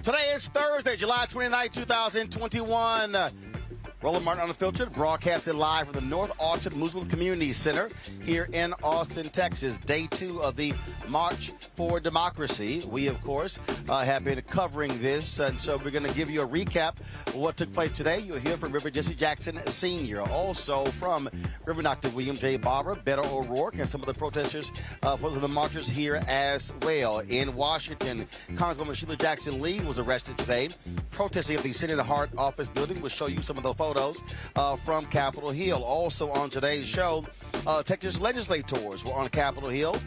Today is Thursday, July 29, 2021. Roland Martin Unfiltered, broadcasted live from the North Austin Muslim Community Center here in Austin, Texas. Day 2 of the March for Democracy. We, of course, have been covering this, and so we're going to give you a recap of what took place today. You'll hear from Reverend Jesse Jackson Sr., also from Reverend Dr. William J. Barber, Beto O'Rourke, and some of the protesters for the marchers here as well. In Washington, Congresswoman Sheila Jackson Lee was arrested today, protesting at the Senate Hart Office building. We'll show you some of the photos from Capitol Hill. Also on today's show, Texas legislators were on Capitol Hill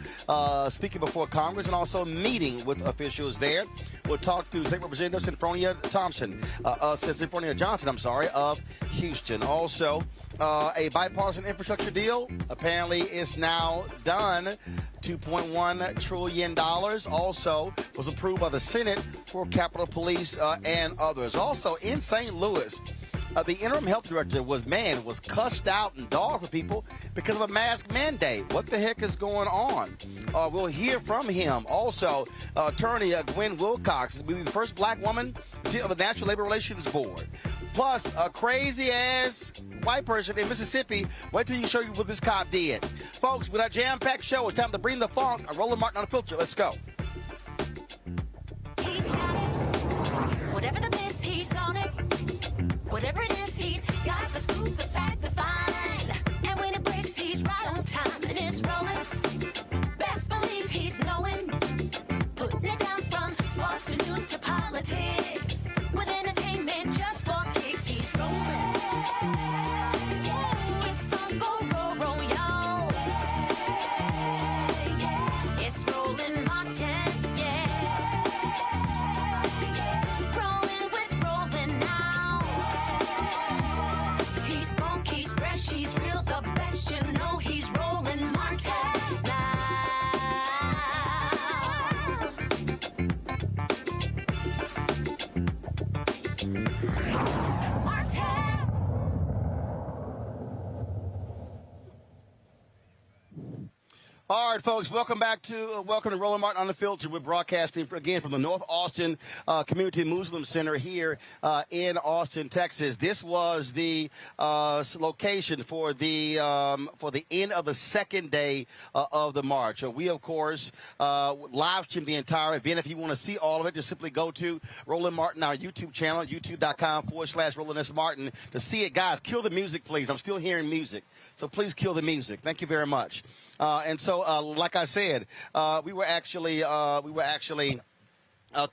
speaking before Congress and also meeting with officials there. We'll talk to State Representative Sinfonia Johnson, of Houston. Also, a bipartisan infrastructure deal apparently is now done. $2.1 trillion also was approved by the Senate for Capitol Police and others. Also in St. Louis, the interim health director was cussed out and dogged for people because of a mask mandate. What the heck is going on? We'll hear from him. Also, attorney Gwynne Wilcox will be the first black woman to sit on the National Labor Relations Board. Plus, a crazy-ass white person in Mississippi. Wait till you show you what this cop did. Folks, with our jam-packed show, it's time to bring the funk. I'm Roland Martin on the filter. Let's go. He's got it. Whatever the miss, he's on it. Whatever it is, he's got the scoop, the fact, the find. And when it breaks, he's right on time and it's rolling. Best believe he's knowing. Putting it down from sports to news to politics. With entertainment just for kicks, he's rolling. It's on go, y'all. It's Roland Martin, Rolling with Roland now. He's funk, he's fresh, he's real, the best, you know he's Roland Martin now. Martin. All right, folks, welcome to Roland Martin on the Filter. We're broadcasting again from the North Austin Community Muslim Center here in Austin, Texas. This was the location for the end of the second day of the march. We, of course, live stream the entire event. If you want to see all of it, just simply go to Roland Martin, our YouTube channel, youtube.com/Roland S. Martin to see it. Guys, kill the music, please. I'm still hearing music, so please kill the music. Thank you very much. And so, like I said, we were actually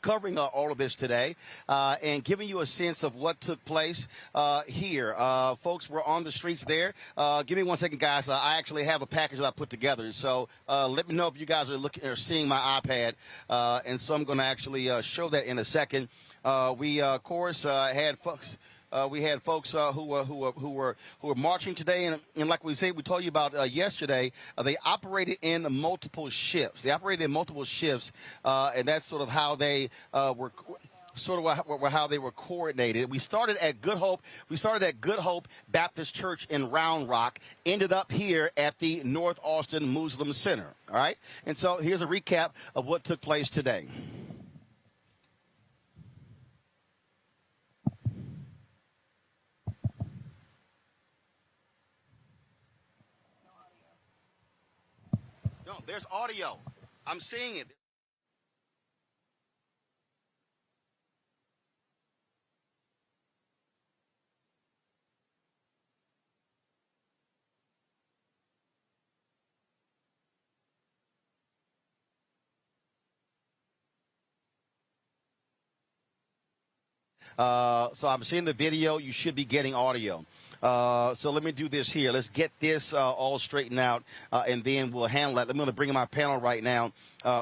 covering all of this today and giving you a sense of what took place here. Folks were on the streets there. Give me 1 second, guys. I actually have a package that I put together. So let me know if you guys are looking or seeing my iPad. And so I'm going to actually show that in a second. We, of course, had folks. We had folks who were marching today, and like we said, we told you about yesterday. They operated in multiple shifts. And that's sort of how they were. How they were coordinated. We started at Good Hope. Baptist Church in Round Rock. Ended up here at the North Austin Muslim Center. All right. And so here's a recap of what took place today. There's audio. I'm seeing it. So I'm seeing the video. You should be getting audio. So let me do this here. Let's get this all straightened out, and then we'll handle that. I'm going to bring in my panel right now.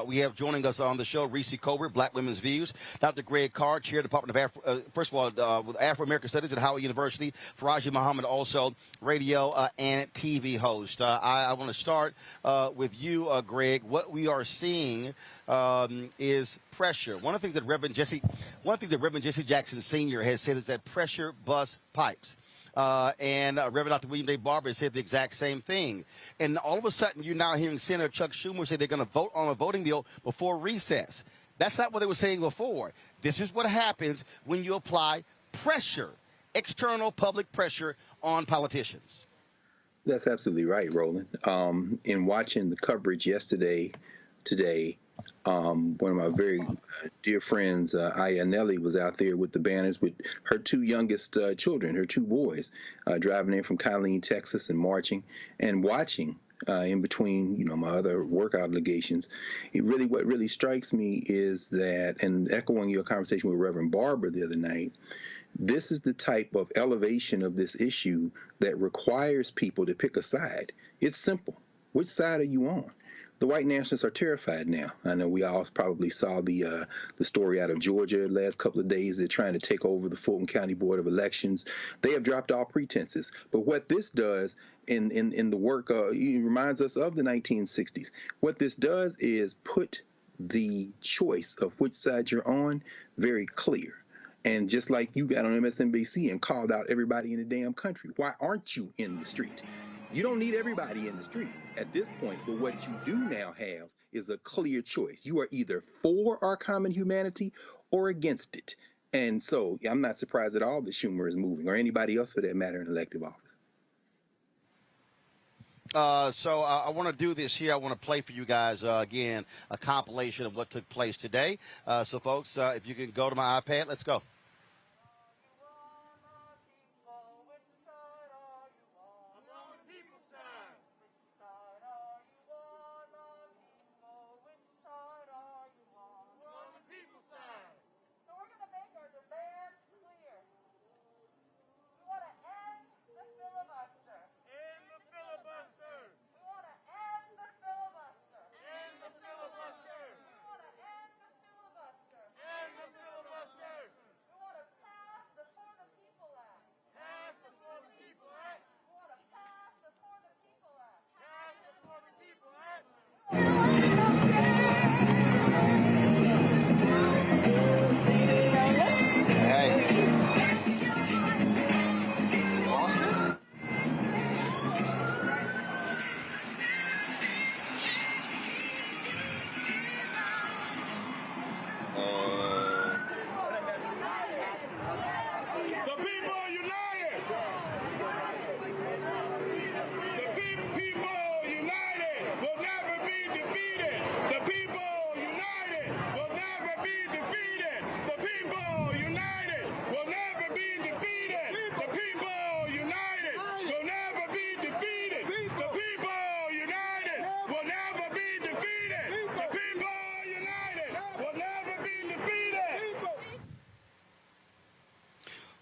We have joining us on the show, Reese Colbert, Black Women's Views, Dr. Greg Carr, Chair of the Department of with Afro-American Studies at Howard University, Faraji Muhammad, also radio and TV host. I want to start with you, Greg. What we are seeing is pressure. One of the things that Reverend Jesse Jackson Sr. has said is that pressure busts pipes. And Reverend Dr. William J. Barber said the exact same thing. And all of a sudden, you're now hearing Senator Chuck Schumer say they're going to vote on a voting bill before recess. That's not what they were saying before. This is what happens when you apply pressure, external public pressure on politicians. That's absolutely right, Roland. In watching the coverage today, one of my very dear friends, Aya Nelly, was out there with the banners with her two youngest children, her two boys, driving in from Colleen, Texas, and marching and watching. In between, my other work obligations, what really strikes me is that, and echoing your conversation with Reverend Barber the other night, this is the type of elevation of this issue that requires people to pick a side. It's simple. Which side are you on? The white nationalists are terrified now. I know we all probably saw the story out of Georgia the last couple of days. They're trying to take over the Fulton County Board of Elections. They have dropped all pretenses. But what this does in the work, it reminds us of the 1960s. What this does is put the choice of which side you're on very clear. And just like you got on MSNBC and called out everybody in the damn country, why aren't you in the street? You don't need everybody in the street at this point, but what you do now have is a clear choice. You are either for our common humanity or against it. And so I'm not surprised at all that Schumer is moving, or anybody else for that matter, in elective office. So I want to do this here. I want to play for you guys, again, a compilation of what took place today. So, folks, if you can go to my iPad, let's go.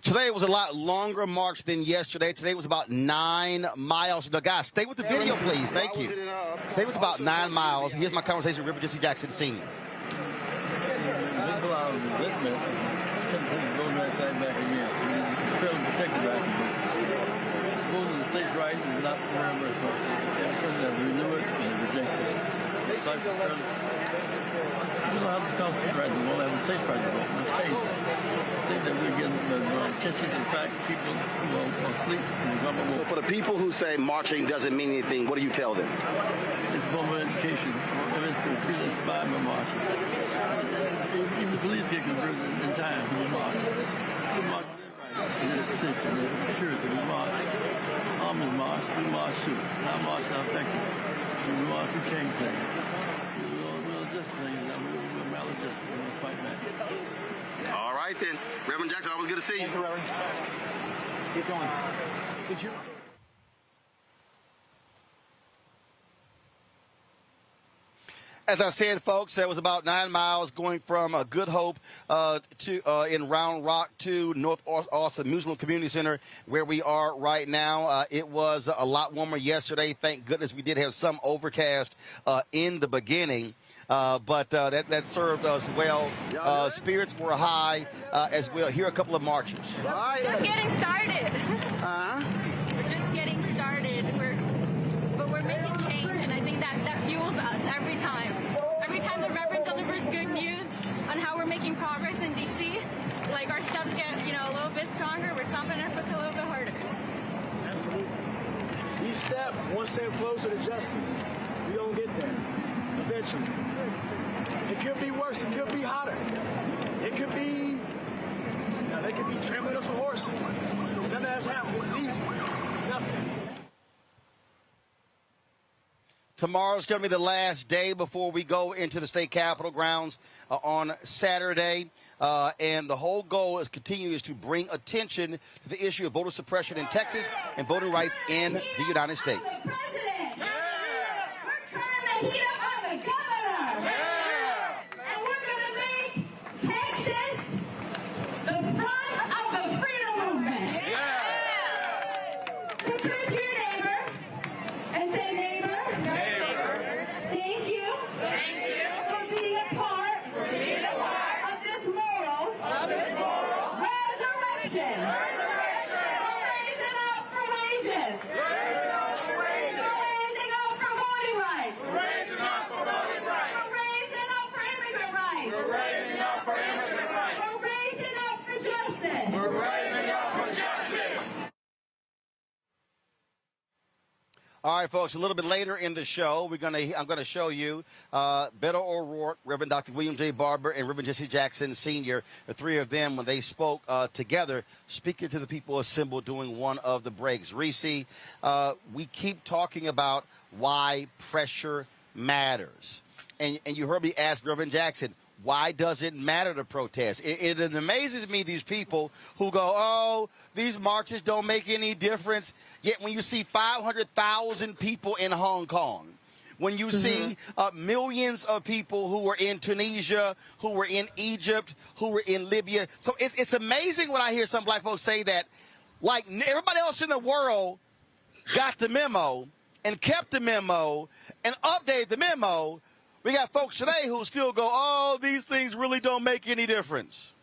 Today was a lot longer march than yesterday. Today was about 9 miles. Now, guys, stay with the video, please. Thank you. Today was about 9 miles. Here's my conversation with Reverend Jesse Jackson Sr. You don't have to concentrate right now. We'll have a safe right now. Let's change that. I think that we're getting the attention to the fact that people will sleep. So for the people who say marching doesn't mean anything, what do you tell them? It's a form of education. Everyone's feeling inspired by marching. Even the police get converted in time to march. We march right. It's safety, it's security. We march. Armies march. We march too. Our march are effective. We march to change things. We'll adjust things. We'll maladjust. We'll fight back. All right, then. Reverend Jackson, always good to see you. Thank you, Reverend. Keep going. Did you? As I said, folks, it was about 9 miles going from Good Hope to in Round Rock to North Austin Muslim Community Center, where we are right now. It was a lot warmer yesterday. Thank goodness we did have some overcast in the beginning. But that served us well. Spirits were high as well. Here are a couple of marchers. Just getting started. We're just getting started. But we're making change, and I think that fuels us every time. Every time the Reverend delivers good news on how we're making progress in D.C., like our steps get a little bit stronger. We're stomping our foot a little bit harder. Absolutely. Each step, one step closer to justice. We gonna get there eventually. could be worse. It could be hotter. It could be, they could be trampling us with horses. None of that's happened. It's easy. Nothing. Tomorrow's going to be the last day before we go into the state capitol grounds on Saturday. And the whole goal is to bring attention to the issue of voter suppression in Texas and voting rights in the United States. All right, folks, a little bit later in the show, I'm going to show you Beto O'Rourke, Reverend Dr. William J. Barber, and Reverend Jesse Jackson Sr., the three of them, when they spoke together, speaking to the people assembled doing one of the breaks. Reese, we keep talking about why pressure matters. And you heard me ask Reverend Jackson, why does it matter to protest? It amazes me, these people who go, oh, these marches don't make any difference. Yet when you see 500,000 people in Hong Kong, when you see millions of people who were in Tunisia, who were in Egypt, who were in Libya. So it's amazing when I hear some black folks say that, like everybody else in the world got the memo and kept the memo and updated the memo. We got folks today who still go, oh, these things really don't make any difference.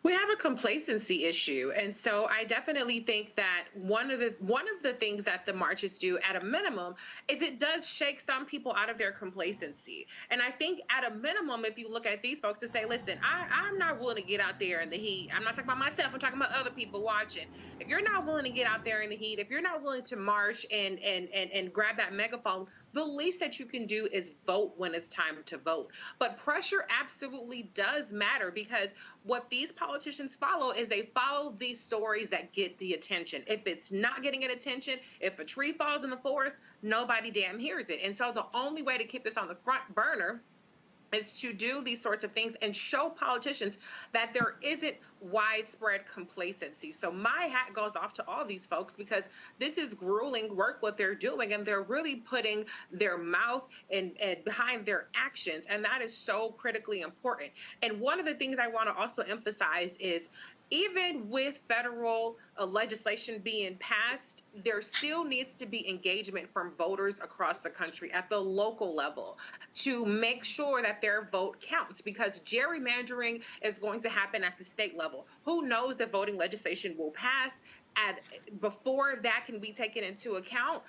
We have a complacency issue. And so I definitely think that one of the things that the marches do at a minimum is it does shake some people out of their complacency. And I think at a minimum, if you look at these folks to say, listen, I'm not willing to get out there in the heat. I'm not talking about myself. I'm talking about other people watching. If you're not willing to get out there in the heat, if you're not willing to march and grab that megaphone, the least that you can do is vote when it's time to vote. But pressure absolutely does matter, because what these politicians follow is they follow these stories that get the attention. If it's not getting an attention, if a tree falls in the forest, nobody damn hears it. And so the only way to keep this on the front burner is to do these sorts of things and show politicians that there isn't widespread complacency. So my hat goes off to all these folks, because this is grueling work what they're doing, and they're really putting their mouth and behind their actions, and that is so critically important. And one of the things I want to also emphasize is, even with federal legislation being passed, there still needs to be engagement from voters across the country at the local level to make sure that their vote counts, because gerrymandering is going to happen at the state level. Who knows if voting legislation will pass before that can be taken into account?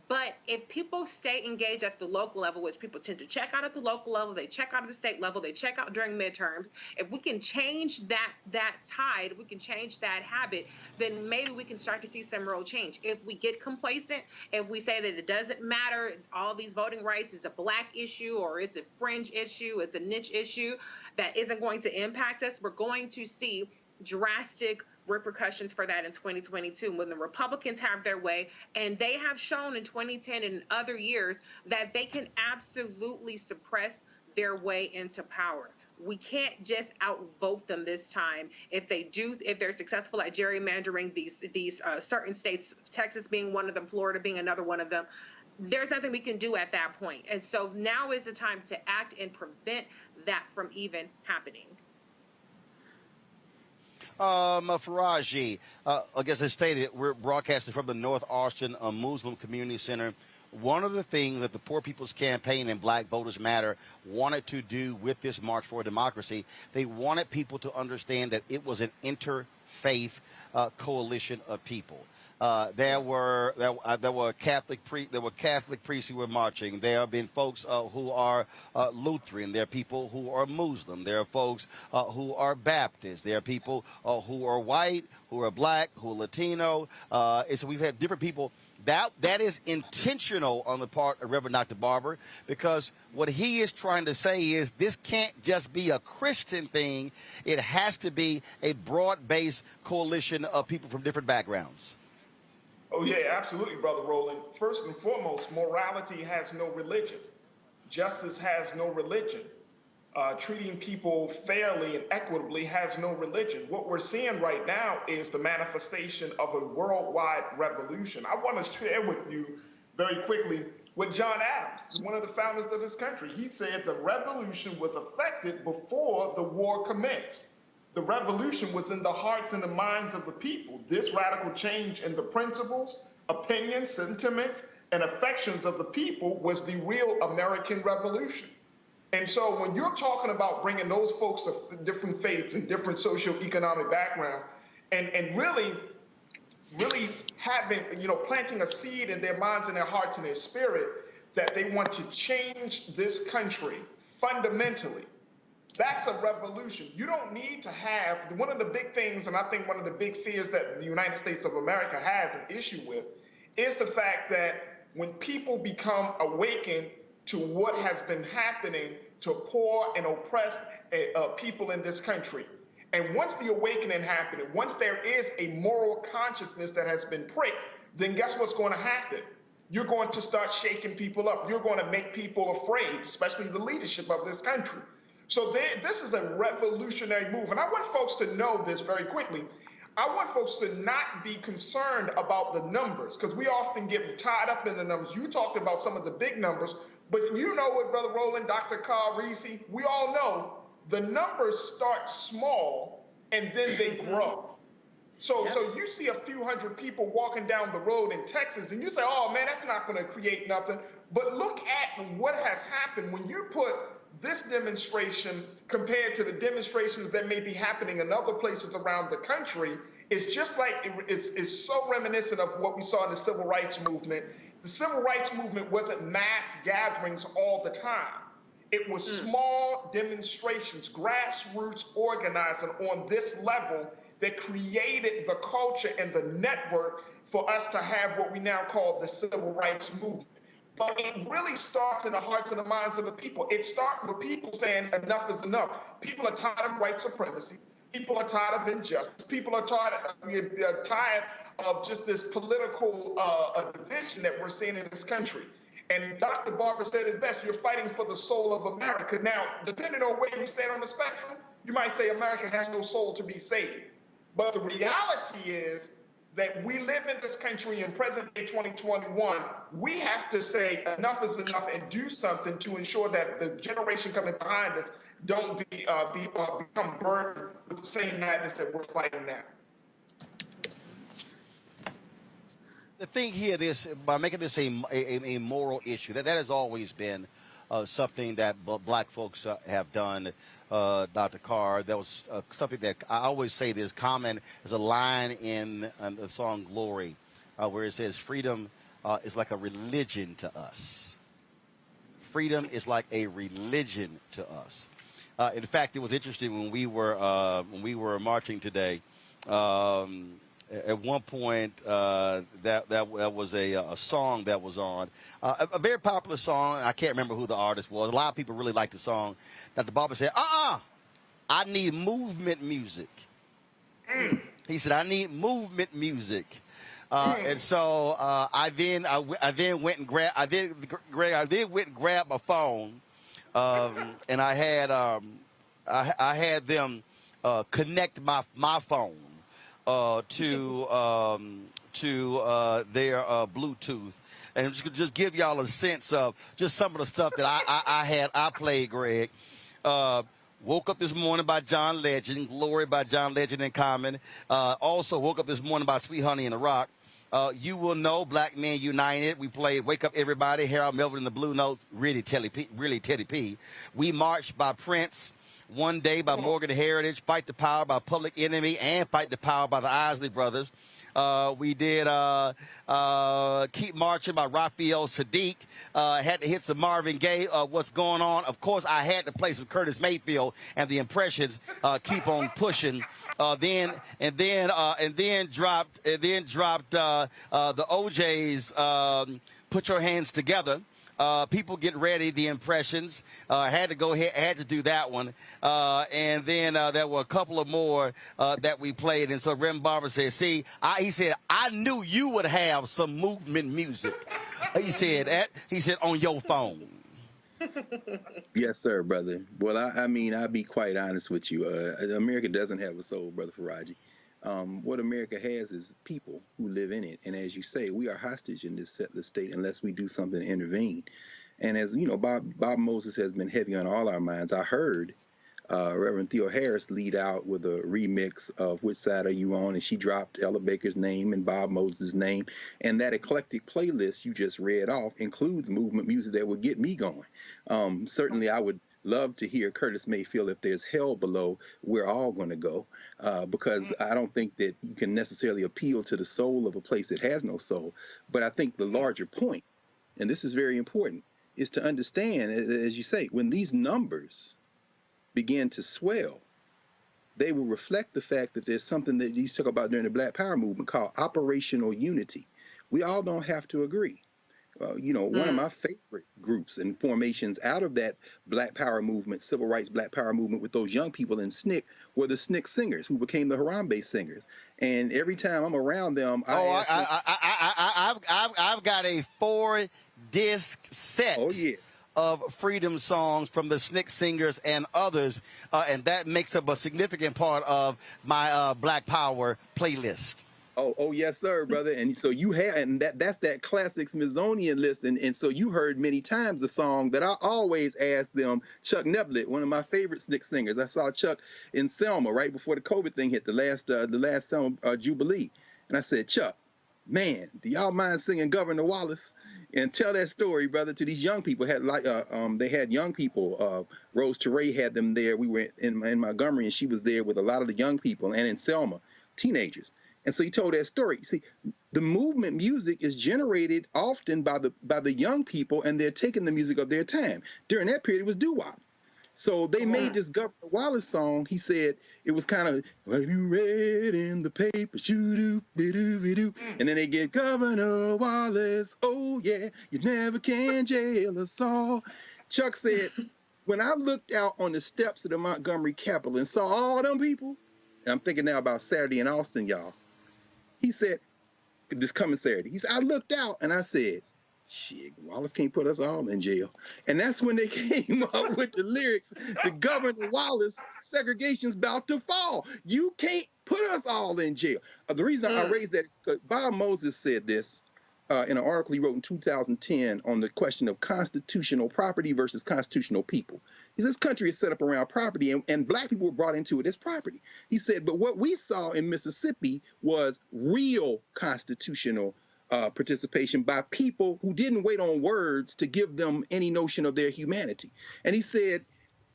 But if people stay engaged at the local level, which people tend to check out at the local level, they check out at the state level, they check out during midterms, if we can change that tide, we can change that habit, then maybe we can start to see some real change. If we get complacent, if we say that it doesn't matter, all these voting rights is a black issue, or it's a fringe issue, it's a niche issue that isn't going to impact us, we're going to see drastic repercussions for that in 2022 when the Republicans have their way. And they have shown in 2010 and other years that they can absolutely suppress their way into power. We can't just outvote them this time. If they're successful at gerrymandering these certain states, Texas being one of them, Florida being another one of them, there's nothing we can do at that point. And so now is the time to act and prevent that from even happening. Faraji, I guess as stated, we're broadcasting from the North Austin Muslim Community Center. One of the things that the Poor People's Campaign and Black Voters Matter wanted to do with this March for Democracy, they wanted people to understand that it was an interfaith coalition of people. There were Catholic priests who were marching. There have been folks who are Lutheran. There are people who are Muslim. There are folks who are Baptist. There are people who are white, who are black, who are Latino. And so we've had different people That is intentional on the part of Reverend Dr. Barber, because what he is trying to say is this can't just be a Christian thing. It has to be a broad-based coalition of people from different backgrounds. Oh, yeah, absolutely, Brother Roland. First and foremost, morality has no religion. Justice has no religion. Treating people fairly and equitably has no religion. What we're seeing right now is the manifestation of a worldwide revolution. I want to share with you very quickly what John Adams, one of the founders of this country, he said the revolution was effected before the war commenced. The revolution was in the hearts and the minds of the people. This radical change in the principles, opinions, sentiments, and affections of the people was the real American Revolution. And so when you're talking about bringing those folks of different faiths and different socioeconomic background and really having, planting a seed in their minds and their hearts and their spirit that they want to change this country fundamentally, that's a revolution. You don't need to have, one of the big things, and I think one of the big fears that the United States of America has an issue with, is the fact that when people become awakened to what has been happening to poor and oppressed people in this country. And once the awakening happened, once there is a moral consciousness that has been pricked, then guess what's going to happen? You're going to start shaking people up. You're going to make people afraid, especially the leadership of this country. So this is a revolutionary move. And I want folks to know this very quickly. I want folks to not be concerned about the numbers, because we often get tied up in the numbers. You talked about some of the big numbers, but you know what, Brother Roland, Dr. Carl Reese, we all know the numbers start small and then they grow. So you see a few hundred people walking down the road in Texas and you say, oh man, that's not going to create nothing. But look at what has happened when you put this demonstration compared to the demonstrations that may be happening in other places around the country. It's just like it's so reminiscent of what we saw in the civil rights movement. The civil rights movement wasn't mass gatherings all the time. It was small demonstrations, grassroots organizing on this level that created the culture and the network for us to have what we now call the civil rights movement. But it really starts in the hearts and the minds of the people. It starts with people saying enough is enough. People are tired of white supremacy. People are tired of injustice. People are tired of just this political division that we're seeing in this country. And Dr. Barber said it best, you're fighting for the soul of America. Now, depending on where you stand on the spectrum, you might say America has no soul to be saved. But the reality is that we live in this country in present day 2021. We have to say enough is enough and do something to ensure that the generation coming behind us don't become burdened with the same madness that we're fighting now. The thing here, by making this a moral issue, that has always been something that black folks have done. Dr. Carr, that was something that I always say there's common. There's a line in the song Glory where it says freedom is like a religion to us. Freedom is like a religion to us. In fact, it was interesting when we were marching today. At one point, that was a song that was on, a very popular song. I can't remember who the artist was. A lot of people really liked the song. Dr. Barber said, I need movement music. He said, I need movement music. And so I then went and grabbed my phone, and I had them connect my phone to their Bluetooth, and just give y'all a sense of just some of the stuff that I played, Greg. Woke up this morning by John Legend, Glory by John Legend and Common. Also woke up this morning by Sweet Honey in the Rock. You Will Know, Black Men United. We played Wake Up Everybody, Harold Melvin and the Blue Notes, really Teddy P. We Marched by Prince. One Day by Morgan Heritage, Fight the Power by Public Enemy, and Fight the Power by the Isley Brothers. We did Keep Marching by Raphael Sadiq. Had to hit some Marvin Gaye, What's Going On. Of course, I had to play some Curtis Mayfield and the Impressions, Keep On Pushing. Then dropped the OJ's Put Your Hands Together. People Get Ready, the Impressions. Had to go ahead, had to do that one. And then there were a couple of more that we played. And so Rem Barber said, see, he said, I knew you would have some movement music. He said, on your phone. Yes, sir, brother. Well, I mean, I'll be quite honest with you. America doesn't have a soul, Brother Faraji. What America has is people who live in it. And as you say, we are hostage in this state unless we do something to intervene. And as you know, Bob Moses has been heavy on all our minds. I heard Reverend Theo Harris lead out with a remix of Which Side Are You On? And she dropped Ella Baker's name and Bob Moses' name. And that eclectic playlist you just read off includes movement music that would get me going. Certainly, I would love to hear Curtis Mayfield, If There's Hell Below, We're All Gonna Go, because I don't think that you can necessarily appeal to the soul of a place that has no soul. But I think the larger point, and this is very important, is to understand, as you say, when these numbers begin to swell, they will reflect the fact that there's something that you talk about during the Black Power movement called operational unity. We all don't have to agree. One of my favorite groups and formations out of that Black Power movement, civil rights Black Power movement with those young people in SNCC were the SNCC singers who became the Harambe singers. And every time I'm around them, I've got a 4-disc set of freedom songs from the SNCC singers and others, and that makes up a significant part of my Black Power playlist. Oh, yes, sir, brother. And so you have, and that's that classic Smithsonian list. And so you heard many times the song that I always ask them, Chuck Neblett, one of my favorite SNCC singers. I saw Chuck in Selma right before the COVID thing hit, the last Selma Jubilee. And I said, Chuck, man, do y'all mind singing Governor Wallace? And tell that story, brother, to these young people. They had young people. Rose Teray had them there. We were in Montgomery, and she was there with a lot of the young people, and in Selma, teenagers. And so he told that story. You see, the movement music is generated often by the young people, and they're taking the music of their time. During that period, it was doo-wop. So they made this Governor Wallace song. He said it was kind of, have you read in the paper, shoo-doo-be-doo-be-doo. And then they get Governor Wallace, oh yeah, you never can jail us all. Chuck said, when I looked out on the steps of the Montgomery Capitol and saw all them people, and I'm thinking now about Saturday in Austin, y'all. He said, this coming Saturday, he said, I looked out and I said, shit, Wallace can't put us all in jail. And that's when they came up with the lyrics to Governor Wallace, segregation's about to fall. You can't put us all in jail. The reason I raised that is because Bob Moses said this in an article he wrote in 2010 on the question of constitutional property versus constitutional people. He says this country is set up around property, and black people were brought into it as property. He said, but what we saw in Mississippi was real constitutional participation by people who didn't wait on words to give them any notion of their humanity. And he said,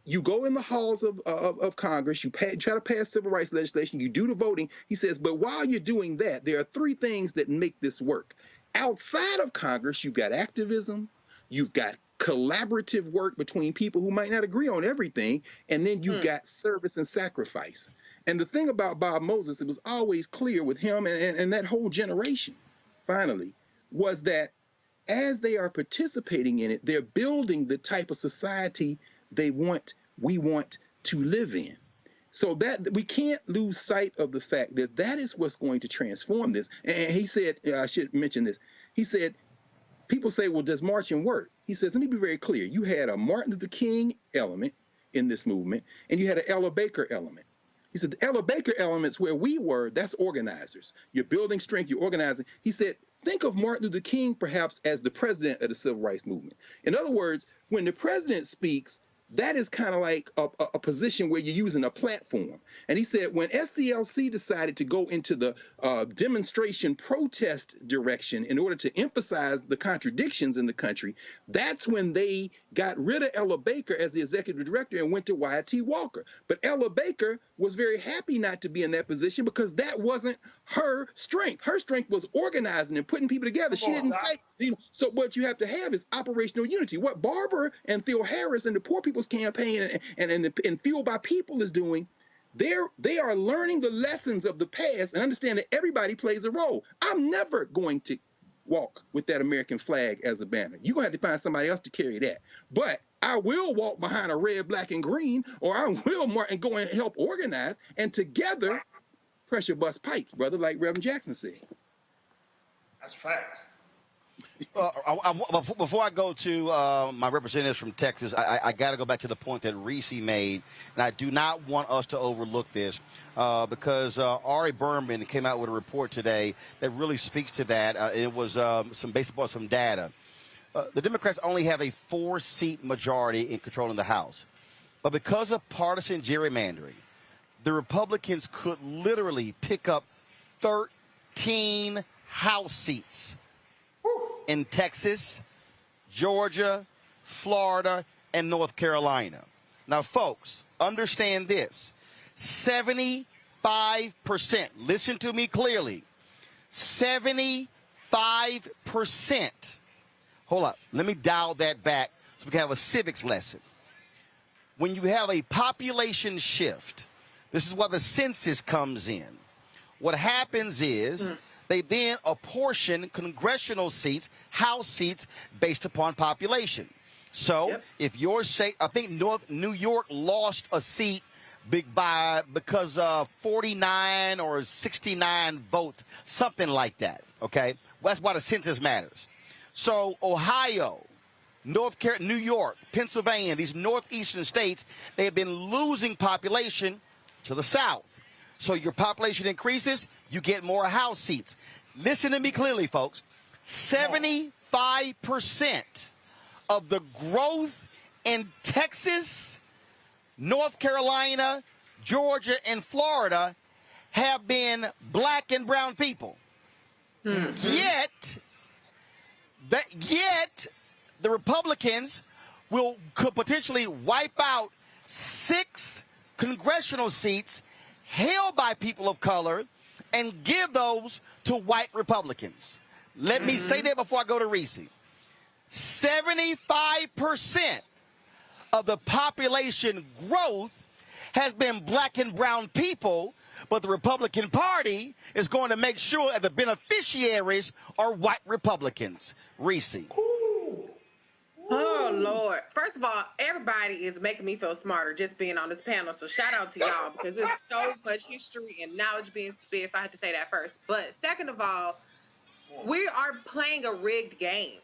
you go in the halls of Congress, you try to pass civil rights legislation, you do the voting. He says, but while you're doing that, there are 3 things that make this work. Outside of Congress, you've got activism, you've got collaborative work between people who might not agree on everything, and then you've got service and sacrifice. And the thing about Bob Moses, it was always clear with him and that whole generation, finally, was that as they are participating in it, they're building the type of society we want to live in. So that we can't lose sight of the fact that that is what's going to transform this. And he said, I should mention this. He said, people say, well, does marching work? He says, let me be very clear. You had a Martin Luther King element in this movement, and you had an Ella Baker element. He said, the Ella Baker elements where we were, that's organizers. You're building strength, you're organizing. He said, think of Martin Luther King perhaps as the president of the civil rights movement. In other words, when the president speaks, that is kind of like a position where you're using a platform. And he said when SCLC decided to go into the demonstration protest direction in order to emphasize the contradictions in the country, that's when they got rid of Ella Baker as the executive director and went to Wyatt T. Walker. But Ella Baker was very happy not to be in that position because that wasn't her strength. Her strength was organizing and putting people together. She didn't say, so what you have to have is operational unity. What Barbara and Theo Harris and the Poor People's Campaign and Fueled by People is doing, they are learning the lessons of the past and understand that everybody plays a role. I'm never going to walk with that American flag as a banner. You're going to have to find somebody else to carry that. But I will walk behind a red, black, and green, or I will mark and go and help organize, and together pressure bust pipes, brother, like Reverend Jackson said. That's facts. Before I go to my representatives from Texas, I got to go back to the point that Reese made, and I do not want us to overlook this because Ari Berman came out with a report today that really speaks to that. It was based upon some data. The Democrats only have a 4-seat majority in controlling the House, but because of partisan gerrymandering, the Republicans could literally pick up 13 House seats in Texas, Georgia, Florida, and North Carolina. Now, folks, understand this. 75%, listen to me clearly, 75%. Hold up, let me dial that back so we can have a civics lesson. When you have a population shift, this is where the census comes in. What happens is they then apportion congressional seats, House seats, based upon population. So if your state, I think New York lost a seat because of 49 or 69 votes, something like that, okay? Well, that's why the census matters. So Ohio, North Carolina, New York, Pennsylvania, these northeastern states, they have been losing population to the south. So your population increases, you get more House seats. Listen to me clearly, folks. 75% of the growth in Texas, North Carolina, Georgia, and Florida have been black and brown people. Yet the Republicans could potentially wipe out 6 congressional seats held by people of color and give those to white Republicans. Let me say that before I go to Reese. 75% of the population growth has been black and brown people, but the Republican Party is going to make sure that the beneficiaries are white Republicans. Reese. Oh, Lord. First of all, everybody is making me feel smarter just being on this panel. So shout out to y'all because there's so much history and knowledge being spit. So I had to say that first. But second of all, we are playing a rigged game.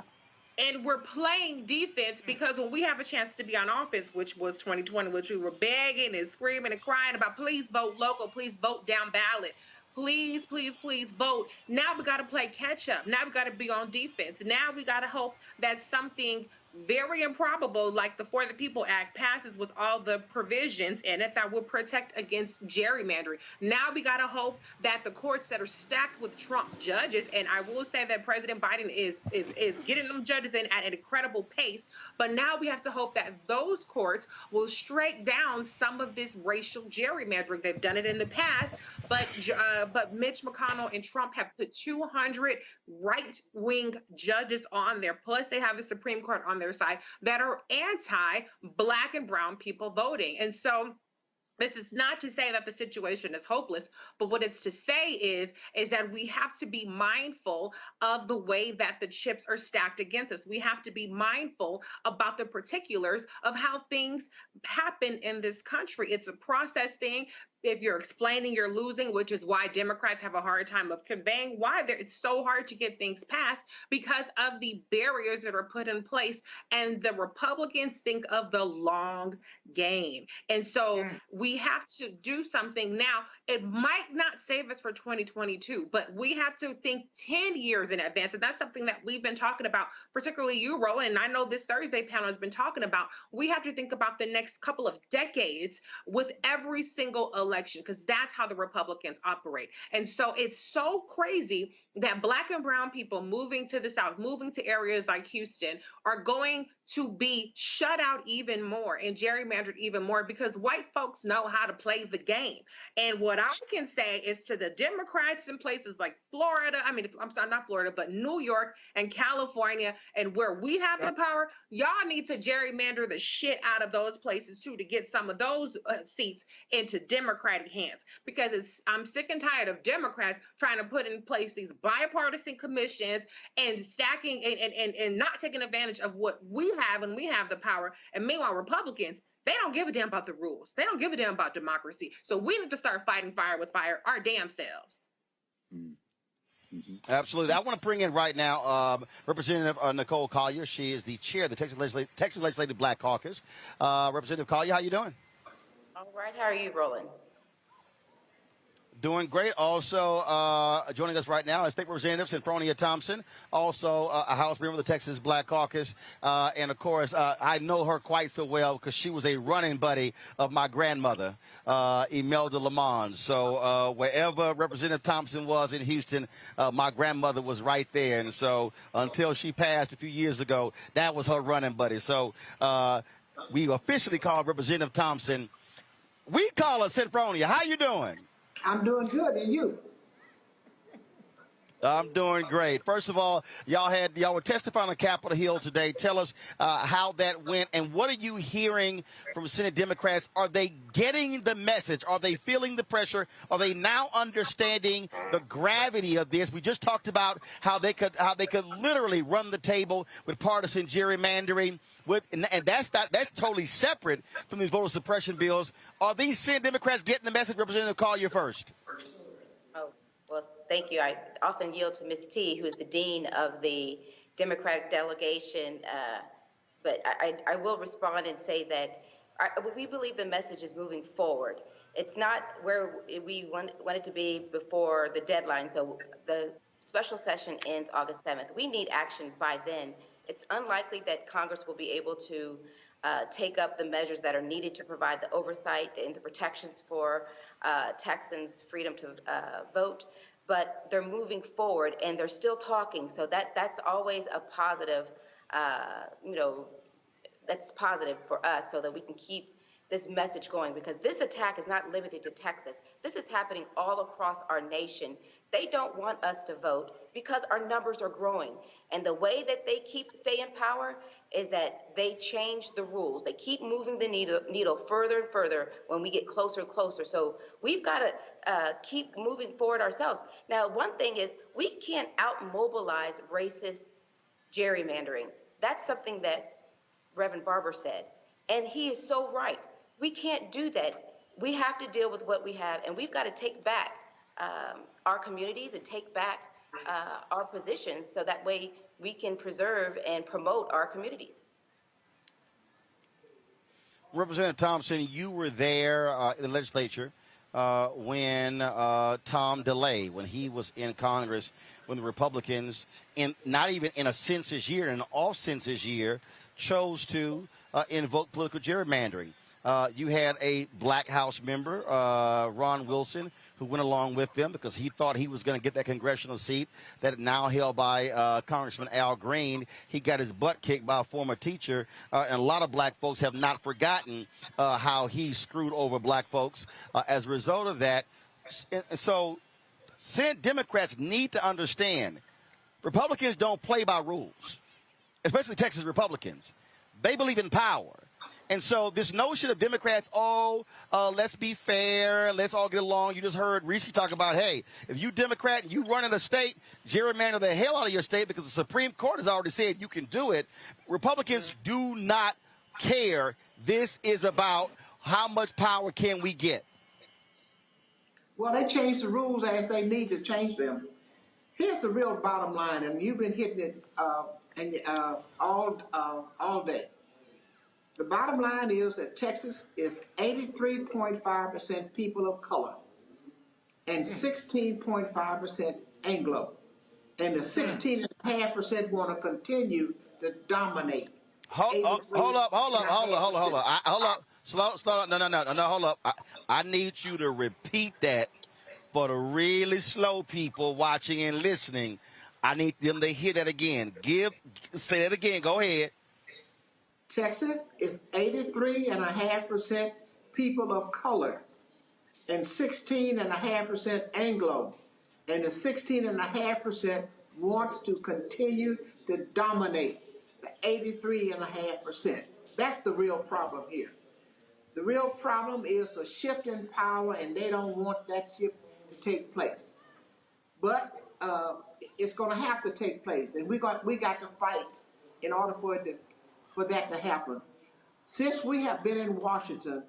And we're playing defense because when we have a chance to be on offense, which was 2020, which we were begging and screaming and crying about, please vote local, please vote down ballot. Please, please, please vote. Now we got to play catch up. Now we got to be on defense. Now we got to hope that something very improbable like the For the People Act passes with all the provisions in it that will protect against gerrymandering. Now we got to hope that the courts that are stacked with Trump judges, and I will say that President Biden is getting them judges in at an incredible pace, but now we have to hope that those courts will strike down some of this racial gerrymandering. They've done it in the past, but Mitch McConnell and Trump have put 200 right-wing judges on there, plus they have the Supreme Court on their side that are anti-black and brown people voting. And so this is not to say that the situation is hopeless, but what it's to say is that we have to be mindful of the way that the chips are stacked against us. We have to be mindful about the particulars of how things happen in this country. It's a process thing. If you're explaining you're losing, which is why Democrats have a hard time of conveying why it's so hard to get things passed because of the barriers that are put in place. And the Republicans think of the long game. And so we have to do something now. It might not save us for 2022, but we have to think 10 years in advance. And that's something that we've been talking about, particularly you, Roland, and I know this Thursday panel has been talking about. We have to think about the next couple of decades with every single election, because that's how the Republicans operate. And so it's so crazy that black and brown people moving to the South, moving to areas like Houston, are going to be shut out even more and gerrymandered even more because white folks know how to play the game. And what I can say is to the Democrats in places like Florida, I mean, I'm sorry, not Florida, but New York and California, and where we have the power, y'all need to gerrymander the shit out of those places too to get some of those seats into Democratic hands. Because I'm sick and tired of Democrats trying to put in place these bipartisan commissions and stacking and not taking advantage of what we have when we have the power. And meanwhile, Republicans, they don't give a damn about the rules. They don't give a damn about democracy. So we need to start fighting fire with fire our damn selves. Mm-hmm. Absolutely. I want to bring in right now Representative Nicole Collier. She is the chair of the Texas Legislative Black Caucus. Representative Collier, how you doing? All right. How are you, Roland? Doing great. Also joining us right now is State Representative Senfronia Thompson, also a House member of the Texas Black Caucus. And, of course, I know her quite so well because she was a running buddy of my grandmother, Imelda Lamont. So wherever Representative Thompson was in Houston, my grandmother was right there. And so until she passed a few years ago, that was her running buddy. So we officially call Representative Thompson. We call her Senfronia. How you doing? I'm doing good, and you? I'm doing great. First of all, y'all were testifying on Capitol Hill today. Tell us how that went, and what are you hearing from Senate Democrats? Are they getting the message? Are they feeling the pressure? Are they now understanding the gravity of this? We just talked about how they could literally run the table with partisan gerrymandering. And that's totally separate from these voter suppression bills. Are these Senate Democrats getting the message? Representative Collier first. Oh, well, thank you. I often yield to Ms. T, who is the dean of the Democratic delegation. But I will respond and say that we believe the message is moving forward. It's not where we want it to be before the deadline. So the special session ends August 7th. We need action by then. It's unlikely that Congress will be able to take up the measures that are needed to provide the oversight and the protections for Texans' freedom to vote. But they're moving forward and they're still talking. So that's always a positive, that's positive for us so that we can keep this message going, because this attack is not limited to Texas. This is happening all across our nation. They don't want us to vote because our numbers are growing. And the way that they stay in power is that they change the rules. They keep moving the needle further and further when we get closer and closer. So we've got to keep moving forward ourselves. Now, one thing is we can't out-mobilize racist gerrymandering. That's something that Reverend Barber said. And he is so right. We can't do that. We have to deal with what we have, and we've got to take back our communities and take back our positions so that way we can preserve and promote our communities. Representative Thompson, you were there in the legislature when Tom DeLay, when he was in Congress, when the Republicans, not even in a census year, in an off-census year, chose to invoke political gerrymandering. You had a black House member, Ron Wilson, who went along with them because he thought he was going to get that congressional seat that is now held by Congressman Al Green. He got his butt kicked by a former teacher, and a lot of black folks have not forgotten how he screwed over black folks as a result of that. So Senate Democrats need to understand Republicans don't play by rules, especially Texas Republicans. They believe in power. And so this notion of Democrats, let's be fair, let's all get along. You just heard Reese talk about, hey, if you Democrat and you run in a state, gerrymander the hell out of your state because the Supreme Court has already said you can do it. Republicans do not care. This is about how much power can we get. Well, they change the rules as they need to change them. Here's the real bottom line, and you've been hitting it all day. The bottom line is that Texas is 83.5% people of color and 16.5% Anglo. And the 16.5% want to continue to dominate. Hold up. Slow. No, hold up. I need you to repeat that for the really slow people watching and listening. I need them to hear that again. Say that again. Go ahead. Texas is 83.5% people of color and 16.5% Anglo. And the 16.5% wants to continue to dominate the 83.5%. That's the real problem here. The real problem is a shift in power, and they don't want that shift to take place. But it's going to have to take place, and we got to fight in order for that to happen. Since we have been in Washington,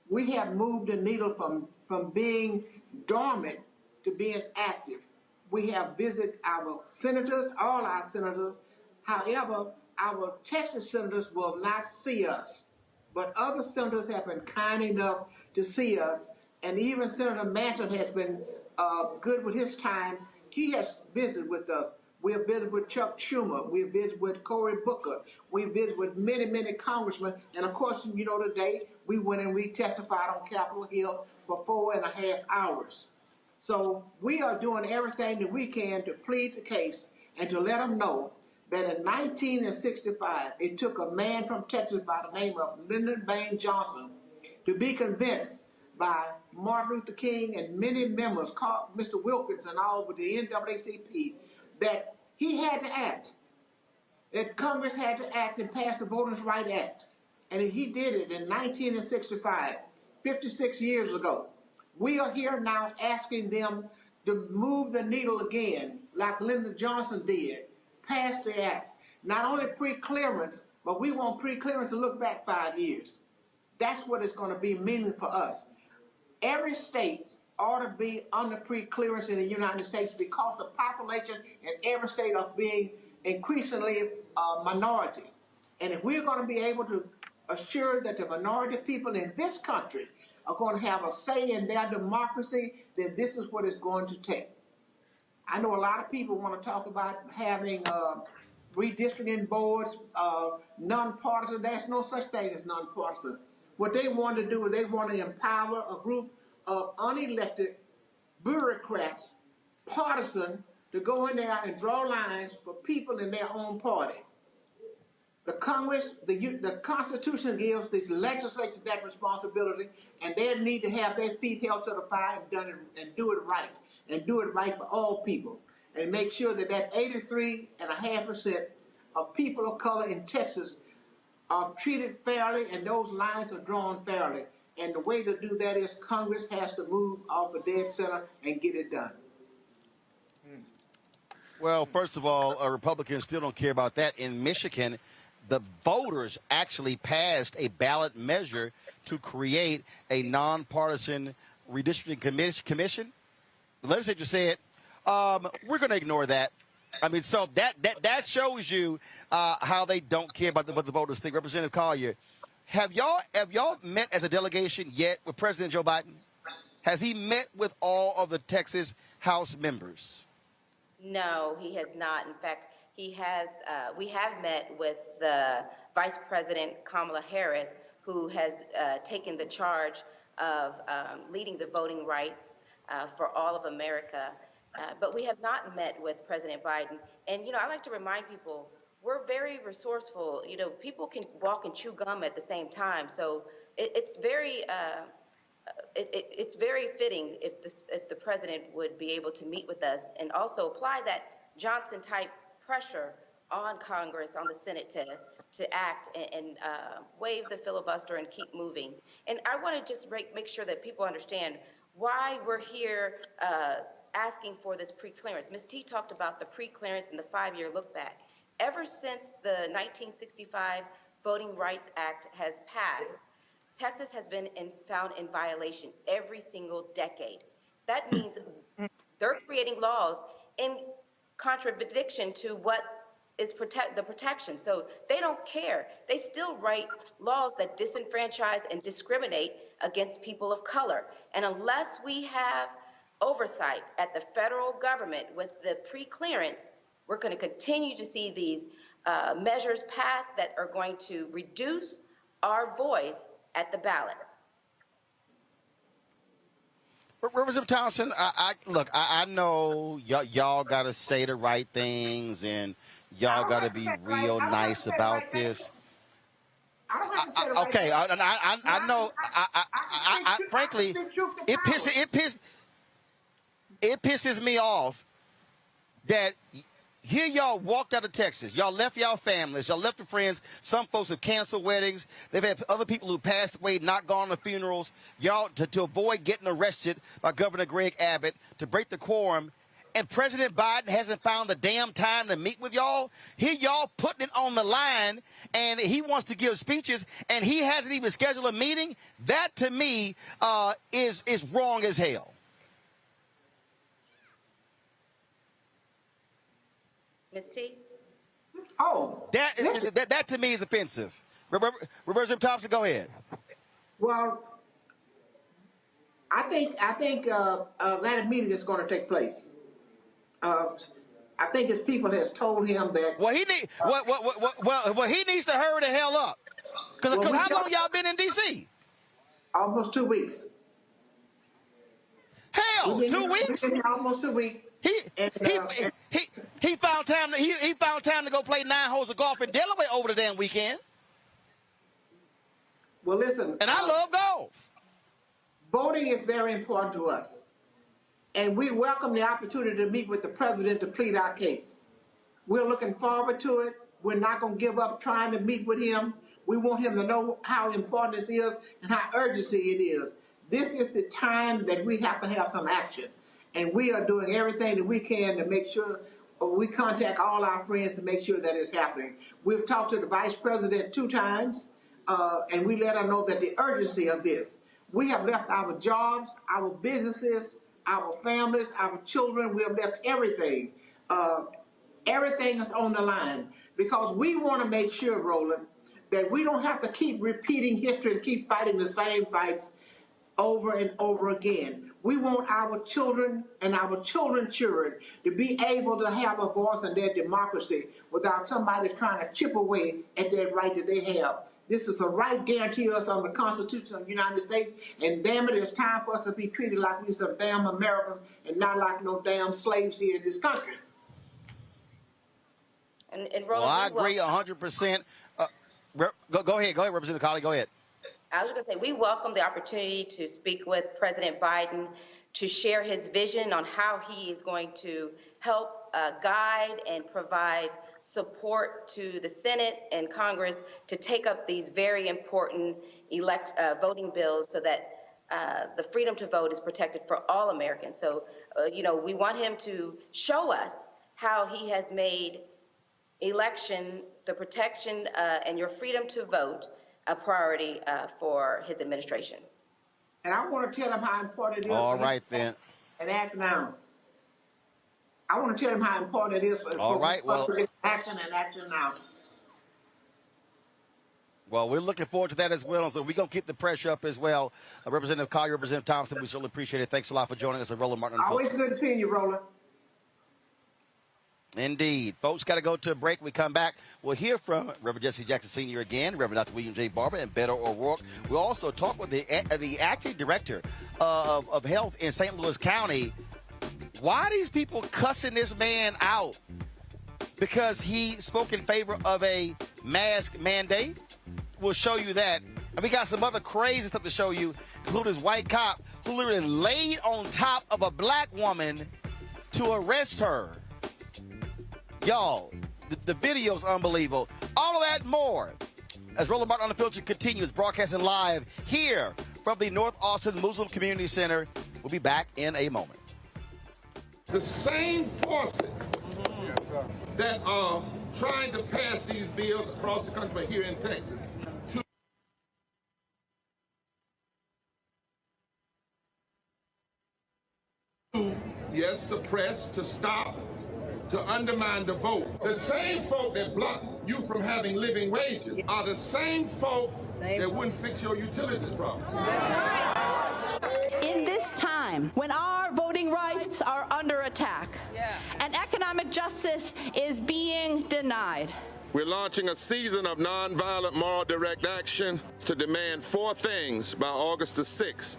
we have moved the needle from being dormant to being active. We have visited our senators, all our senators. However, our Texas senators will not see us. But other senators have been kind enough to see us, and even Senator Manchin has been good with his time. He has visited with us. We have visited with Chuck Schumer. We have visited with Cory Booker. We have visited with many, many congressmen. And of course, you know, today we went and we testified on Capitol Hill for 4.5 hours. So we are doing everything that we can to plead the case and to let them know that in 1965, it took a man from Texas by the name of Lyndon Baines Johnson to be convinced by Martin Luther King and many members, Mr. Wilkins and all with the NAACP, that he had to act, that Congress had to act and pass the Voters' Right Act. And he did it in 1965, 56 years ago. We are here now asking them to move the needle again, like Lyndon Johnson did, pass the act. Not only pre-clearance, but we want pre-clearance to look back 5 years. That's what it's going to be meaning for us. Every state ought to be under pre-clearance in the United States because the population in every state are being increasingly minority. And if we're going to be able to assure that the minority people in this country are going to have a say in their democracy, then this is what it's going to take. I know a lot of people want to talk about having redistricting boards, nonpartisan. There's no such thing as nonpartisan. What they want to do is they want to empower a group of unelected bureaucrats, partisan, to go in there and draw lines for people in their own party. The Congress, the Constitution gives the legislature that responsibility, and they need to have their feet held to the fire and do it right, and do it right for all people, and make sure that 83.5% of people of color in Texas are treated fairly, and those lines are drawn fairly. And the way to do that is Congress has to move off the dead center and get it done. Well, first of all, Republicans still don't care about that. In Michigan, the voters actually passed a ballot measure to create a nonpartisan redistricting commission. The legislature said, we're going to ignore that. I mean, so that shows you how they don't care about what the voters think. Representative Collier, have y'all met as a delegation yet with President Joe Biden? Has he met with all of the Texas House members? No, he has not. In fact, he has. We have met with the Vice President Kamala Harris, who has taken the charge of leading the voting rights for all of America. But we have not met with President Biden. And, you know, I like to remind people, we're very resourceful. You know, people can walk and chew gum at the same time. So it's very fitting if the president would be able to meet with us and also apply that Johnson-type pressure on Congress, on the Senate to act and waive the filibuster and keep moving. And I want to just make sure that people understand why we're here asking for this pre-clearance. Ms. T talked about the pre-clearance and the 5-year look back. Ever since the 1965 Voting Rights Act has passed, Texas has been found in violation every single decade. That means they're creating laws in contradiction to what is the protection. So they don't care. They still write laws that disenfranchise and discriminate against people of color. And unless we have oversight at the federal government with the pre-clearance, we're going to continue to see these measures passed that are going to reduce our voice at the ballot. Representative Townsend, I know y'all got to say the right things and y'all got to be real nice about this. I don't have to say the right Okay, thing. I know. Frankly, it pisses me off that here y'all walked out of Texas. Y'all left y'all families. Y'all left your friends. Some folks have canceled weddings. They've had other people who passed away not gone to funerals. Y'all to avoid getting arrested by Governor Greg Abbott, to break the quorum. And President Biden hasn't found the damn time to meet with y'all. Here y'all putting it on the line, and he wants to give speeches, and he hasn't even scheduled a meeting. That, to me, is wrong as hell. Ms. T? Oh. That to me is offensive. Representative Thompson, go ahead. Well, I think that meeting is going to take place. I think his people has told him that. Well, he needs to hurry the hell up. Because how long y'all been in D.C.? Almost 2 weeks. Hell, 2 weeks? Almost 2 weeks. He found time to go play 9 holes of golf in Delaware over the damn weekend. Well, listen. And I love golf. Voting is very important to us. And we welcome the opportunity to meet with the president to plead our case. We're looking forward to it. We're not going to give up trying to meet with him. We want him to know how important this is and how urgency it is. This is the time that we have to have some action. And we are doing everything that we can to make sure we contact all our friends to make sure that it's happening. We've talked to the vice president 2 times, and we let her know that the urgency of this. We have left our jobs, our businesses, our families, our children. We have left everything. Everything is on the line because we want to make sure, Roland, that we don't have to keep repeating history and keep fighting the same fights over and over again. We want our children and our children's children to be able to have a voice in their democracy without somebody trying to chip away at that right that they have. This is a right guaranteed us on the Constitution of the United States, and damn it, it's time for us to be treated like we're some damn Americans and not like no damn slaves here in this country. And Roland, well, I agree 100%. Go ahead, Representative Colley, go ahead. I was going to say, we welcome the opportunity to speak with President Biden to share his vision on how he is going to help guide and provide support to the Senate and Congress to take up these very important voting bills so that the freedom to vote is protected for all Americans. So, we want him to show us how he has made election, the protection and your freedom to vote a priority for his administration. And I want to tell him how important it is. All right, then. And act now. I want to tell him how important it is for action and action now. Well, we're looking forward to that as well. So we're going to keep the pressure up as well. Representative Collier, Representative Thompson, we certainly appreciate it. Thanks a lot for joining us at Roland Martin. Always good to see you, Roland. Indeed. Folks, got to go to a break. We come back. We'll hear from Reverend Jesse Jackson Sr. again, Reverend Dr. William J. Barber, and Beto O'Rourke. We'll also talk with the acting director of health in St. Louis County. Why are these people cussing this man out? Because he spoke in favor of a mask mandate? We'll show you that. And we got some other crazy stuff to show you, including this white cop who literally laid on top of a black woman to arrest her. Y'all, the video's unbelievable. All of that and more as Roland Martin Unfiltered continues broadcasting live here from the North Austin Muslim Community Center. We'll be back in a moment. The same forces that are trying to pass these bills across the country, but here in Texas, to suppress, to stop, to undermine the vote. The same folk that block you from having living wages are the same folk that wouldn't fix your utilities problem. In this time, when our voting rights are under attack and economic justice is being denied, we're launching a season of nonviolent moral direct action to demand 4 things by August the 6th.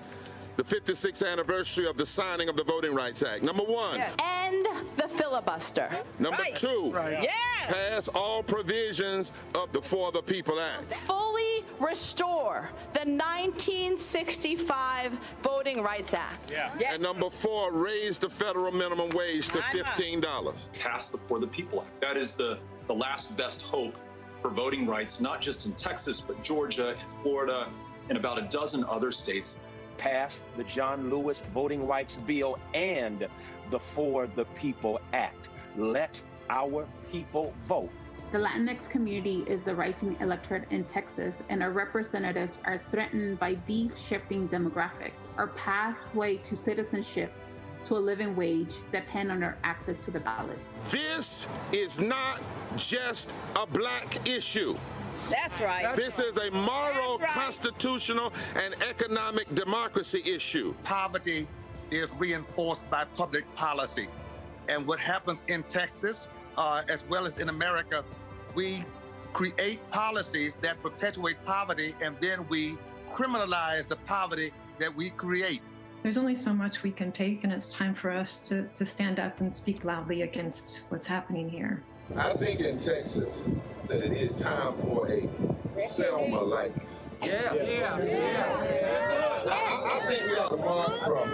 The 56th anniversary of the signing of the Voting Rights Act. Number 1. End the filibuster. Number two, pass all provisions of the For the People Act. Fully restore the 1965 Voting Rights Act. And number four, raise the federal minimum wage to $15. Pass the For the People Act. That is the last best hope for voting rights, not just in Texas, but Georgia and Florida and about a dozen other states. Pass the John Lewis Voting Rights Bill and the For the People Act. Let our people vote. The Latinx community is the rising electorate in Texas, and our representatives are threatened by these shifting demographics. Our pathway to citizenship, to a living wage, depend on our access to the ballot. This is not just a black issue. That's right. This is a moral, constitutional, and economic democracy issue. Poverty is reinforced by public policy. And what happens in Texas, as well as in America, we create policies that perpetuate poverty, and then we criminalize the poverty that we create. There's only so much we can take, and it's time for us to stand up and speak loudly against what's happening here. I think in Texas that it is time for a Selma-like. I think we ought to march from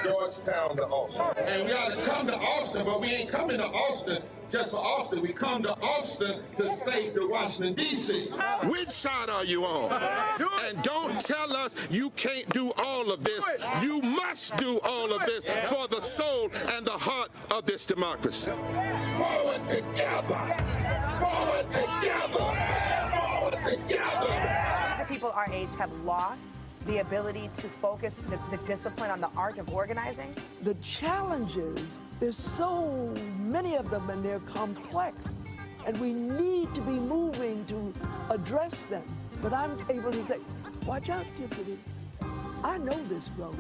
Georgetown to Austin. And we ought to come to Austin, but we ain't coming to Austin just for Austin. We come to Austin to save the Washington, D.C. Which side are you on? And don't tell us you can't do all of this. You must do all of this for the soul and the heart of this democracy. Forward together! Forward together! Forward together! People our age have lost the ability to focus the discipline on the art of organizing. The challenges, there's so many of them and they're complex, and we need to be moving to address them. But I'm able to say, watch out, Tiffany, I know this road.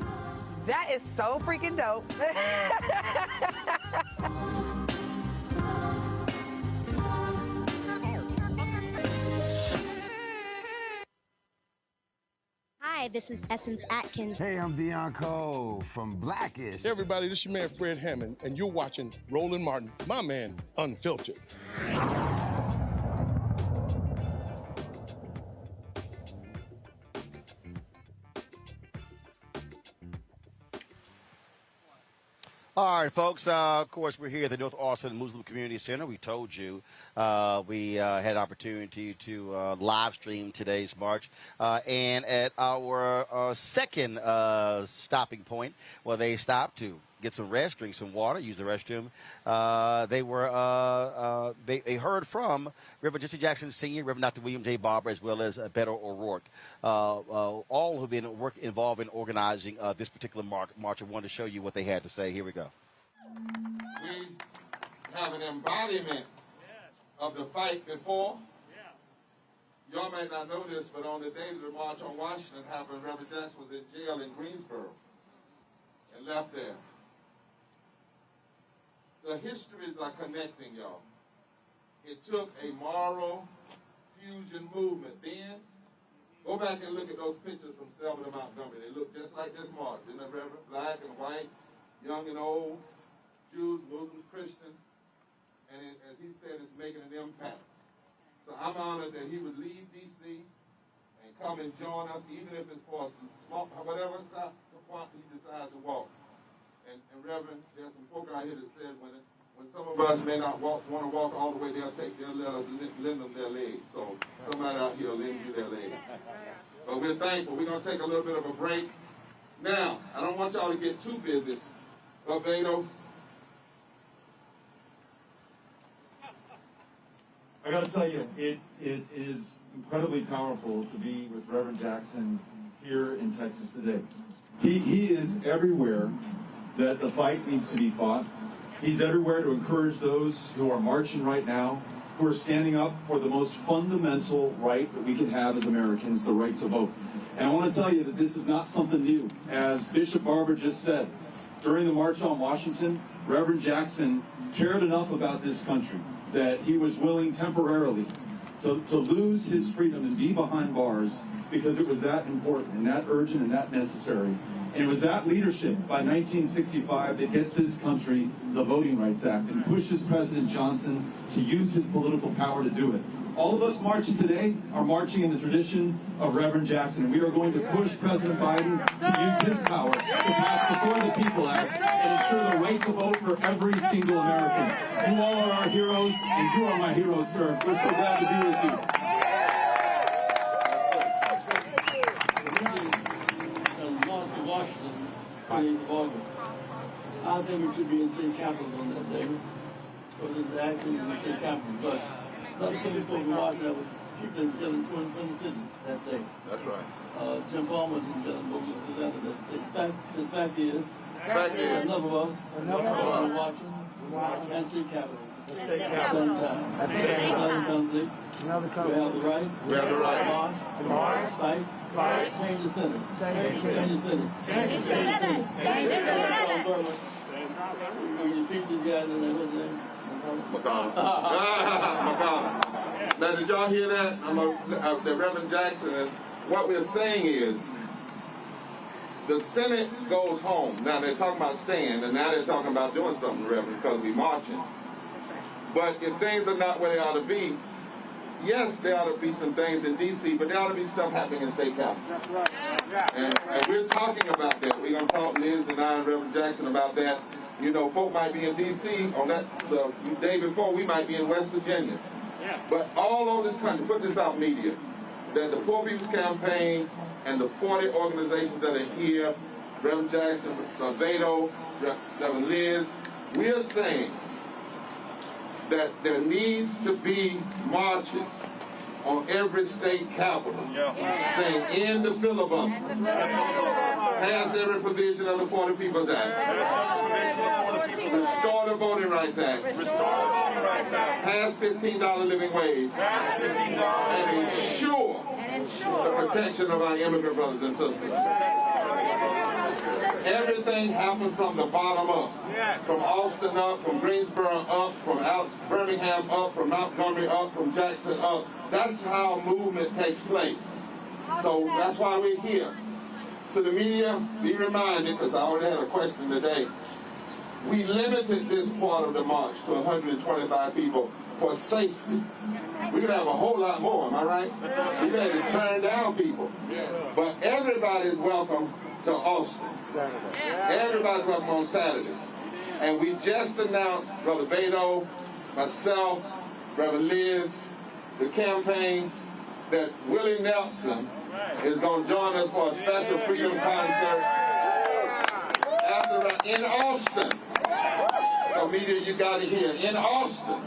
That is so freaking dope. Hi, this is Essence Atkins. Hey, I'm Deion Cole from Blackish. Hey everybody, this is your man Fred Hammond, and you're watching Roland Martin, my man, Unfiltered. All right, folks. Of course, we're here at the North Austin Muslim Community Center. We told you we had opportunity to live stream today's march. And at our second stopping point, where they stopped to get some rest, drink some water, use the restroom, they heard from Reverend Jesse Jackson Sr., Reverend Dr. William J. Barber, as well as Beto O'Rourke, all who've been involved in organizing this particular march. I wanted to show you what they had to say. Here we go. We have an embodiment of the fight before. Y'all may not know this, but on the day the March on Washington happened, Reverend Jackson was in jail in Greensboro and left there. The histories are connecting, y'all. It took a moral fusion movement. Then, go back and look at those pictures from Selma to Montgomery. They look just like this march, isn't it, Reverend? Black and white, young and old, Jews, Muslims, Christians. And it, as he said, it's making an impact. So I'm honored that he would leave D.C. and come and join us, even if it's for a small, whatever he decides to walk. And Reverend, there's some folk out here that said when some of us may not want to walk all the way, they'll let us lend them their legs. So somebody out here will lend you their legs. But we're thankful. We're going to take a little bit of a break. Now, I don't want y'all to get too busy. But Beto, I got to tell you, it is incredibly powerful to be with Reverend Jackson here in Texas today. He is everywhere that the fight needs to be fought. He's everywhere to encourage those who are marching right now, who are standing up for the most fundamental right that we can have as Americans, the right to vote. And I want to tell you that this is not something new. As Bishop Barber just said, during the March on Washington, Reverend Jackson cared enough about this country that he was willing temporarily to lose his freedom and be behind bars because it was that important and that urgent and that necessary. And it was that leadership by 1965 that gets this country the Voting Rights Act and pushes President Johnson to use his political power to do it. All of us marching today are marching in the tradition of Reverend Jackson, and we are going to push President Biden to use his power to pass the For the People Act and ensure the right to vote for every single American. You all are our heroes, and you are my heroes, sir. We're so glad to be with you. I think we should be in state capitals on that day, because it's actually in the state capitals. But another thing we're supposed to watch that was people killing 20 citizens that day. That's right. Jim Palmer didn't kill him, but we presented that. The fact is, enough of us are watching and state capitals at the same time. Another country. We have the right. We have the right. March. Fight. Change the Senate. Change the Senate. Change the Senate. We defeat these guys in the McConnell. Now, did y'all hear that? The Reverend Jackson. And what we're saying is, the Senate goes home. Now, they're talking about staying, and now they're talking about doing something, Reverend, because we're marching. But if things are not where they ought to be, yes, there ought to be some things in D.C., but there ought to be stuff happening in state capitals. And we're talking about that. We're going to talk, Liz and I and Reverend Jackson, about that. You know, folk might be in D.C. on that the day before, we might be in West Virginia. But all over this country, put this out, media, that the Poor People's Campaign and the 40 organizations that are here, Reverend Jackson, Beto, Reverend Liz, we are saying that there needs to be marches on every state capital saying end the filibuster, pass every provision of the 40 People's Act, restore the Voting Rights Act, pass $15 living wage, and ensure the protection of our immigrant brothers and sisters. Everything happens from the bottom up. From Austin up, from Greensboro up, from Birmingham up, from Montgomery up, from Jackson up. That's how movement takes place. So that's why we're here. To the media, be reminded, because I already had a question today, we limited this part of the march to 125 people for safety. We could have a whole lot more, am I right? We had to turn down people. But everybody's welcome to Austin. Everybody's welcome on Saturday. And we just announced, Brother Beto, myself, Reverend Liz, the campaign, that Willie Nelson is going to join us for a special freedom concert in Austin. So media, you got to hear, in Austin.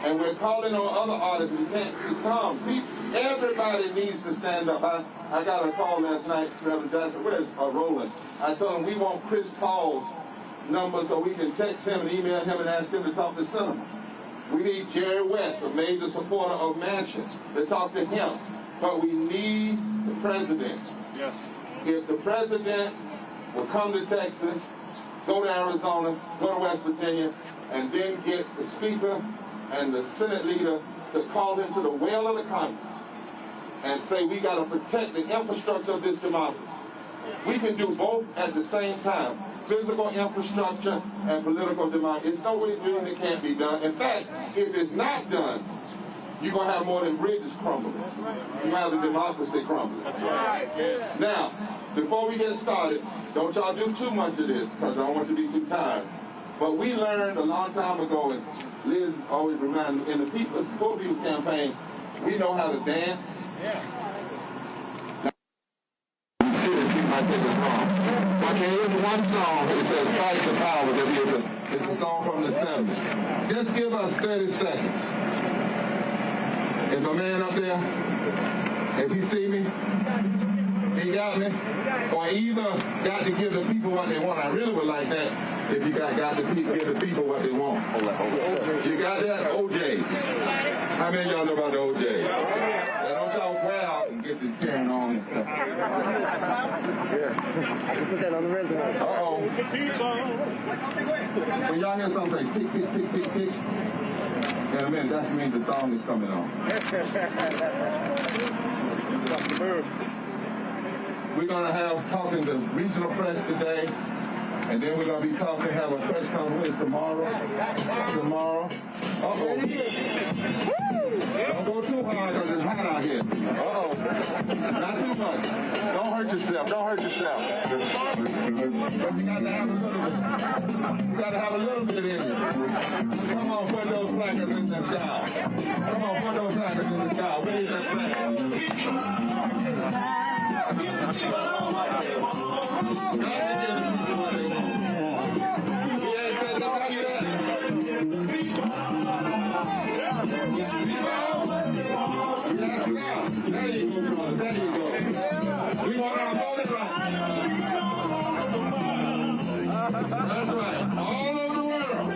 And we're calling on other artists who can't come. Everybody needs to stand up. I got a call last night, Reverend Jackson, where's Roland? I told him we want Chris Paul's number so we can text him and email him and ask him to talk to Cinema. We need Jerry West, a major supporter of Manchin, to talk to him. But we need the president. Yes. If the president will come to Texas, go to Arizona, go to West Virginia, and then get the speaker and the Senate leader to call him to the well of the Congress and say we got to protect the infrastructure of this democracy. We can do both at the same time, physical infrastructure and political democracy. It's no reason it can't be done. In fact, if it's not done, you're going to have more than bridges crumbling. You have the democracy crumbling. That's right. Now, before we get started, don't y'all do too much of this, because I don't want you to be too tired. But we learned a long time ago, and Liz always reminded me, in the Poor People's Campaign, we know how to dance. Yeah. You see this, you might think it's wrong. But there is one song that says Fight the Power, that it's a song from the 70s. Just give us 30 seconds. Is my man up there? If he see me? He got me? Or either got to give the people what they want. I really would like that if you got to give the people what they want. You got that? OJ. How many of y'all know about the OJ? Now don't y'all wow and get the tearing on and stuff. Yeah. Put that on the resume. Uh-oh. When y'all hear something say tick, tick, tick, tick, tick, in a minute, that means the song is coming on. We're going to have talking to regional press today, and then we're going to be talking, have a press conference tomorrow. Uh-oh. Don't go too hard because it's hot out here. Uh-oh. Not too much. Don't hurt yourself. Don't hurt yourself. But you got to have a little bit. You got to have a little bit in you. Come on, put those placards in the sky. Come on, put those placards in the sky. Raise that flag. There you go, brother. There you go. We want our voting rights. That's right. All over the world.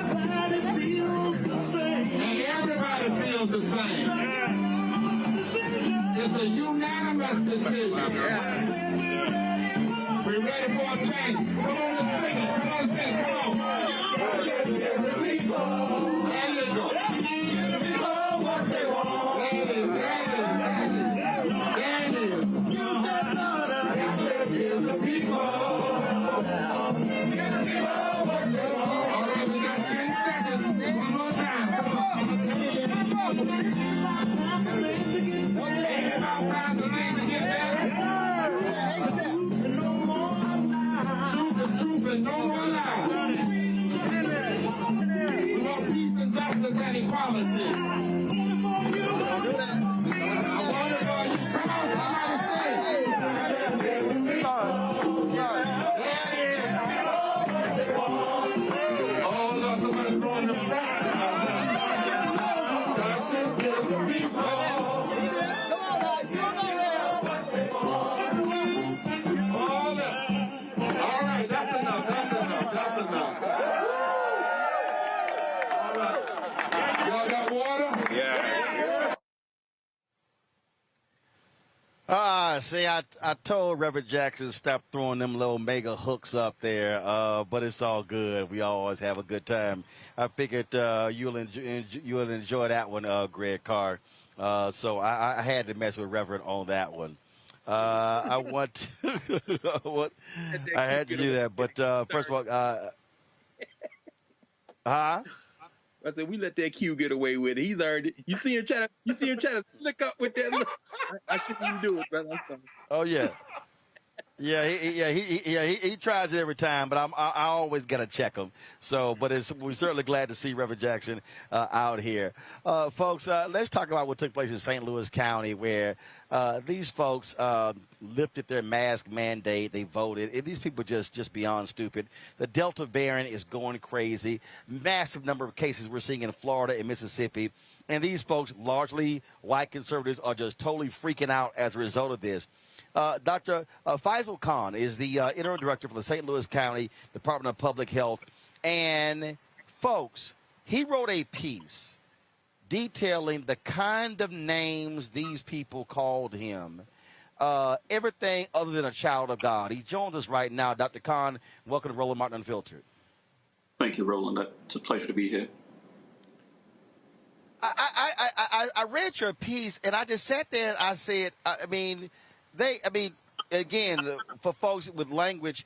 And everybody feels the same. It's a unanimous decision. We're ready for a change. Come on, let's sing it. Come on, sing it. Come on. There you go. No more lies. We want peace and justice and equality. I wonder for you. Come on, somebody say it. Oh, Lord, somebody's throwing the flag. See, I told Reverend Jackson stop throwing them little mega hooks up there, but it's all good. We always have a good time. I figured you'll enjoy that one, Greg Carr. So I had to mess with Reverend on that one. I want to, I had to do that, but first of all, I said we let that Q get away with it. He's earned it. You see him try to slick up with that. I shouldn't even do it, brother. I'm sorry. Oh yeah, he tries it every time, but I always gotta check him. So, but we're certainly glad to see Reverend Jackson out here, folks. Let's talk about what took place in St. Louis County, where these folks lifted their mask mandate. They voted. These people just beyond stupid. The Delta variant is going crazy. Massive number of cases we're seeing in Florida and Mississippi. And these folks, largely white conservatives, are just totally freaking out as a result of this. Dr. Faisal Khan is the interim director for the St. Louis County Department of Public Health. And, folks, he wrote a piece detailing the kind of names these people called him. Everything other than a child of God. He joins us right now. Dr. Khan, welcome to Roland Martin Unfiltered. Thank you, Roland. It's a pleasure to be here. I read your piece, and I just sat there and I said, again, for folks with language,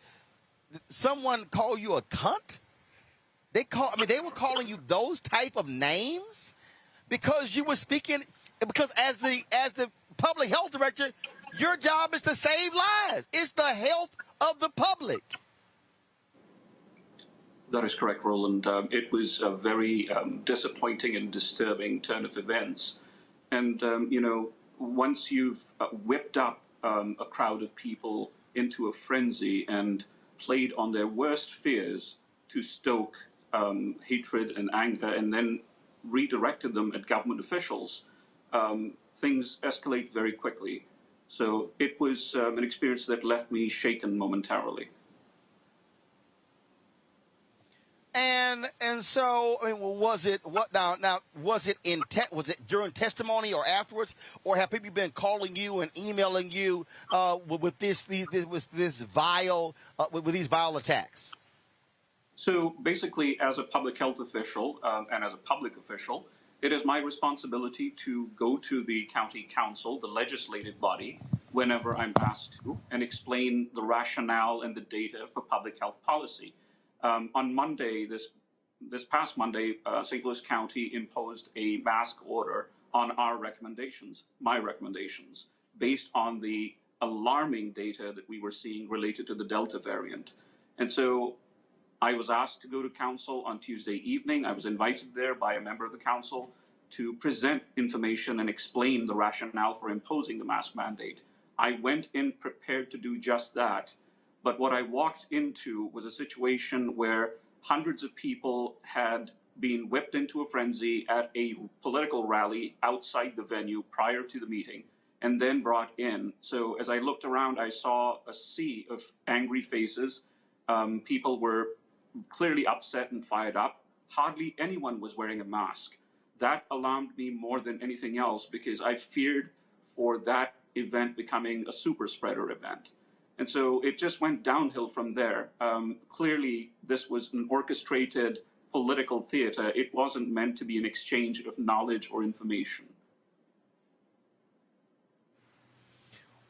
someone call you a cunt? They were calling you those type of names because you were speaking, because as the public health director, your job is to save lives. It's the health of the public. That is correct, Roland. It was a very disappointing and disturbing turn of events. And, once you've whipped up a crowd of people into a frenzy and played on their worst fears to stoke hatred and anger and then redirected them at government officials, things escalate very quickly. So it was an experience that left me shaken momentarily. And so, was it was it during testimony or afterwards, or have people been calling you and emailing you with these vile attacks? So basically, as a public health official and as a public official, it is my responsibility to go to the county council, the legislative body, whenever I'm asked to and explain the rationale and the data for public health policy. On Monday, this past Monday, St. Louis County imposed a mask order on our recommendations, my recommendations, based on the alarming data that we were seeing related to the Delta variant. And so I was asked to go to council on Tuesday evening. I was invited there by a member of the council to present information and explain the rationale for imposing the mask mandate. I went in prepared to do just that, but what I walked into was a situation where hundreds of people had been whipped into a frenzy at a political rally outside the venue prior to the meeting and then brought in. So as I looked around, I saw a sea of angry faces. People were clearly upset and fired up. Hardly anyone was wearing a mask. That alarmed me more than anything else because I feared for that event becoming a super spreader event. And so it just went downhill from there. Clearly, this was an orchestrated political theater. It wasn't meant to be an exchange of knowledge or information.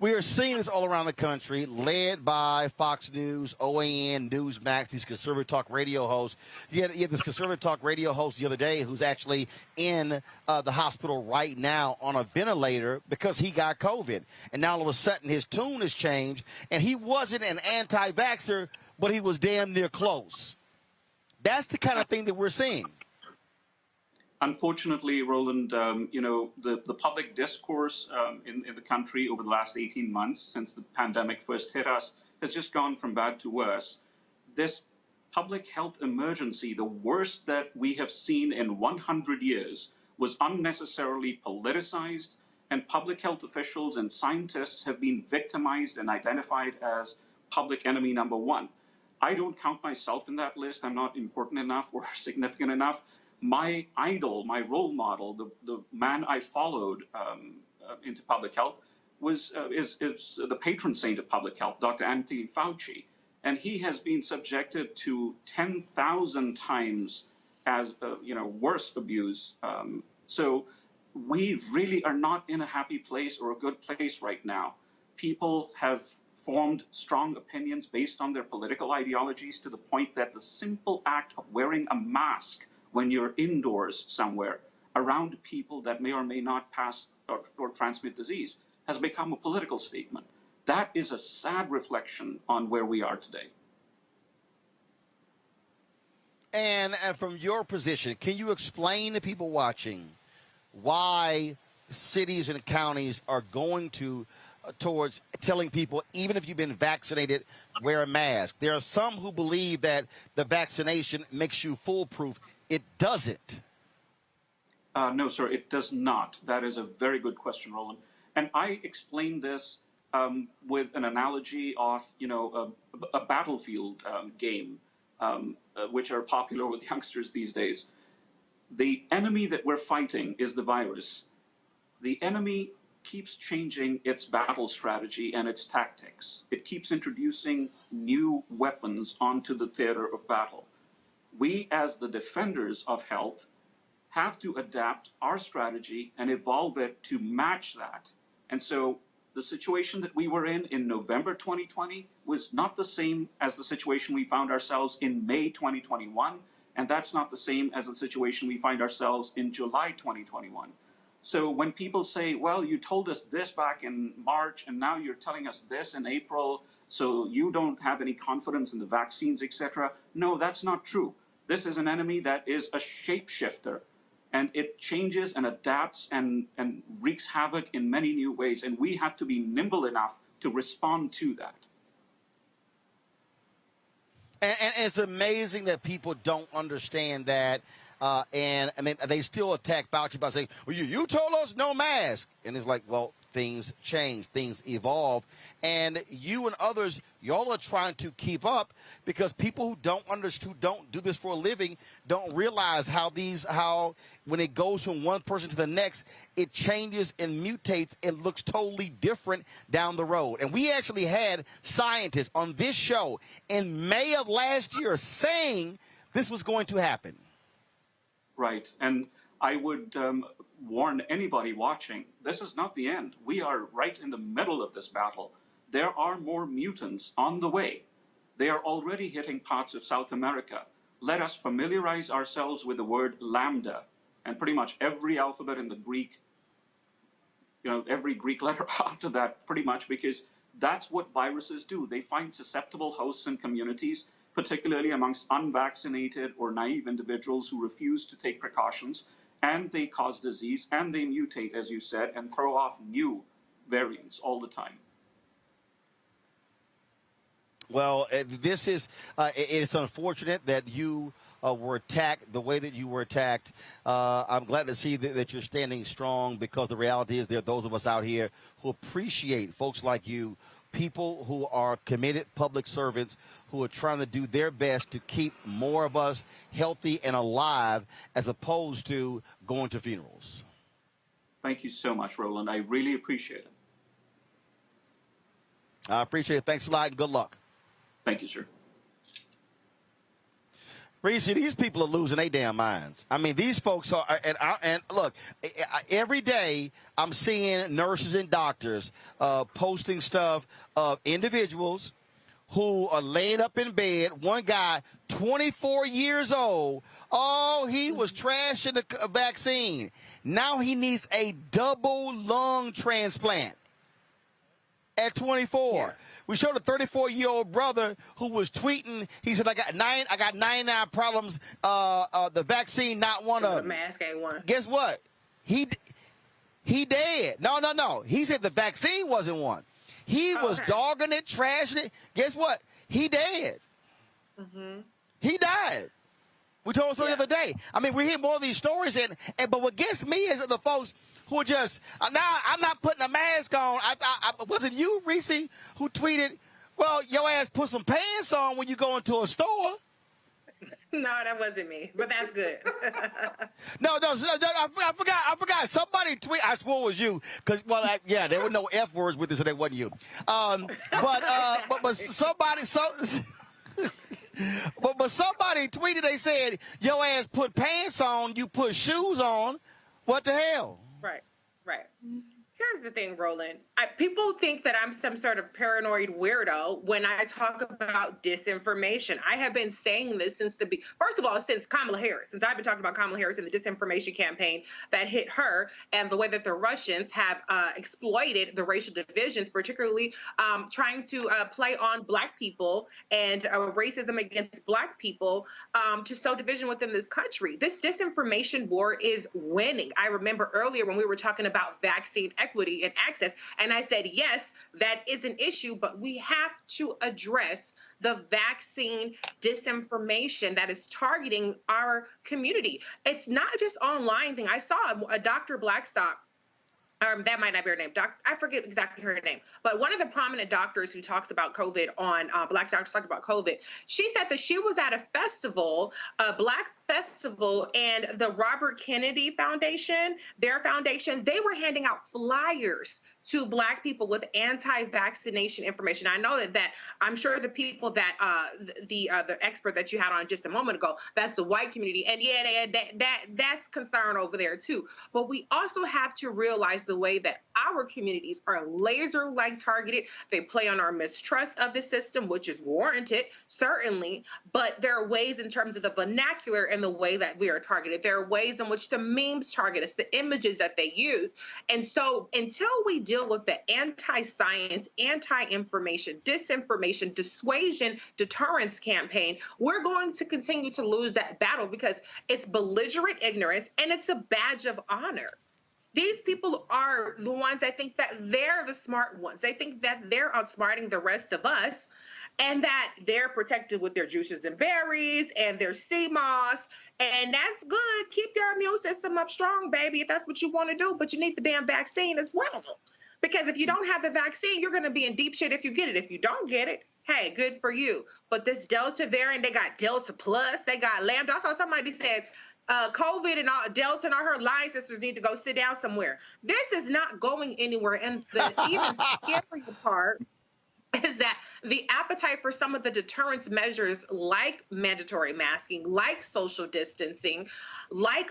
We are seeing this all around the country, led by Fox News, OAN, Newsmax, these conservative talk radio hosts. You had this conservative talk radio host the other day who's actually in the hospital right now on a ventilator because he got COVID. And now all of a sudden his tune has changed, and he wasn't an anti-vaxxer, but he was damn near close. That's the kind of thing that we're seeing. Unfortunately, Roland, the public discourse in the country over the last 18 months since the pandemic first hit us has just gone from bad to worse. This public health emergency, the worst that we have seen in 100 years, was unnecessarily politicized, and public health officials and scientists have been victimized and identified as public enemy number one. I don't count myself in that list. I'm not important enough or significant enough. My idol, my role model, the man I followed into public health is the patron saint of public health, Dr. Anthony Fauci. And he has been subjected to 10,000 times as, worse abuse. So we really are not in a happy place or a good place right now. People have formed strong opinions based on their political ideologies to the point that the simple act of wearing a mask when you're indoors somewhere around people that may or may not pass or transmit disease has become a political statement. That is a sad reflection on where we are today. And from your position, can you explain to people watching why cities and counties are going towards telling people, even if you've been vaccinated, wear a mask? There are some who believe that the vaccination makes you foolproof. It doesn't. No, sir, it does not. That is a very good question, Roland. And I explained this with an analogy of, a battlefield game, which are popular with youngsters these days. The enemy that we're fighting is the virus. The enemy keeps changing its battle strategy and its tactics. It keeps introducing new weapons onto the theater of battle. We, as the defenders of health, have to adapt our strategy and evolve it to match that. And so the situation that we were in November 2020 was not the same as the situation we found ourselves in May 2021, and that's not the same as the situation we find ourselves in July 2021. So when people say, well, you told us this back in March, and now you're telling us this in April, so you don't have any confidence in the vaccines, etc. No, that's not true. This is an enemy that is a shapeshifter, and it changes and adapts and wreaks havoc in many new ways, and we have to be nimble enough to respond to that. And it's amazing that people don't understand that. And I mean, they still attack Fauci by saying, well, you told us no mask. And it's like, well, things change, things evolve. And you and others, y'all are trying to keep up because people who don't do this for a living don't realize how when it goes from one person to the next, it changes and mutates and looks totally different down the road. And we actually had scientists on this show in May of last year saying this was going to happen. Right. And I would warn anybody watching, this is not the end. We are right in the middle of this battle. There are more mutants on the way. They are already hitting parts of South America. Let us familiarize ourselves with the word lambda and pretty much every alphabet in the Greek, every Greek letter after that, pretty much, because that's what viruses do. They find susceptible hosts and communities, particularly amongst unvaccinated or naive individuals who refuse to take precautions, and they cause disease, and they mutate, as you said, and throw off new variants all the time. Well, this is, it's unfortunate that you were attacked the way that you were attacked. I'm glad to see that you're standing strong, because the reality is there are those of us out here who appreciate folks like you, people who are committed public servants who are trying to do their best to keep more of us healthy and alive as opposed to going to funerals. Thank you so much, Roland. I really appreciate it. I appreciate it. Thanks a lot and good luck. Thank you, sir. Reese, these people are losing their damn minds. I mean, these folks are, and look, every day I'm seeing nurses and doctors posting stuff of individuals who are laying up in bed. One guy, 24 years old, he was trashing the vaccine. Now he needs a double lung transplant at 24. Yeah. We showed a 34-year-old brother who was tweeting. He said, I got 99 problems. The vaccine, not one of them. The mask ain't one. Guess what? He dead. No. He said the vaccine wasn't one. He was dogging it, trashing it. Guess what? He dead. Mm-hmm. He died. We told a story the other day. I mean, we hear more of these stories, but what gets me is the folks who are just, now I'm not putting a mask on. Was it you, Reese, who tweeted, well, your ass put some pants on when you go into a store? No, that wasn't me, but that's good. No, I forgot. Somebody tweet. I swore it was you, because there were no F words with this, so that wasn't you. But somebody but somebody tweeted. They said your ass put pants on, you put shoes on. What the hell? Right. Here's the thing, Roland. People think that I'm some sort of paranoid weirdo when I talk about disinformation. I have been saying this since first of all, since Kamala Harris, since I've been talking about Kamala Harris and the disinformation campaign that hit her, and the way that the Russians have exploited the racial divisions, particularly trying to play on Black people and racism against Black people to sow division within this country. This disinformation war is winning. I remember earlier when we were talking about vaccine equity and access, and I said, yes, that is an issue, but we have to address the vaccine disinformation that is targeting our community. It's not just online thing. I saw a Dr. Blackstock. That might not be her name. I forget exactly her name. But one of the prominent doctors who talks about COVID on Black Doctors Talk About COVID, she said that she was at a festival, a Black festival, and the Robert Kennedy Foundation, their foundation, they were handing out flyers to Black people with anti-vaccination information. I know that I'm sure the people that the expert that you had on just a moment ago, that's the white community, and that's concern over there too. But we also have to realize the way that our communities are laser-like targeted. They play on our mistrust of the system, which is warranted, certainly, but there are ways in terms of the vernacular and the way that we are targeted. There are ways in which the memes target us, the images that they use. And so until we deal with the anti-science, anti-information, disinformation, dissuasion, deterrence campaign, we're going to continue to lose that battle, because it's belligerent ignorance and it's a badge of honor. These people are the ones that think that they're the smart ones. They think that they're outsmarting the rest of us, and that they're protected with their juices and berries and their sea moss. And that's good. Keep your immune system up strong, baby, if that's what you want to do. But you need the damn vaccine as well. Because if you don't have the vaccine, you're going to be in deep shit if you get it. If you don't get it, hey, good for you. But this Delta variant, they got Delta Plus, they got Lambda. I saw somebody said COVID and all, Delta and all her line sisters need to go sit down somewhere. This is not going anywhere. And the even scarier part is that the appetite for some of the deterrence measures like mandatory masking, like social distancing, like,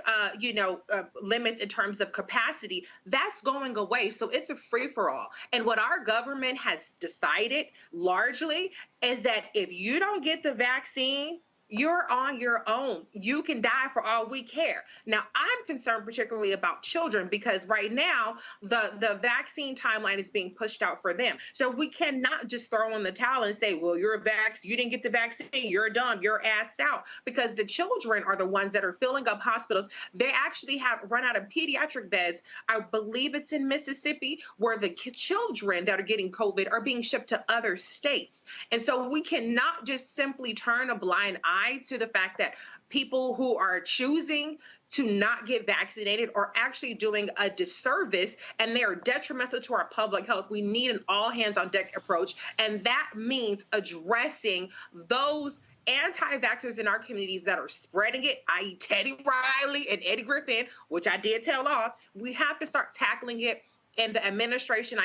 limits in terms of capacity, that's going away. So it's a free-for-all. And what our government has decided largely is that if you don't get the vaccine, you're on your own. You can die for all we care. Now, I'm concerned particularly about children because right now the vaccine timeline is being pushed out for them. So we cannot just throw in the towel and say, well, you didn't get the vaccine, you're dumb, you're assed out, because the children are the ones that are filling up hospitals. They actually have run out of pediatric beds. I believe it's in Mississippi, where the children that are getting COVID are being shipped to other states. And so we cannot just simply turn a blind eye to the fact that people who are choosing to not get vaccinated are actually doing a disservice, and they are detrimental to our public health. We need an all-hands-on-deck approach, and that means addressing those anti-vaxxers in our communities that are spreading it, i.e. Teddy Riley and Eddie Griffin, which I did tell off. We have to start tackling it. And the administration,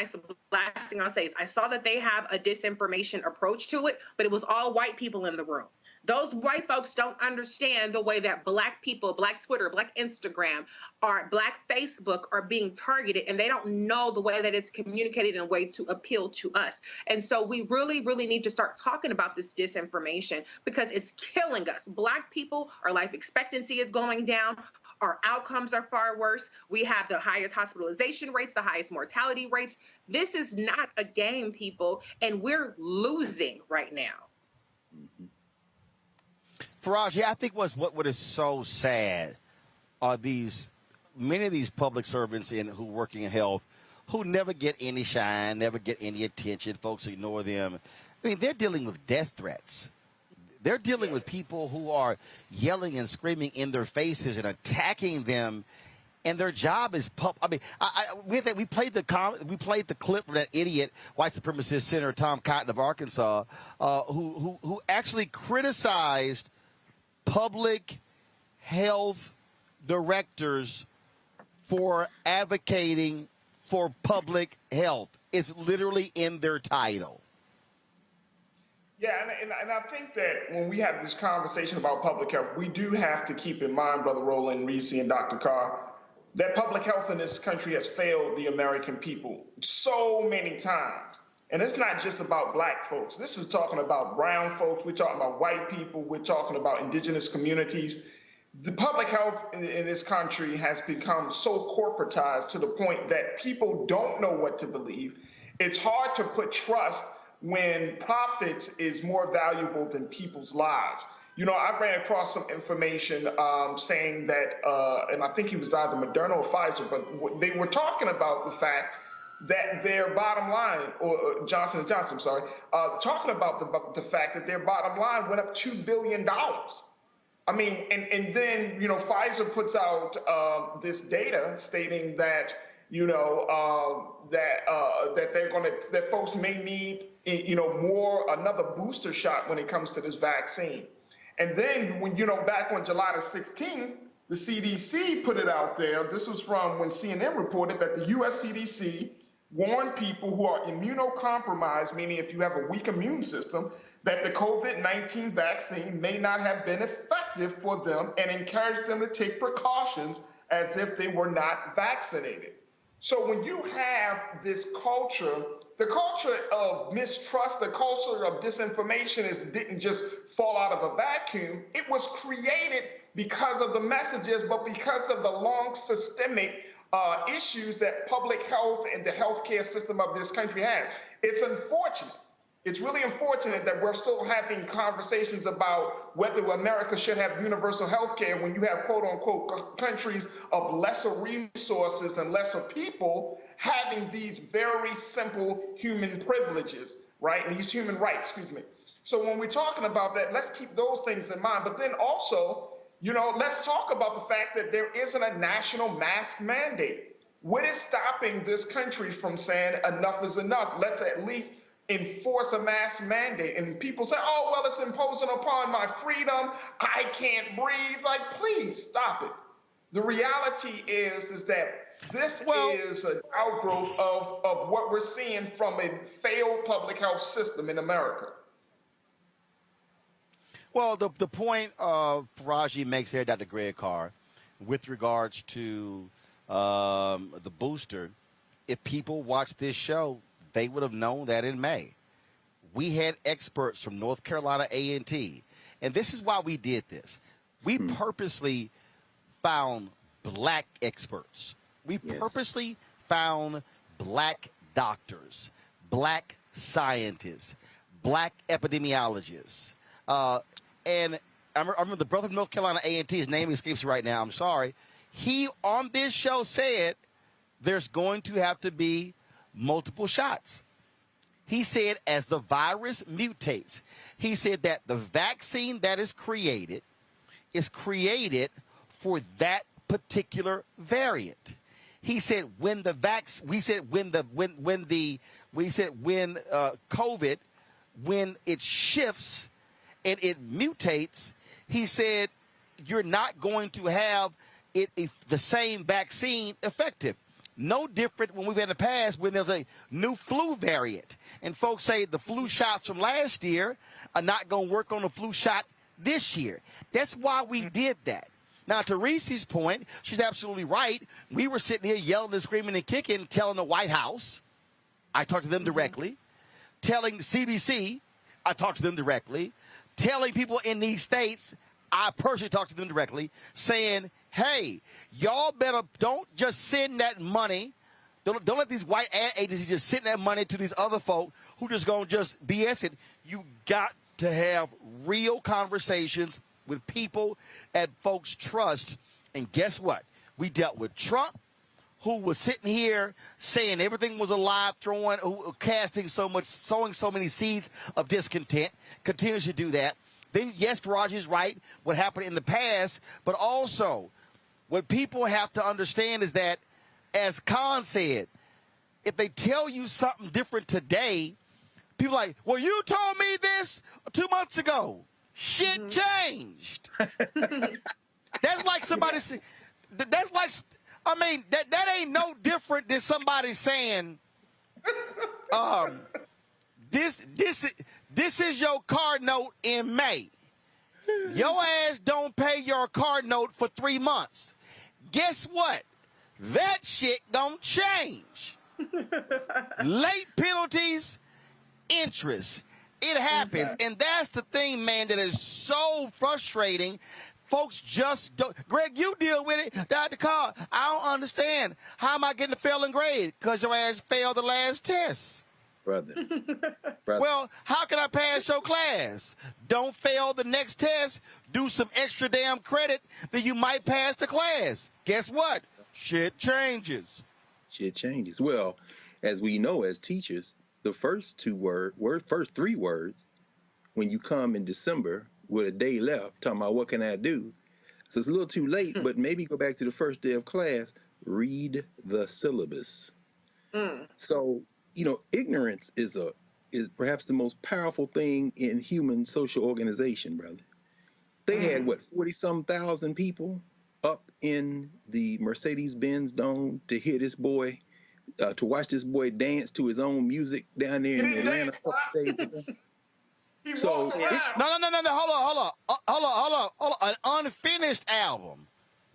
last thing I'll say is I saw that they have a disinformation approach to it, but it was all white people in the room. Those white folks don't understand the way that Black people, Black Twitter, Black Instagram, or Black Facebook are being targeted, and they don't know the way that it's communicated in a way to appeal to us. And so we really, really need to start talking about this disinformation because it's killing us. Black people, our life expectancy is going down. Our outcomes are far worse. We have the highest hospitalization rates, the highest mortality rates. This is not a game, people, and we're losing right now. Faraj, I think what is so sad are many of these public servants who working in health who never get any shine, never get any attention. Folks ignore them. I mean, they're dealing with death threats. They're dealing with people who are yelling and screaming in their faces and attacking them, and their job is we played the clip from that idiot white supremacist Senator Tom Cotton of Arkansas, who actually criticized public health directors for advocating for public health. It's literally in their title. Yeah, and I think that when we have this conversation about public health, we do have to keep in mind, Brother Roland, Reese, and Dr. Carr, that public health in this country has failed the American people so many times. And it's not just about Black folks. This is talking about brown folks. We're talking about white people. We're talking about indigenous communities. The public health in this country has become so corporatized to the point that people don't know what to believe. It's hard to put trust when profit is more valuable than people's lives. You know, I ran across some information saying that, and I think it was either Moderna or Pfizer, but they were talking about the fact that their bottom line, or Johnson & Johnson, I'm sorry, talking about the fact that their bottom line went up $2 billion. I mean, and then, you know, Pfizer puts out this data stating that, you know, that folks may need, you know, another booster shot when it comes to this vaccine. And then when, you know, back on July the 16th, the CDC put it out there. This was from when CNN reported that the US CDC warned people who are immunocompromised, meaning if you have a weak immune system, that the COVID-19 vaccine may not have been effective for them and encouraged them to take precautions as if they were not vaccinated. So when you have this culture, the culture of mistrust, the culture of disinformation didn't just fall out of a vacuum. It was created because of the messages, but because of the long systemic issues that public health and the healthcare system of this country has. It's unfortunate. It's really unfortunate that we're still having conversations about whether America should have universal health care when you have, quote unquote, countries of lesser resources and lesser people having these very simple human privileges, right? And these human rights, excuse me. So when we're talking about that, let's keep those things in mind. But then also, you know, let's talk about the fact that there isn't a national mask mandate. What is stopping this country from saying enough is enough? Let's at least enforce a mask mandate. And people say, oh, well, it's imposing upon my freedom. I can't breathe. Like, please stop it. The reality is that This is an outgrowth of what we're seeing from a failed public health system in America. Well, the point Faraji makes there, Dr. Greg Carr, with regards to the booster, if people watch this show, they would have known that in May. We had experts from North Carolina A&T, and this is why we did this. We purposely found black experts. We purposely found black doctors, black scientists, black epidemiologists. And I remember the brother from North Carolina A&T, his name escapes me right now, I'm sorry. He, on this show, said there's going to have to be multiple shots. He said as the virus mutates, he said that the vaccine that is created for that particular variant. He said when COVID, when it shifts and it mutates, he said you're not going to have the same vaccine effective. No different when we've had in the past when there's a new flu variant. And folks say the flu shots from last year are not going to work on the flu shot this year. That's why we did that. Now, to Reese's point, she's absolutely right. We were sitting here yelling and screaming and kicking, telling the White House, I talked to them directly, telling the CDC, I talked to them directly, telling people in these states, I personally talked to them directly, saying, hey, y'all better don't just send that money. Don't let these white ad agencies just send that money to these other folk who just going to just BS it. You got to have real conversations with people that folks trust. And guess what? We dealt with Trump, who was sitting here saying everything was alive, sowing so many seeds of discontent, continues to do that. Then, yes, Faraji is right, what happened in the past, but also what people have to understand is that, as Khan said, if they tell you something different today, people are like, well, you told me this 2 months ago. Shit changed. That's like somebody saying, that's like, I mean, that ain't no different than somebody saying, this is your car note in May. Your ass don't pay your car note for 3 months. Guess what? That shit gonna change. Late penalties, interest. It happens. Okay. And that's the thing, man, that is so frustrating. Folks just don't. Greg, you deal with it. Dr. Carr, I don't understand. How am I getting a failing grade? Because your ass failed the last test. Brother. Well, how can I pass your class? Don't fail the next test. Do some extra damn credit, then you might pass the class. Guess what? Shit changes. Shit changes. Well, as we know as teachers, the first first 3 words, when you come in December with a day left, talking about what can I do? So it's a little too late, but maybe go back to the first day of class, read the syllabus. So, you know, ignorance is perhaps the most powerful thing in human social organization, brother. They had, 40-some thousand people up in the Mercedes-Benz Dome to hear this boy, to watch this boy dance to his own music down there in Atlanta. So, no, hold on. An unfinished album.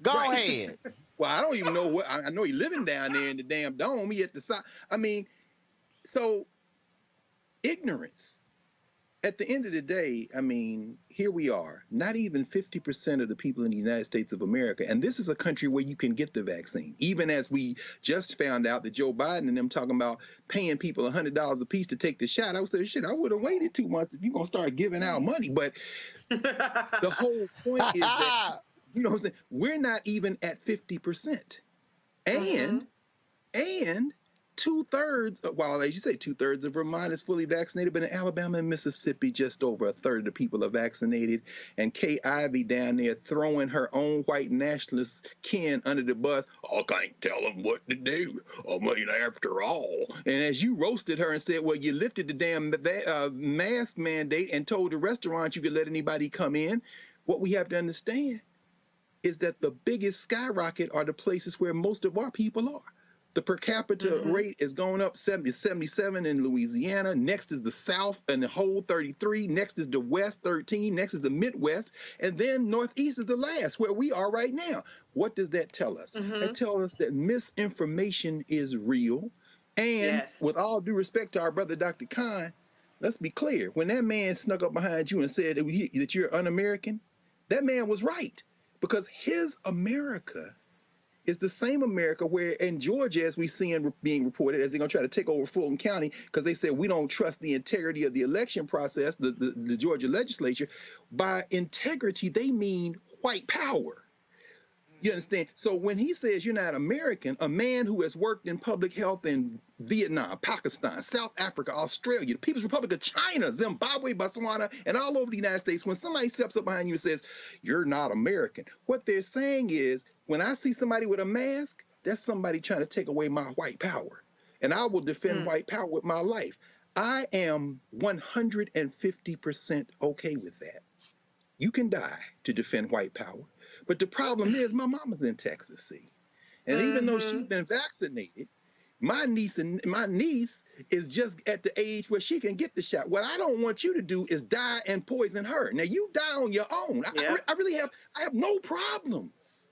Go ahead. Well, I don't even know what, I know he living down there in the damn dome. He at the side. I mean, so ignorance. At the end of the day, I mean, here we are, not even 50% of the people in the United States of America. And this is a country where you can get the vaccine. Even as we just found out that Joe Biden and them talking about paying people $100 a piece to take the shot. I would say, shit, I would have waited 2 months if you're going to start giving out money. But the whole point is that, you know what I'm saying? We're not even at 50%. And 2/3, well, as you say, 2/3 of Vermont is fully vaccinated, but in Alabama and Mississippi, just over 1/3 of the people are vaccinated. And Kay Ivey down there throwing her own white nationalist kin under the bus. I can't tell them what to do. I mean, after all. And as you roasted her and said, well, you lifted the damn mask mandate and told the restaurant you could let anybody come in. What we have to understand is that the biggest skyrocket are the places where most of our people are. The per capita rate is going up 77 in Louisiana. Next is the South and the whole 33. Next is the West 13. Next is the Midwest. And then Northeast is the last, where we are right now. What does that tell us? It tells us that misinformation is real. And with all due respect to our brother, Dr. Khan, let's be clear. When that man snuck up behind you and said that you're un-American, that man was right. Because his America is the same America where in Georgia, as we see being reported, as they're going to try to take over Fulton County, because they said we don't trust the integrity of the election process, the Georgia legislature. By integrity, they mean white power. You understand? So when he says you're not American, a man who has worked in public health in Vietnam, Pakistan, South Africa, Australia, the People's Republic of China, Zimbabwe, Botswana, and all over the United States, when somebody steps up behind you and says, you're not American, what they're saying is, when I see somebody with a mask, that's somebody trying to take away my white power. And I will defend white power with my life. I am 150% okay with that. You can die to defend white power. But the problem is my mama's in Texas, see? And even though she's been vaccinated, my niece is just at the age where she can get the shot. What I don't want you to do is die and poison her. Now you die on your own. I have no problems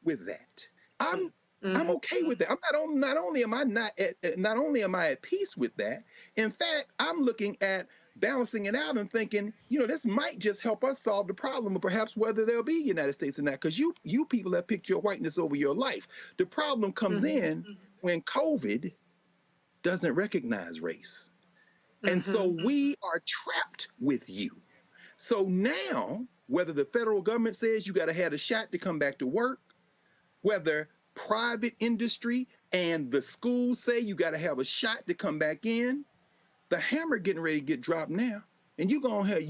with that. I'm okay with that. Not only am I at peace with that. In fact, I'm looking at balancing it out and thinking, this might just help us solve the problem of perhaps whether there'll be United States or not. Because you people have picked your whiteness over your life. The problem comes in when COVID doesn't recognize race. And so we are trapped with you. So now, whether the federal government says you got to have a shot to come back to work, whether private industry and the schools say you got to have a shot to come back in, the hammer getting ready to get dropped now. And you're going to have,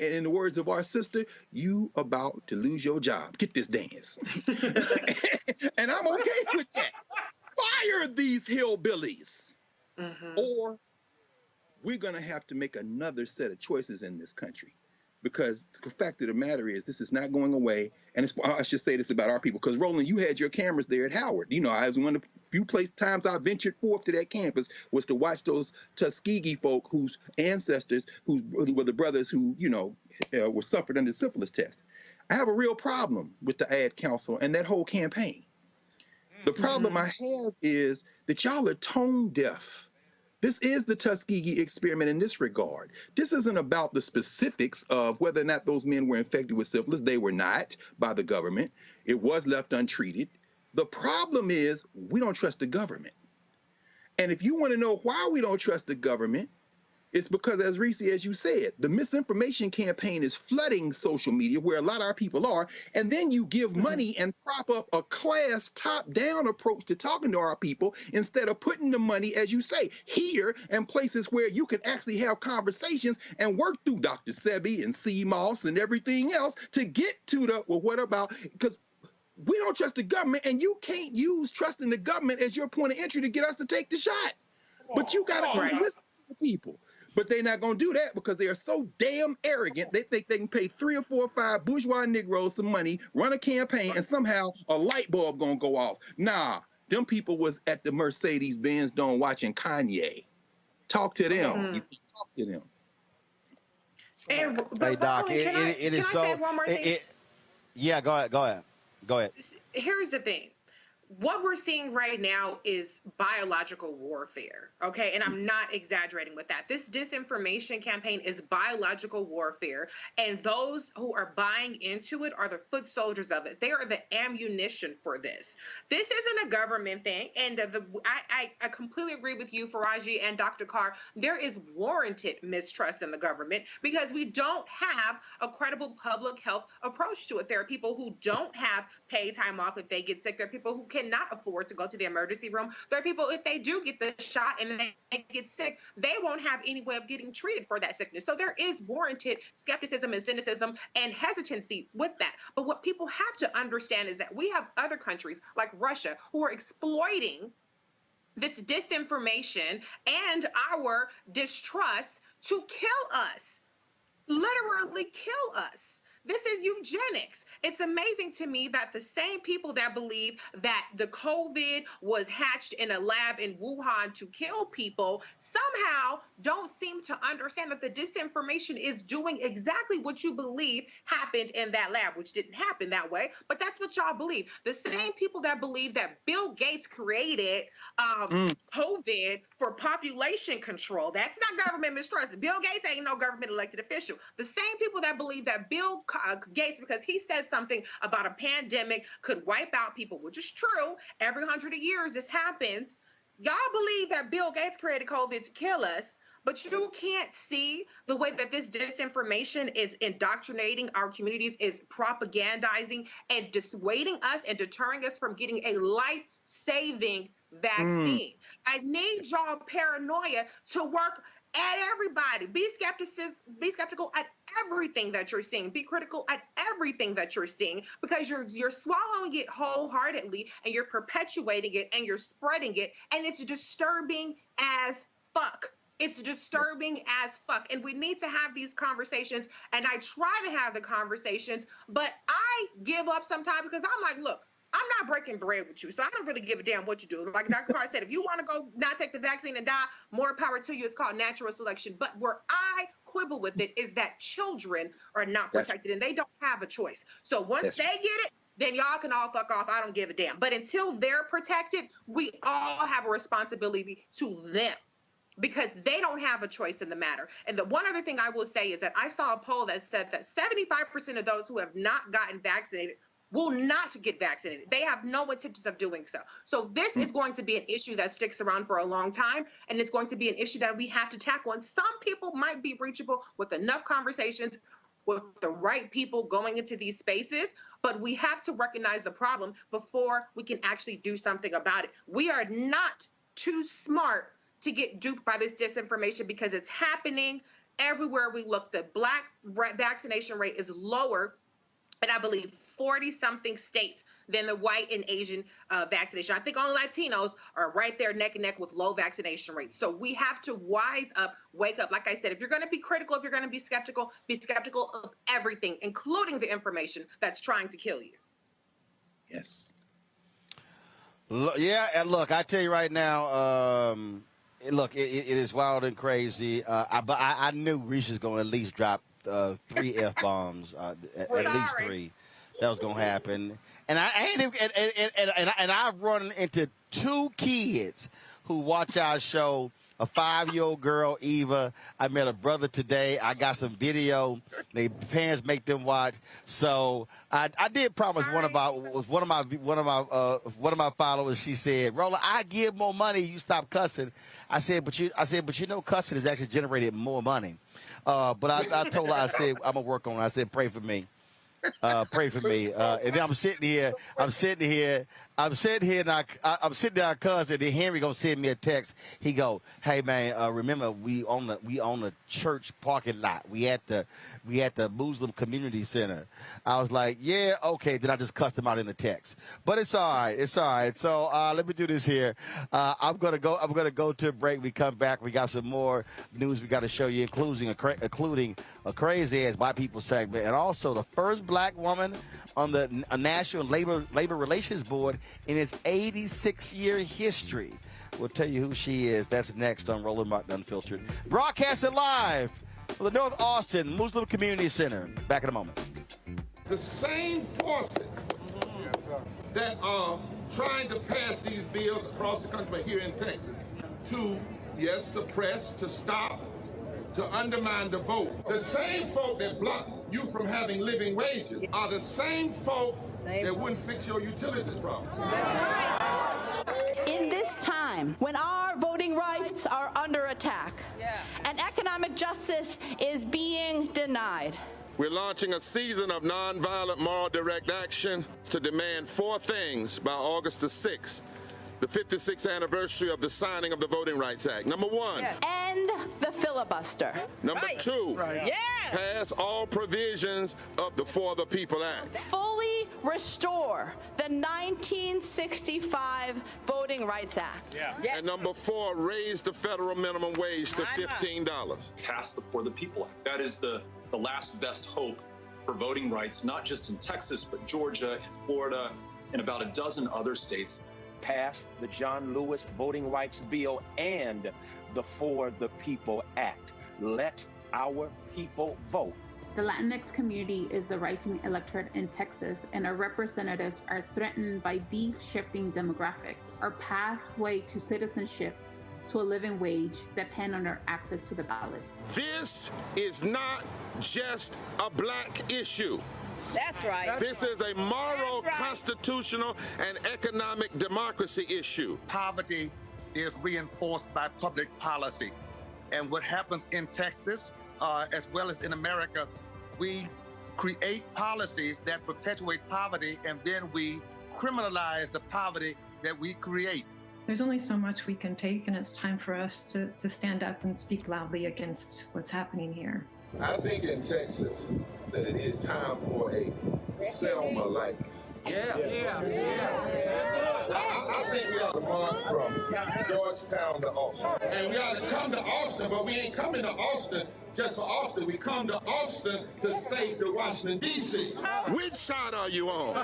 in the words of our sister, you about to lose your job. Get this dance. And I'm okay with that. Fire these hillbillies. Or we're going to have to make another set of choices in this country. Because the fact of the matter is, this is not going away. And I should say this about our people, because Roland, you had your cameras there at Howard. I was one of the few times I ventured forth to that campus was to watch those Tuskegee folk whose ancestors, who were the brothers who, were suffered under the syphilis test. I have a real problem with the ad council and that whole campaign. The problem I have is that y'all are tone deaf. This is the Tuskegee experiment in this regard. This isn't about the specifics of whether or not those men were infected with syphilis. They were not by the government. It was left untreated. The problem is we don't trust the government. And if you want to know why we don't trust the government, it's because, as Reese, as you said, the misinformation campaign is flooding social media where a lot of our people are, and then you give money and prop up a class top-down approach to talking to our people instead of putting the money, as you say, here and places where you can actually have conversations and work through Dr. Sebi and C. Moss and everything else to get to the, well, what about, because we don't trust the government, and you can't use trusting the government as your point of entry to get us to take the shot. But you got to listen to people. But they're not going to do that because they are so damn arrogant. They think they can pay 3 or 4 or 5 bourgeois Negroes some money, run a campaign, and somehow a light bulb going to go off. Nah, them people was at the Mercedes-Benz Dome watching Kanye. Talk to them. You talk to them. And, hey, Doc, it is so. Can I say one more thing? Yeah, go ahead. Here's the thing. What we're seeing right now is biological warfare, okay? And I'm not exaggerating with that. This disinformation campaign is biological warfare, and those who are buying into it are the foot soldiers of it. They are the ammunition for this. This isn't a government thing, and I completely agree with you, Faraji and Dr. Carr. There is warranted mistrust in the government because we don't have a credible public health approach to it. There are people who don't have paid time off if they get sick. There are people who cannot afford to go to the emergency room. There are people, if they do get the shot and they get sick, they won't have any way of getting treated for that sickness. So there is warranted skepticism and cynicism and hesitancy with that. But what people have to understand is that we have other countries like Russia who are exploiting this disinformation and our distrust to kill us, literally kill us. This is eugenics. It's amazing to me that the same people that believe that the COVID was hatched in a lab in Wuhan to kill people somehow don't seem to understand that the disinformation is doing exactly what you believe happened in that lab, which didn't happen that way, but that's what y'all believe. The same people that believe that Bill Gates created COVID for population control, that's not government mistrust. Bill Gates ain't no government elected official. The same people that believe that Bill Gates, because he said something about a pandemic could wipe out people, which is true. Every 100 years this happens. Y'all believe that Bill Gates created COVID to kill us, but you can't see the way that this disinformation is indoctrinating our communities, is propagandizing and dissuading us and deterring us from getting a life-saving vaccine. I need y'all paranoia to work at everybody. Be skeptical at everything that you're seeing. Be critical at everything that you're seeing, because you're swallowing it wholeheartedly and you're perpetuating it and you're spreading it, and it's disturbing as fuck. It's disturbing as fuck. And we need to have these conversations, and I try to have the conversations, but I give up sometimes because I'm like, look, I'm not breaking bread with you, so I don't really give a damn what you do. Like Dr. Carr said, if you want to go not take the vaccine and die, more power to you. It's called natural selection. But where I quibble with it is that children are not protected, and they don't have a choice. So once they get it, then y'all can all fuck off. I don't give a damn. But until they're protected, we all have a responsibility to them, because they don't have a choice in the matter. And the one other thing I will say is that I saw a poll that said that 75% of those who have not gotten vaccinated will not get vaccinated. They have no intentions of doing so. So this is going to be an issue that sticks around for a long time, and it's going to be an issue that we have to tackle. And some people might be reachable with enough conversations with the right people going into these spaces, but we have to recognize the problem before we can actually do something about it. We are not too smart to get duped by this disinformation, because it's happening everywhere we look. The Black vaccination rate is lower, and I believe 40-something states than the white and Asian vaccination. I think only Latinos are right there neck and neck with low vaccination rates. So we have to wise up, wake up. Like I said, if you're going to be critical, if you're going to be skeptical of everything, including the information that's trying to kill you. Yes. Yeah, and look, I tell you right now, look, it is wild and crazy. But I knew Reese was going to at least drop 3 F-bombs, at least 3. That was gonna happen, and I've run into 2 kids who watch our show. A 5-year-old girl, Eva. I met a brother today. I got some video. Their parents make them watch. So I did promise one of my followers. She said, "Roland, I give more money. You stop cussing." I said, but you know, cussing has actually generated more money. But I told her, I said, I'm gonna work on it. I said, pray for me. Pray for me. And then I'm sitting here, and I'm sitting there, cousin, and Henry gonna send me a text. He go, "Hey man, remember we on the church parking lot. We at the Muslim Community Center." I was like, "Yeah, okay." Then I just cussed him out in the text. But it's all right. It's all right. So let me do this here. I'm gonna go to a break. We come back. We got some more news we got to show you, including a crazy ass white people segment, and also the first Black woman on the National Labor Relations Board in its 86-year history. We'll tell you who she is. That's next on Roland Martin Unfiltered. Broadcasted live from the North Austin Muslim Community Center. Back in a moment. The same forces that are trying to pass these bills across the country, but here in Texas, to, yes, suppress, to stop, to undermine the vote. The same folk that block you from having living wages are the same folk that wouldn't fix your utilities problem. In this time, when our voting rights are under attack and economic justice is being denied, we're launching a season of nonviolent moral direct action to demand 4 things by August the 6th, the 56th anniversary of the signing of the Voting Rights Act. Number 1. end the filibuster. Number 2. Pass all provisions of the For the People Act. Fully restore the 1965 Voting Rights Act. And number 4, raise the federal minimum wage to $15. Pass the For the People Act. That is the last best hope for voting rights, not just in Texas, but Georgia, and Florida, and about a dozen other states. Pass the John Lewis Voting Rights Bill and the For the People Act. Let our people vote. The Latinx community is the rising electorate in Texas, and our representatives are threatened by these shifting demographics. Our pathway to citizenship, to a living wage, depend on our access to the ballot. This is not just a black issue. That's right. This is a moral, constitutional, and economic democracy issue. Poverty is reinforced by public policy. And what happens in Texas, as well as in America, we create policies that perpetuate poverty, and then we criminalize the poverty that we create. There's only so much we can take, and it's time for us to stand up and speak loudly against what's happening here. I think in Texas that it is time for a Selma-like. I think we ought to march from Georgetown to Austin. And we ought to come to Austin, but we ain't coming to Austin just for Austin. We come to Austin to save the Washington, D.C. Which side are you on?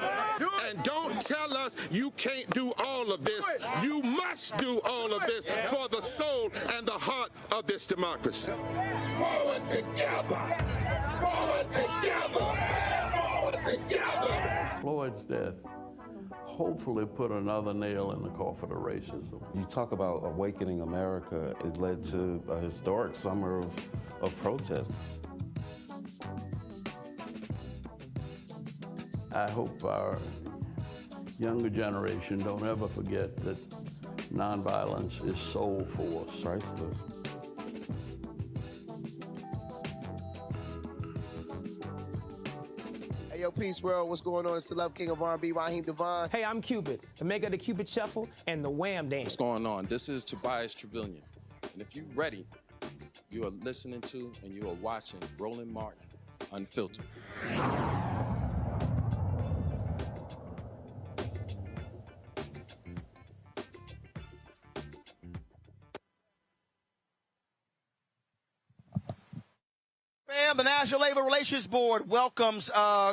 And don't tell us you can't do all of this. You must do all of this for the soul and the heart of this democracy. Forward together! Forward together! Forward together! Floyd's death hopefully put another nail in the coffin of racism. You talk about awakening America. It led to a historic summer of protest. I hope our younger generation don't ever forget that nonviolence is soul force. Priceless. Yo, peace world, what's going on? It's the Love King of R&B, Raheem Devon. Hey, I'm Cupid, the maker of the Cupid Shuffle and the Wham Dance. What's going on? This is Tobias Trevelyan. And if you're ready, you are listening to and you are watching Roland Martin Unfiltered. The National Labor Relations Board welcomes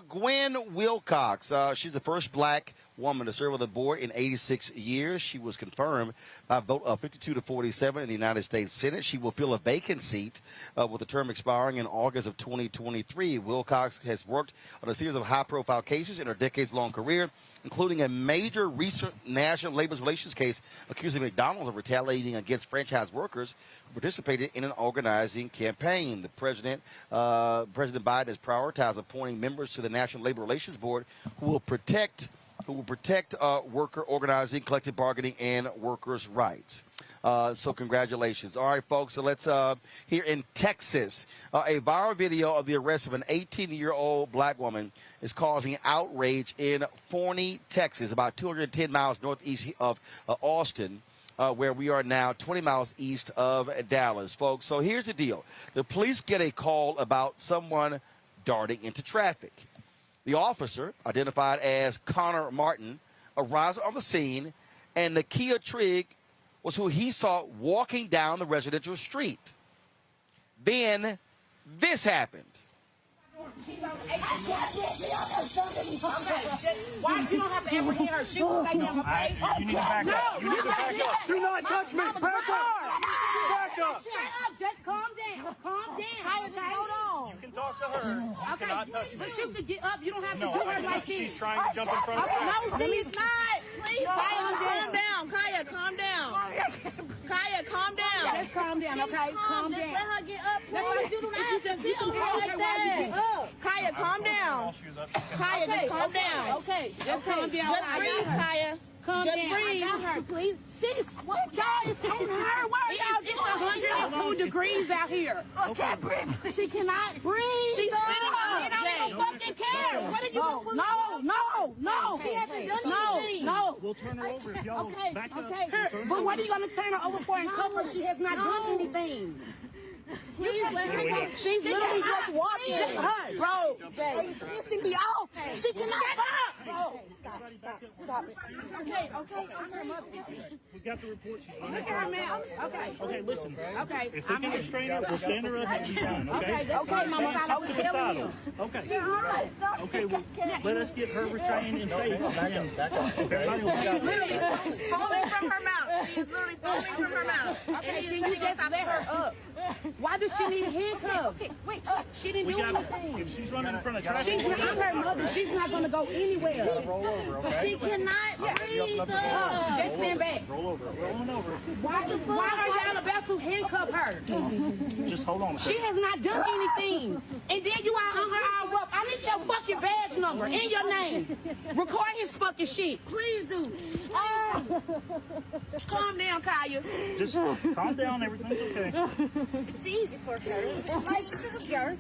Gwynne Wilcox. She's the first black woman to serve on the board in 86 years. She was confirmed by a vote of 52-47 in the United States Senate. She will fill a vacant seat with the term expiring in August of 2023. Wilcox has worked on a series of high-profile cases in her decades-long career, including a major recent National Labor Relations case accusing McDonald's of retaliating against franchise workers who participated in an organizing campaign. The President Biden has prioritized appointing members to the National Labor Relations Board who will protect worker organizing, collective bargaining, and workers' rights. So congratulations. All right, folks, so let's, here in Texas, a viral video of the arrest of an 18-year-old black woman is causing outrage in Forney, Texas, about 210 miles northeast of Austin, where we are now 20 miles east of Dallas, folks. So here's the deal. The police get a call about someone darting into traffic. The officer, identified as Connor Martin, arrives on the scene, and Nakia Trigg was who he saw walking down the residential street. Then this happened. Why you don't have to apprehend her? She was stay down, okay? You need to back up. You need to back up. Do not touch me. Back up. Back up. Just calm down. Calm down. Okay, hold on. You can talk to her. You cannot touch me. But you could get up. You don't have to do her like this. She's trying to jump in front of me. No, she's not. Please, Kaya, calm down. Kaya, calm down. Kaya, calm down. Just calm down, okay? Calm down. Just let her get up. Please. You do not have to sit on her like that. Kaya, calm down. Kaya, just calm down. Okay, just calm down. Just breathe, Kaya. Calm down. Breathe. I got her, please. She's what? Y'all is on her. Where are y'all? It's 102 degrees out here. I can't breathe. She cannot breathe. She's spitting up. I don't fucking care. What are you going to put? No. She hasn't done anything. No. We'll turn her over if y'all back up. Okay. But what are you going to turn her over for and cover? She has not done anything. Please let her go. She's literally just walking. Bro, babe. Pissing me off. She cannot stop. Bro, stop it. Okay. We got the report. She's running. Look at her, man. Okay. Okay, listen. Okay. If we can restrain her, we'll stand her up and be fine, okay? Okay, Mama. She's suicidal. Okay. Okay, well, let us get her restrained and safe. Back up. Everybody will She's literally foaming from her mouth. She's literally foaming from her mouth. Okay, can you just let her up? Why does she need handcuffs? Okay, wait. She didn't do anything. If she's running in front of traffic. She's not her mother. She's not going to go anywhere. Roll over, okay? She cannot breathe. Just stand back. Roll over. Rolling over. Why are y'all about to handcuff her? Just hold on a She second. has not done anything. And then you are on her all up. I need your fucking badge number and your name. Record his fucking shit. Please do. Calm down, Kaya. Just calm down. Everything's okay. It's easy for her. Like, sugar.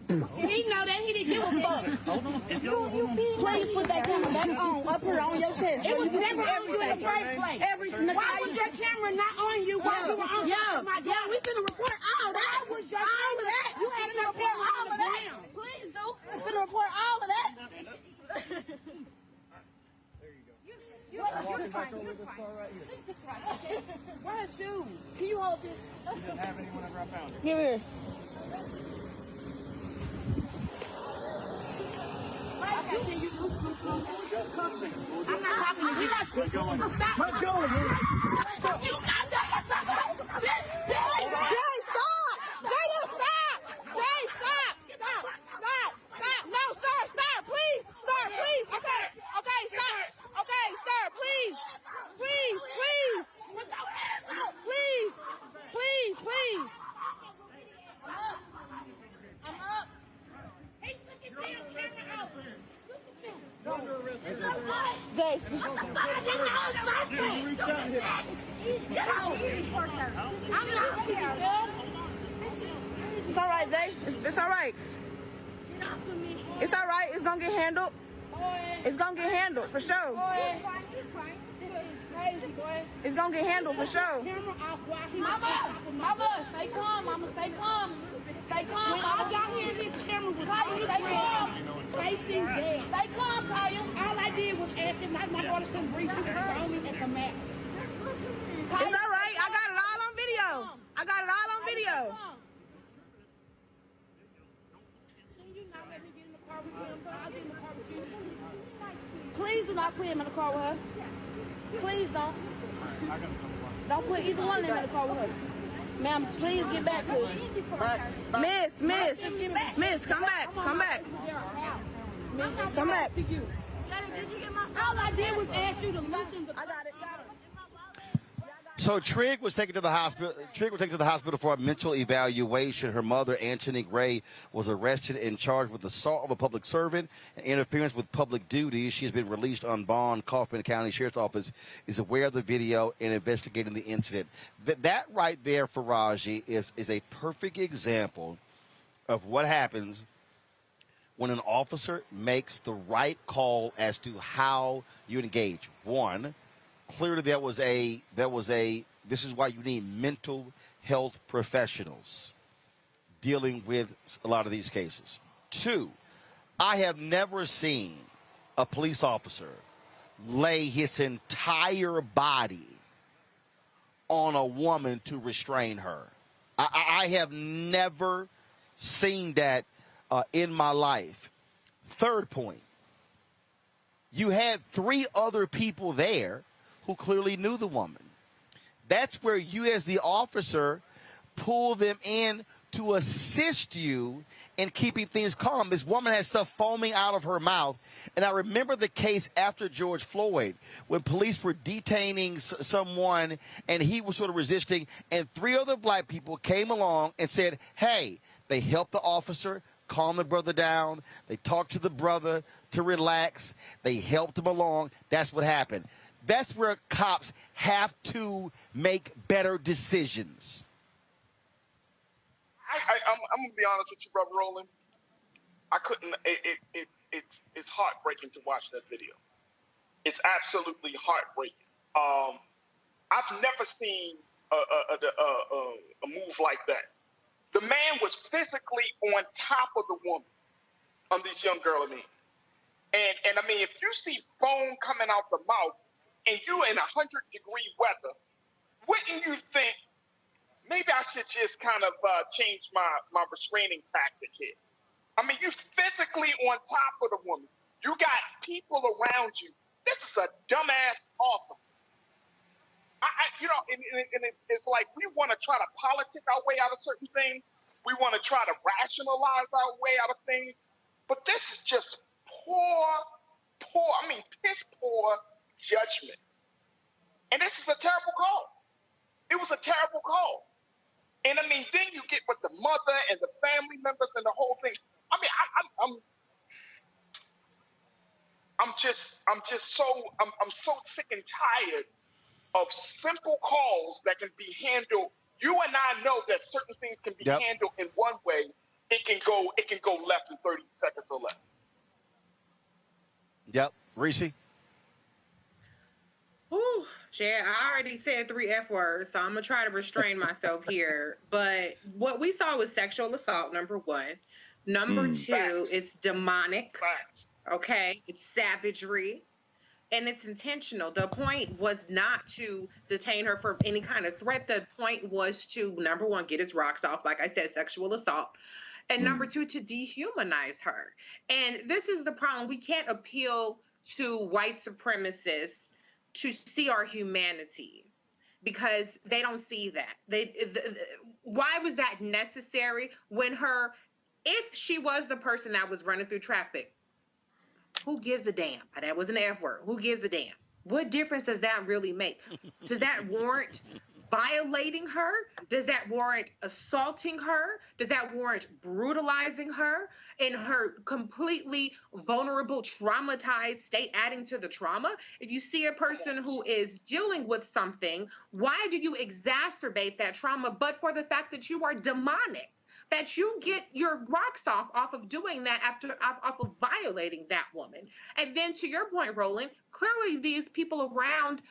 He know that. He didn't give a fuck. Hold on. If y'all hold on. Please put that camera back on, up here on your chest. It was never on you in the first place. Why was your camera not on you while you were on Yeah, we finna report all that. All of that. You had to report all of that. Please do. We finna report all of that. You're fine. Where are shoes? Can you hold this? You didn't have any whenever I found it. Give here. I'm not talking to you. Quit going. Stop. Quit going. Jay, stop! Jay, stop! Jay, stop! Stop! Stop! Stop! No, sir, please! Sir, please! Okay, stop! Okay, sir, please! Please! Put your hands up! Please! I'm up! He took his damn camera out! Jay, get out! I'm not here. It's all right, Jay. It's all right. It's all right. It's gonna get handled. It's gonna get handled for sure. This is crazy, boy. It's gonna get handled for sure. Mama, stay calm. Mama, stay calm. Stay calm. When I got here, this camera was Kaya, stay calm. facing dead. Stay calm, Kaya. All I did was ask him. My daughter couldn't breathe. She was foaming at the mat. It's all right. I got it all on video. Can you not let me get in the car with him? I'll get in the car with you. Please do not put him in the car with her. Please don't. Don't put either one of them in the car with her. Ma'am, please get back, please. Miss, come back. Come back. All I did was ask you to listen. I got it. So Trigg was taken to the hospital. For a mental evaluation. Her mother, Anthony Gray, was arrested and charged with assault of a public servant and interference with public duties. She has been released on bond. Kaufman County Sheriff's Office is aware of the video and investigating the incident. That right there, Faraji, is a perfect example of what happens when an officer makes the right call as to how you engage. One, clearly this is why you need mental health professionals dealing with a lot of these cases. Two, I have never seen a police officer lay his entire body on a woman to restrain her. I have never seen that in my life. Third point, you had 3 other people there who clearly knew the woman. That's where you as the officer pull them in to assist you in keeping things calm. This woman had stuff foaming out of her mouth. And I remember the case after George Floyd when police were detaining someone and he was sort of resisting, and 3 other black people came along and said, hey, they helped the officer calm the brother down. They talked to the brother to relax. They helped him along. That's what happened. That's where cops have to make better decisions. I'm gonna be honest with you, brother Roland. I couldn't. It's heartbreaking to watch that video. It's absolutely heartbreaking. I've never seen a move like that. The man was physically on top of the woman, on this young girl and me. And I mean, if you see foam coming out the mouth and you're in 100-degree weather, wouldn't you think, maybe I should just kind of change my restraining tactic here? I mean, you're physically on top of the woman. You got people around you. This is a dumbass officer. You know, and it's like we want to try to politic our way out of certain things. We want to try to rationalize our way out of things. But this is just piss poor judgment. And this is a terrible call. It was a terrible call. And I mean, then you get with the mother and the family members and the whole thing. I mean, I'm so sick and tired of simple calls that can be handled. You and I know that certain things can be handled in one way. It can go left in 30 seconds or less. Yep. Reese? Ooh, Chad, I already said 3 F words, so I'm going to try to restrain myself here. But what we saw was sexual assault, number 1. Number 2 is demonic. Okay? It's savagery. And it's intentional. The point was not to detain her for any kind of threat. The point was to, number 1, get his rocks off. Like I said, sexual assault. And number 2, to dehumanize her. And this is the problem. We can't appeal to white supremacists to see our humanity because they don't see that. Why was that necessary when if she was the person that was running through traffic, who gives a damn? That was an F word. Who gives a damn? What difference does that really make? Does that warrant violating her? Does that warrant assaulting her? Does that warrant brutalizing her in her completely vulnerable, traumatized state, adding to the trauma? If you see a person who is dealing with something, why do you exacerbate that trauma but for the fact that you are demonic? That you get your rocks off of doing that off of violating that woman. And then to your point, Roland, clearly these people around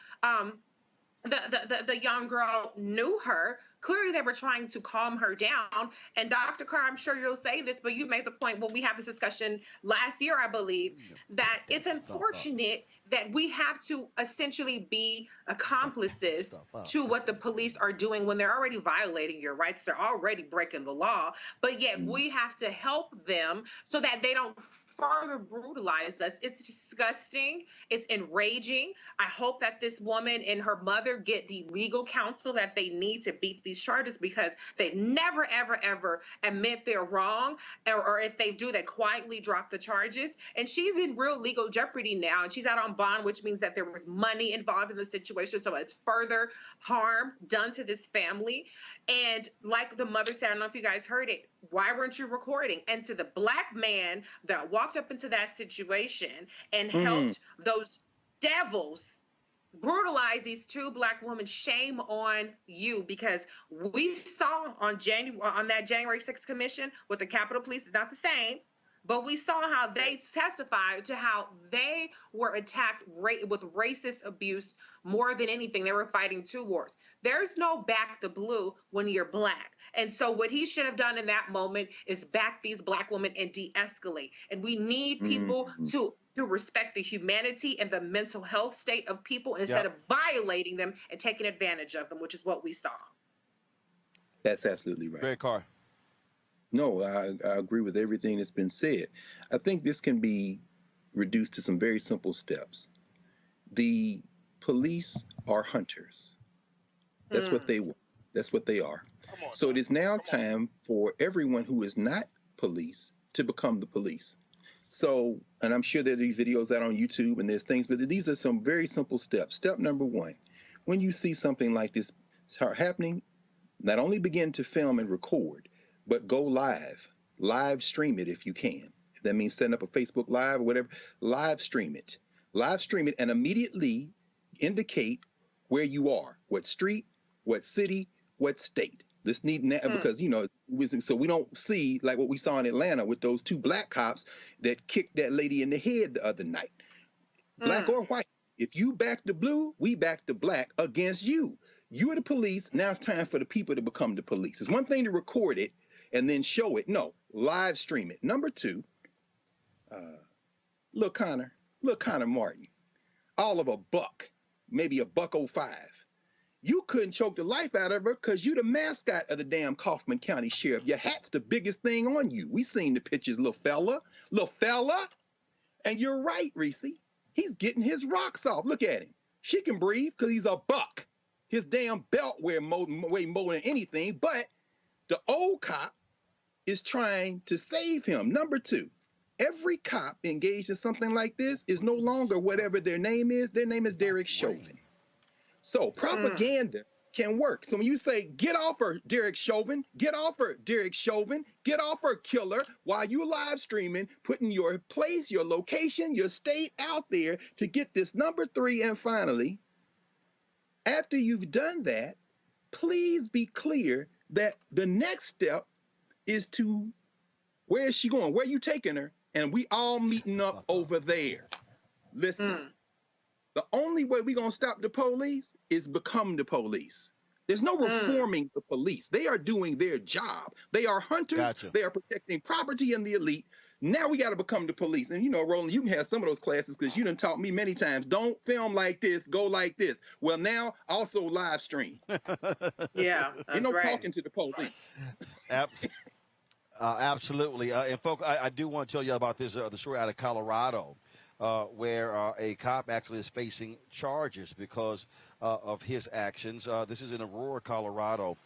the young girl knew her. Clearly they were trying to calm her down. And Dr. Carr, I'm sure you'll say this, but you made the point when we had this discussion last year, I believe, that it's unfortunate that we have to essentially be accomplices to what the police are doing when they're already violating your rights. They're already breaking the law, but yet we have to help them so that they don't further brutalize us. It's disgusting. It's enraging. I hope that this woman and her mother get the legal counsel that they need to beat these charges because they never, ever, ever admit they're wrong. Or if they do, they quietly drop the charges. And she's in real legal jeopardy now. And she's out on bond, which means that there was money involved in the situation. So it's further harm done to this family. And like the mother said, I don't know if you guys heard it, why weren't you recording? And to the black man that walked up into that situation and helped those devils brutalize these 2 black women, shame on you, because we saw on that January 6th commission with the Capitol Police, it's not the same, but we saw how they testified to how they were attacked with racist abuse more than anything. They were fighting 2 wars. There's no back the blue when you're black. And so what he should have done in that moment is back these black women and de-escalate. And we need people to respect the humanity and the mental health state of people instead of violating them and taking advantage of them, which is what we saw. That's absolutely right. Greg Carr. No, I agree with everything that's been said. I think this can be reduced to some very simple steps. The police are hunters. That's what they want. That's what they are. So it is now time for everyone who is not police to become the police. So, and I'm sure there are these videos out on YouTube and there's things, but these are some very simple steps. Step number 1, when you see something like this start happening, not only begin to film and record, but go live stream it if you can. If that means setting up a Facebook Live or whatever, live stream it and immediately indicate where you are, what street, what city, what state. This need because, you know, so we don't see like what we saw in Atlanta with those 2 black cops that kicked that lady in the head the other night. Black or white. If you back the blue, we back the black against you. You are the police. Now it's time for the people to become the police. It's one thing to record it, and then show it. No, live stream it. Number two, Lil Connor Martin, all of a buck, maybe a $1.05. You couldn't choke the life out of her because you the mascot of the damn Kaufman County Sheriff. Your hat's the biggest thing on you. We seen the pictures, little fella. And you're right, Reese. He's getting his rocks off. Look at him. She can breathe because he's a buck. His damn belt weigh more than anything, but the old cop is trying to save him. Number two, every cop engaged in something like this is no longer whatever their name is. Their name is Derek Chauvin. So propaganda can work. So when you say, get off her, Derek Chauvin, get off her, Derek Chauvin, get off her, killer, while you live streaming, putting your place, your location, your state out there to get this number three. And finally, after you've done that, please be clear that the next step is to, where is she going? Where are you taking her? And we all meeting up over there. Listen. The only way we're going to stop the police is become the police. There's no reforming the police. They are doing their job. They are hunters. Gotcha. They are protecting property and the elite. Now we got to become the police. And you know, Roland, you can have some of those classes because you done taught me many times, don't film like this, go like this. Well, now also live stream. Yeah, that's Ain't no right. talking to the police. Absolutely. And folks, I do want to tell you about this, the story out of Colorado. Where a cop actually is facing charges because of his actions. This is in Aurora, Colorado.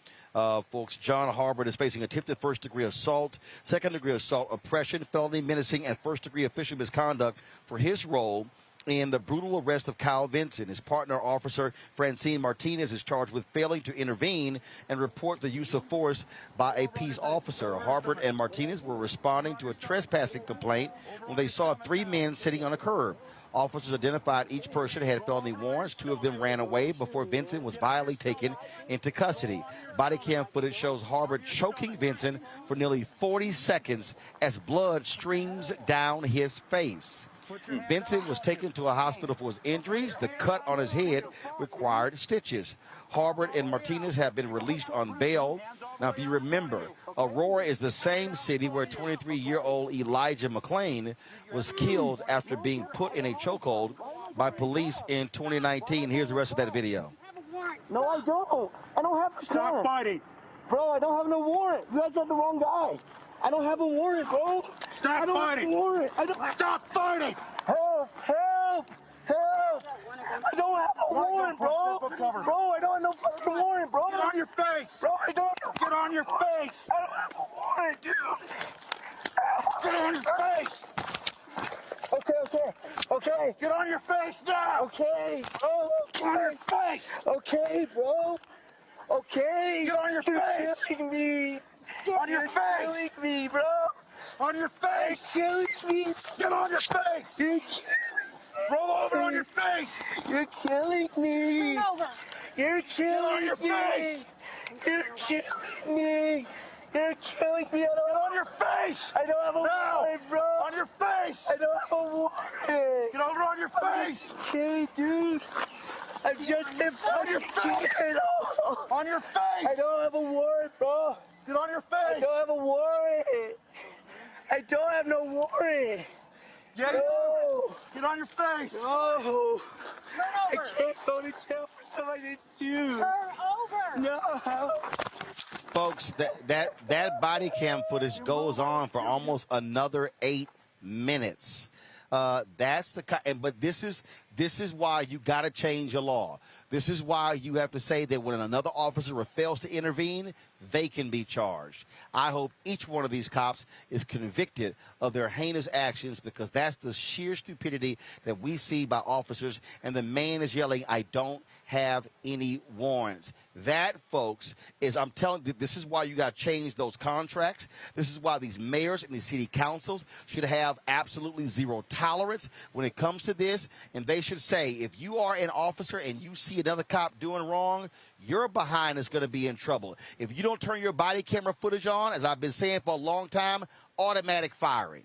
Folks, John Harbert is facing attempted first-degree assault, second-degree assault, oppression, felony menacing, and first-degree official misconduct for his role in the brutal arrest of Kyle Vincent. His partner, Officer Francine Martinez, is charged with failing to intervene and report the use of force by a peace officer. Harbert and Martinez were responding to a trespassing complaint when they saw three men sitting on a curb. Officers identified each person had felony warrants. Two of them ran away before Vincent was violently taken into custody. Body cam footage shows Harbert choking Vincent for nearly 40 seconds as blood streams down his face. Vincent was taken to a hospital for his injuries. The cut on his head required stitches. Harbert and Martinez have been released on bail. Now, if you remember, Aurora is the same city where 23-year-old Elijah McClain was killed after being put in a chokehold by police in 2019. Here's the rest of that video. No, I don't. I don't have to stop fighting. Bro, I don't have no warrant. You guys have the wrong guy. I don't have a warrant, bro. Stop fighting. Have a warrant. I don't. Stop fighting. Help! Help! Help! I don't have a warrant, bro. Bro, I don't have no fucking warrant, bro. Get on your face. Bro, I don't. Get on your face. I don't have a warrant, dude. Get on your face. Okay. Get on your face now. Okay, bro. Get on your face. Okay, bro. Okay. Get on your face. You're killing me. On your face! You're killing me, bro! On your face! You're killing me! Get on your face! You're killing me! Roll over on your face! You're killing me! Roll over! You're killing me! Get on your face! You're killing me! You're killing me! Get on your face! I don't have a warrant, bro! On your face! I don't have a warrant! Get over on your face! Okay, dude! I'm just on your face! On your face! I don't have a warrant, bro! Get on your face! I don't have a warrant! I don't have no warrant! Yeah, no! Get on your face! No! I can't go to jail for something I didn't do! Turn over! No! Folks, that body cam footage goes on for almost another 8 minutes. That's the but this is why you got to change your law. This is why you have to say that when another officer fails to intervene, they can be charged. I hope each one of these cops is convicted of their heinous actions because that's the sheer stupidity that we see by officers. And the man is yelling, "I don't have any warrants." That, folks, is, I'm telling you, this is why you got to change those contracts. This is why these mayors and these city councils should have absolutely zero tolerance when it comes to this. And they should say, if you are an officer and you see another cop doing wrong, your behind is going to be in trouble. If you don't turn your body camera footage on, as I've been saying for a long time, automatic firing.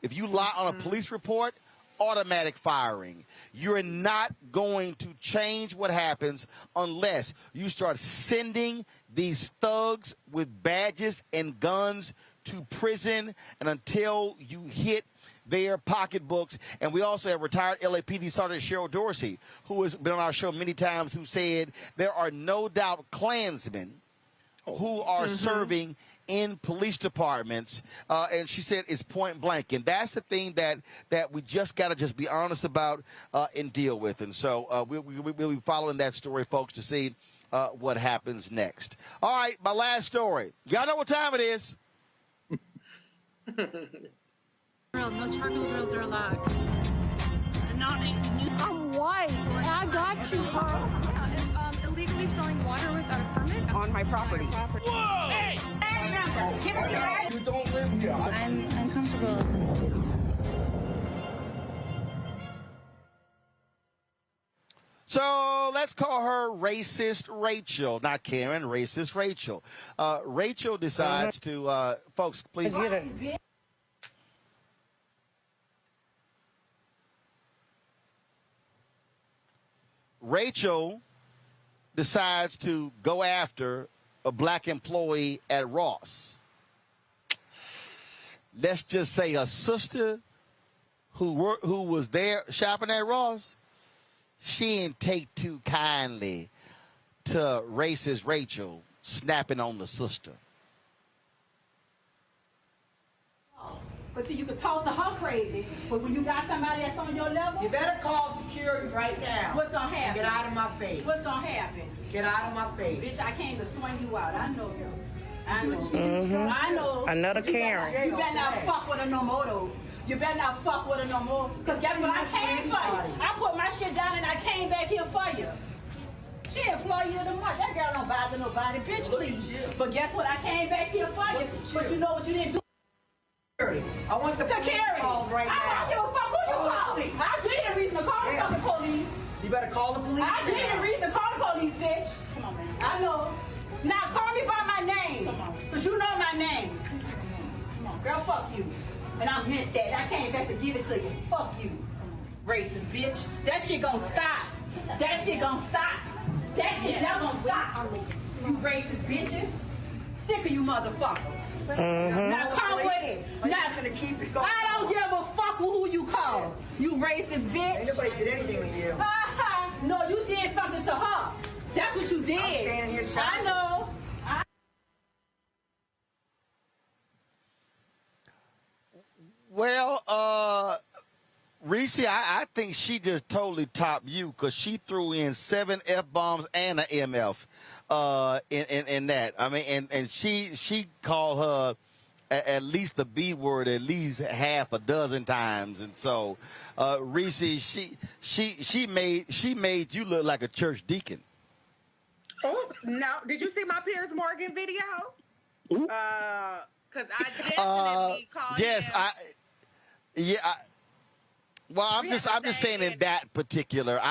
If you lie on a police report, automatic firing. You're not going to change what happens unless you start sending these thugs with badges and guns to prison, and until you hit their pocketbooks. And we also have retired LAPD Sergeant Cheryl Dorsey, who has been on our show many times, who said there are no doubt Klansmen who are serving in police departments, and she said it's point blank. And that's the thing that we just got to just be honest about and deal with. And so we'll be following that story, folks, to see what happens next. All right, my last story. Y'all know what time it is. No charcoal grills are allowed. I'm white. I got you, huh? Illegally selling water without a permit on my property. Whoa! Hey! You don't live here. I'm uncomfortable. So let's call her Racist Rachel. Not Karen, Racist Rachel. Rachel decides to, folks, please. Rachel decides to go after a black employee at Ross. Let's just say a sister who was there shopping at Ross, she didn't take too kindly to Racist Rachel snapping on the sister. But see, you can talk to her crazy, but when you got somebody that's on your level, you better call security right now. What's gonna happen? Get out of my face. What's gonna happen? Get out of my face. Bitch, I came to swing you out. I know you. I know. I know. Another Karen. You better not fuck with her no more, though. You better not fuck with her no more. Because guess what? I came for you. I put my shit down and I came back here for you. She employ you the month. That girl don't bother nobody. Bitch, please. But guess what? I came back here for you. But you know what you didn't do? I want the police called right now. I don't give a fuck who you call. I give you a reason to call the fucking police. You better call the police. I give you a reason to call the police, bitch. Come on, man. I know. Now call me by my name. Come on. Because you know my name. Come on. Girl, fuck you. And I meant that. I came back to give it to you. Fuck you. Racist bitch. That shit gonna stop. That shit gonna stop. That shit never gonna stop. You racist bitches. Sick of you motherfuckers. Now come with it. Now, gonna keep it going. I don't give a fuck who you call. You racist bitch. Ain't nobody did anything to you. No, you did something to her. That's what you did. I'm standing here shouting. I know. Well, Reese, I think she just totally topped you because she threw in 7 F-bombs and an MF in that. I mean, and she called her at least the B word at least half a dozen times. And so, Reese, she made you look like a church deacon. Oh, no. Did you see my Piers Morgan video? Because I definitely called yes, him. Well, I'm just saying in that particular.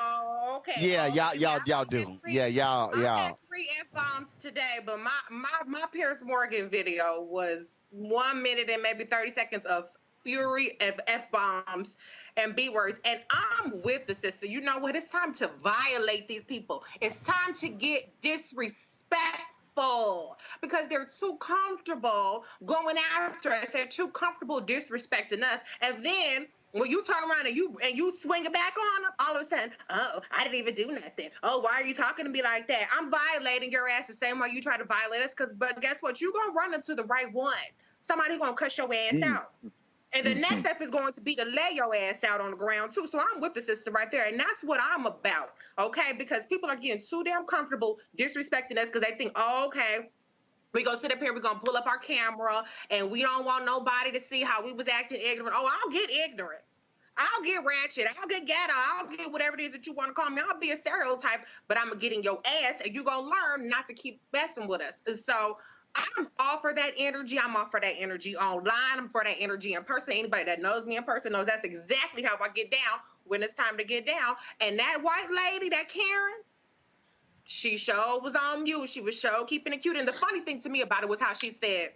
Oh, okay. Yeah, y'all do. Yeah, y'all. I had 3 F-bombs today, but my Piers Morgan video was 1 minute and maybe 30 seconds of fury of F-bombs and B-words. And I'm with the sister. You know what? It's time to violate these people. It's time to get disrespectful because they're too comfortable going after us. They're too comfortable disrespecting us. And then when you turn around and you swing it back on them, all of a sudden, oh, I didn't even do nothing. Oh, why are you talking to me like that? I'm violating your ass the same way you try to violate us. But guess what? You're going to run into the right one. Somebody going to cuss your ass out. And the next step is going to be to lay your ass out on the ground, too. So I'm with the sister right there. And that's what I'm about, okay? Because people are getting too damn comfortable disrespecting us because they think, oh, okay, we're going to sit up here, we're going to pull up our camera, and we don't want nobody to see how we was acting ignorant. Oh, I'll get ignorant. I'll get ratchet. I'll get ghetto. I'll get whatever it is that you want to call me. I'll be a stereotype, but I'm going to get in your ass, and you're going to learn not to keep messing with us. And so I'm all for that energy. I'm all for that energy online. I'm for that energy in person. Anybody that knows me in person knows that's exactly how I get down when it's time to get down. And that white lady, that Karen, she sure was on mute. She was sure keeping it cute. And the funny thing to me about it was how she said,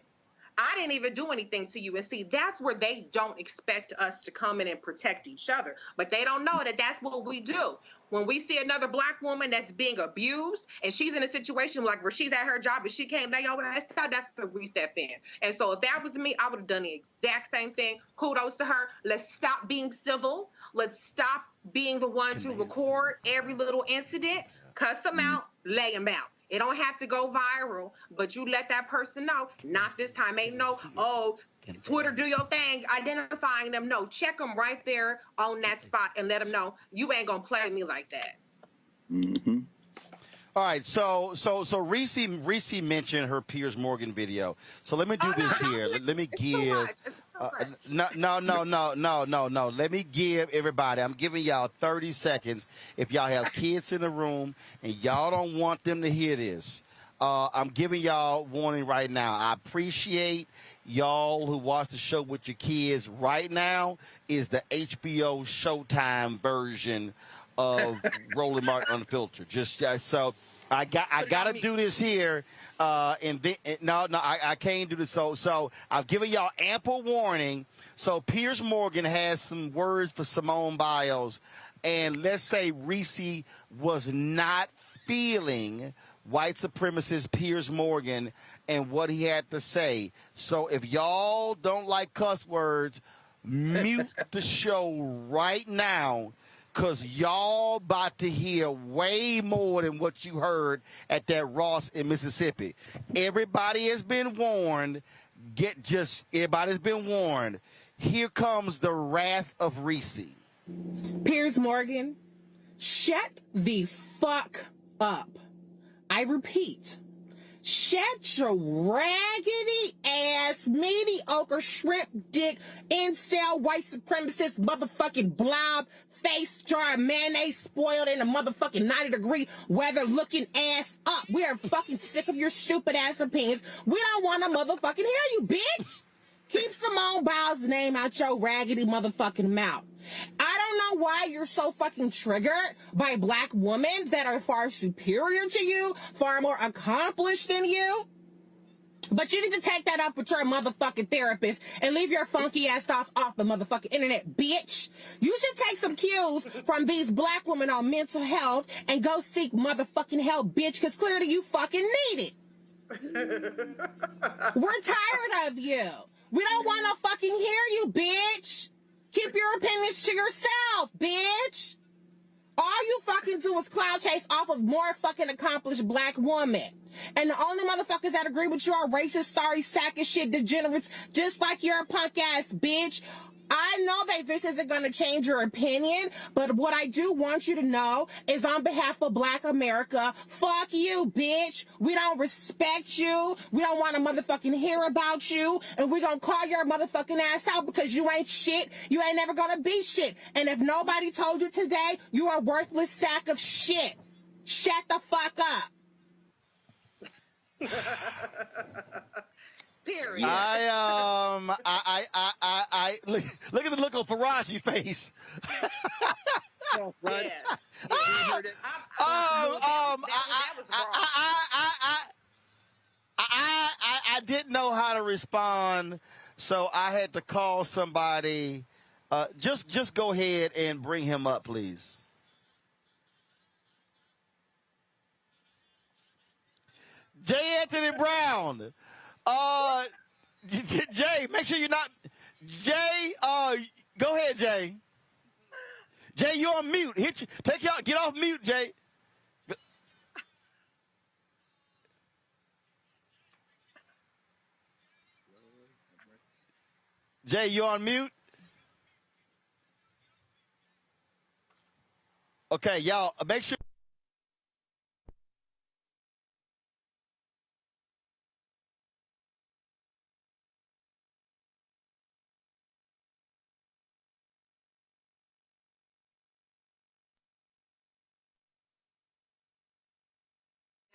I didn't even do anything to you. And see, that's where they don't expect us to come in and protect each other. But they don't know that that's what we do. When we see another Black woman that's being abused and she's in a situation like where she's at her job and she can't lay your ass out, that's where we step in. And so if that was me, I would have done the exact same thing. Kudos to her. Let's stop being civil. Let's stop being the one to record every little incident, cuss them out, lay them out. It don't have to go viral, but you let that person know, not this time. Ain't no, oh, Twitter, do your thing, identifying them. No, check them right there on that spot and let them know you ain't gonna play me like that. Mm-hmm. All right, so Reese mentioned her Piers Morgan video. So let me do this here. Let me give. No. Let me give everybody. I'm giving y'all 30 seconds. If y'all have kids in the room and y'all don't want them to hear this, I'm giving y'all warning right now. I appreciate y'all who watch the show with your kids. Right now is the HBO Showtime version of Roland Martin Unfiltered. Just so I got to do this here. And then, I can't do this. So I've given y'all ample warning. So Piers Morgan has some words for Simone Biles, and let's say Reese was not feeling white supremacist Piers Morgan and what he had to say. So if y'all don't like cuss words, mute the show right now. Because y'all about to hear way more than what you heard at that Ross in Mississippi. Everybody has been warned. Everybody's been warned. Here comes the wrath of Reese. Piers Morgan, shut the fuck up. I repeat, shut your raggedy ass, mediocre, shrimp dick, incel, white supremacist, motherfucking blob, face jar, mayonnaise spoiled in a motherfucking 90-degree weather looking ass up. We are fucking sick of your stupid ass opinions. We don't want to motherfucking hear you, bitch. Keep Simone Biles' name out your raggedy motherfucking mouth. I don't know why you're so fucking triggered by Black women that are far superior to you, far more accomplished than you. But you need to take that up with your motherfucking therapist and leave your funky ass thoughts off the motherfucking internet, bitch. You should take some cues from these Black women on mental health and go seek motherfucking help, bitch, because clearly you fucking need it. We're tired of you. We don't want to fucking hear you, bitch. Keep your opinions to yourself, bitch. All you fucking do is cloud chase off of more fucking accomplished Black women. And the only motherfuckers that agree with you are racist, sorry, sack of shit degenerates, just like you're a punk ass bitch. I know that this isn't going to change your opinion, but what I do want you to know is on behalf of Black America, fuck you, bitch. We don't respect you. We don't want to motherfucking hear about you. And we're going to call your motherfucking ass out because you ain't shit. You ain't never going to be shit. And if nobody told you today, you are a worthless sack of shit. Shut the fuck up. Period. I look at the look on Faraji's face. Yeah. I didn't know how to respond, so I had to call somebody. Just go ahead and bring him up, please. J. Anthony Brown. Jay, make sure you're not. Jay, go ahead, Jay. Jay, you're on mute. Get off mute, Jay. Jay, you on mute? Okay, y'all, make sure.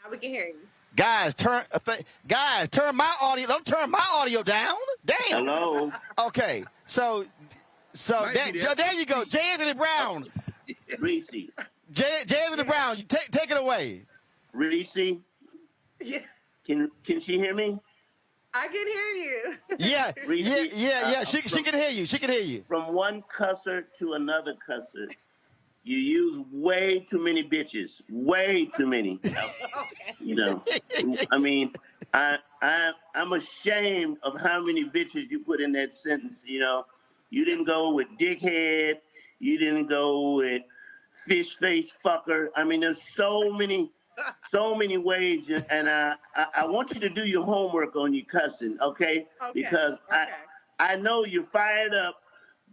Now we can hear you. Guys, turn my audio. Don't turn my audio down. Damn. Hello. Okay, so there you go, J. Anthony Brown. Reese. J. Anthony Brown, you take it away. Reese. Yeah. Can she hear me? I can hear you. Yeah, Reese, yeah. She can hear you. She can hear you. From one cusser to another cusser, you use way too many bitches. Way too many. Okay. You know, I mean, I'm ashamed of how many bitches you put in that sentence. You know, you didn't go with dickhead. You didn't go with fish face fucker. I mean, there's so many ways, and I want you to do your homework on your cussing, okay? Because I know you're fired up,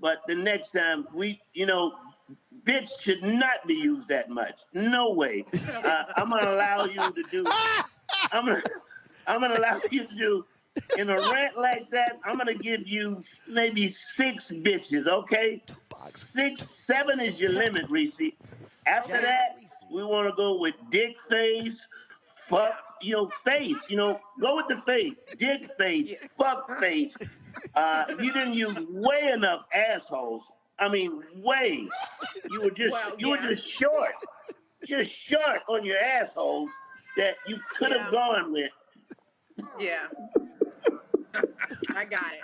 but the next time bitch should not be used that much. No way. I'm gonna allow you to do. I'm gonna allow you to do. In a rant like that, I'm gonna give you maybe 6 bitches, okay? 6, 7 is your limit, Reese. After that, we want to go with dick face, fuck, face. Go with the face, dick face, fuck face. You didn't use way enough assholes. I mean, way. You were just short on your assholes that you could have gone with. Yeah. I got it.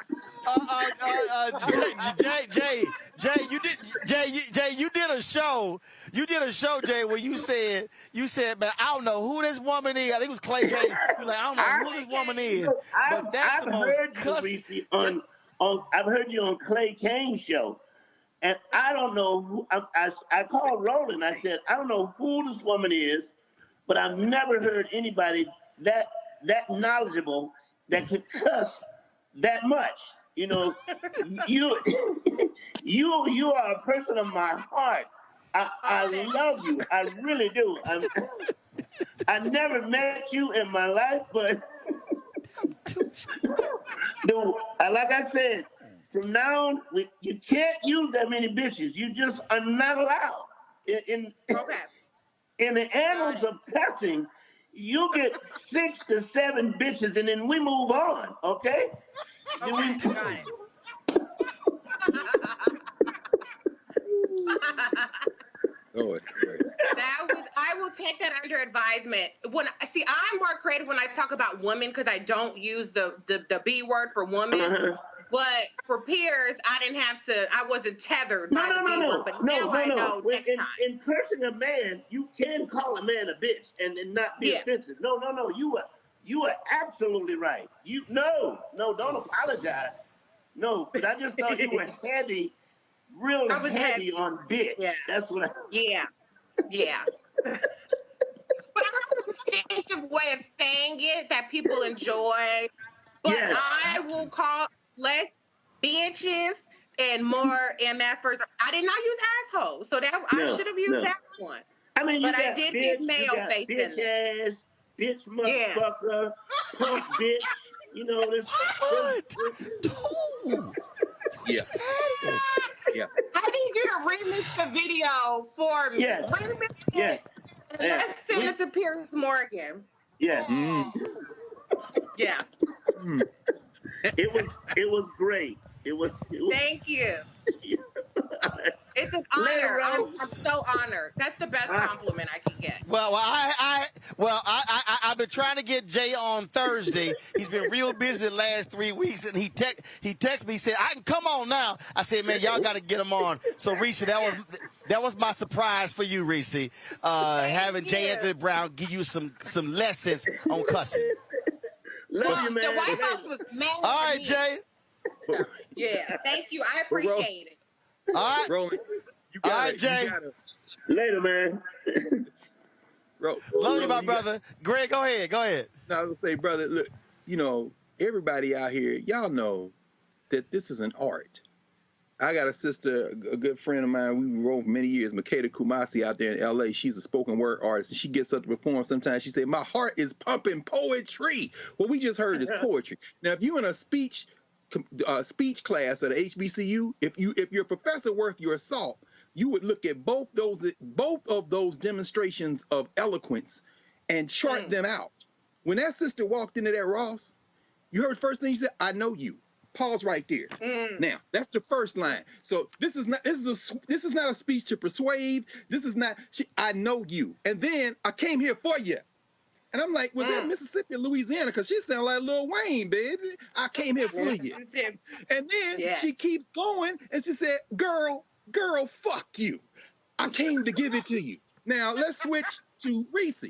Jay, you did a show. Jay, where you said, man, I don't know who this woman is. I think it was Clay K. You're like, I don't know who this woman is. But that's the most cussing. I've heard you on Clay Kane's show, and I don't know who. I called Roland. I said, I don't know who this woman is, but I've never heard anybody that knowledgeable that could cuss that much. You are a person of my heart. I love you. I really do. I never met you in my life, but like I said, from now on, you can't use that many bitches. You just are not allowed. In the annals of cussing, you get 6 to 7 bitches, and then we move on. Okay? Got it. I will take that under advisement. I'm more creative when I talk about women because I don't use the B word for woman. But for peers, I wasn't tethered by the B word. But now I know next time. In cursing a man, you can call a man a bitch and not be offensive. No. You are absolutely right. Don't apologize. No, but I just thought you were heavy, real heavy on bitch. Yeah. That's what Yeah. But I have a distinctive way of saying it that people enjoy. But I will call less bitches and more MFers. I did not use assholes, so I should have used that one. I mean, but I did get male face in there. Bitch, motherfucker, punk bitch. Yeah. I need you to remix the video for me. Yeah. Remix it. Let's send it to Piers Morgan. Yeah. Yeah. It was great. It was Thank you. It's an honor. I'm so honored. That's the best compliment I can get. Well, I've been trying to get Jay on Thursday. He's been real busy the last 3 weeks, and he texted me. He said, "I can come on now." I said, "Man, y'all got to get him on." So, Reese, that was my surprise for you, Reese. Having Jay Anthony Brown give you some lessons on cussing. Love you, man. The White House was mad. All right, Jay. Yeah, thank you. I appreciate it. All right, Roland. All right, Jay. Later, man. Love you, my brother. Greg, go ahead. No, I was gonna say, brother, look, everybody out here, y'all know that this is an art. I got a sister, a good friend of mine, we wrote for many years, Makeda Kumasi out there in LA. She's a spoken word artist, and she gets up to perform sometimes. She said, "My heart is pumping poetry." What we just heard is poetry. Now, if you're in a speech class at a HBCU, if your professor worth your salt, you would look at both of those demonstrations of eloquence and chart them out. When that sister walked into that Ross, you heard the first thing she said, "I know you." Pause right there. Now, that's the first line. So this is not a speech to persuade. This is not. I know you, and then I came here for you. And I'm like, was that Mississippi or Louisiana? Because she sounded like Lil Wayne, baby. I came here for you. And then she keeps going and she said, girl, fuck you. I came to give it to you. Now let's switch to Reese.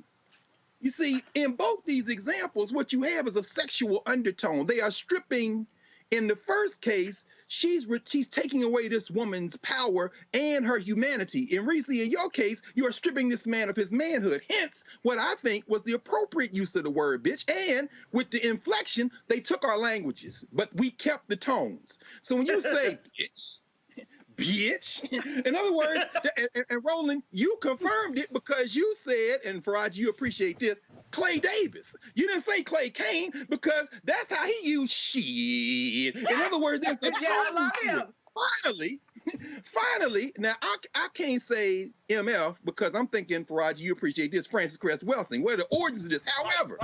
You see, in both these examples, what you have is a sexual undertone. They are stripping. In the first case, she's taking away this woman's power and her humanity. In Reese, in your case, you are stripping this man of his manhood. Hence, what I think was the appropriate use of the word bitch. And with the inflection, they took our languages, but we kept the tones. So when you say bitch, in other words, and Roland, you confirmed it because you said, and Faraj, you appreciate this, Clay Davis. You didn't say Clay Kane because that's how he used shit. In other words, there's a tone to it. Finally, now I can't say MF because I'm thinking, Faraj, you appreciate this, Francis Crest Welsing. What are the origins of this? However,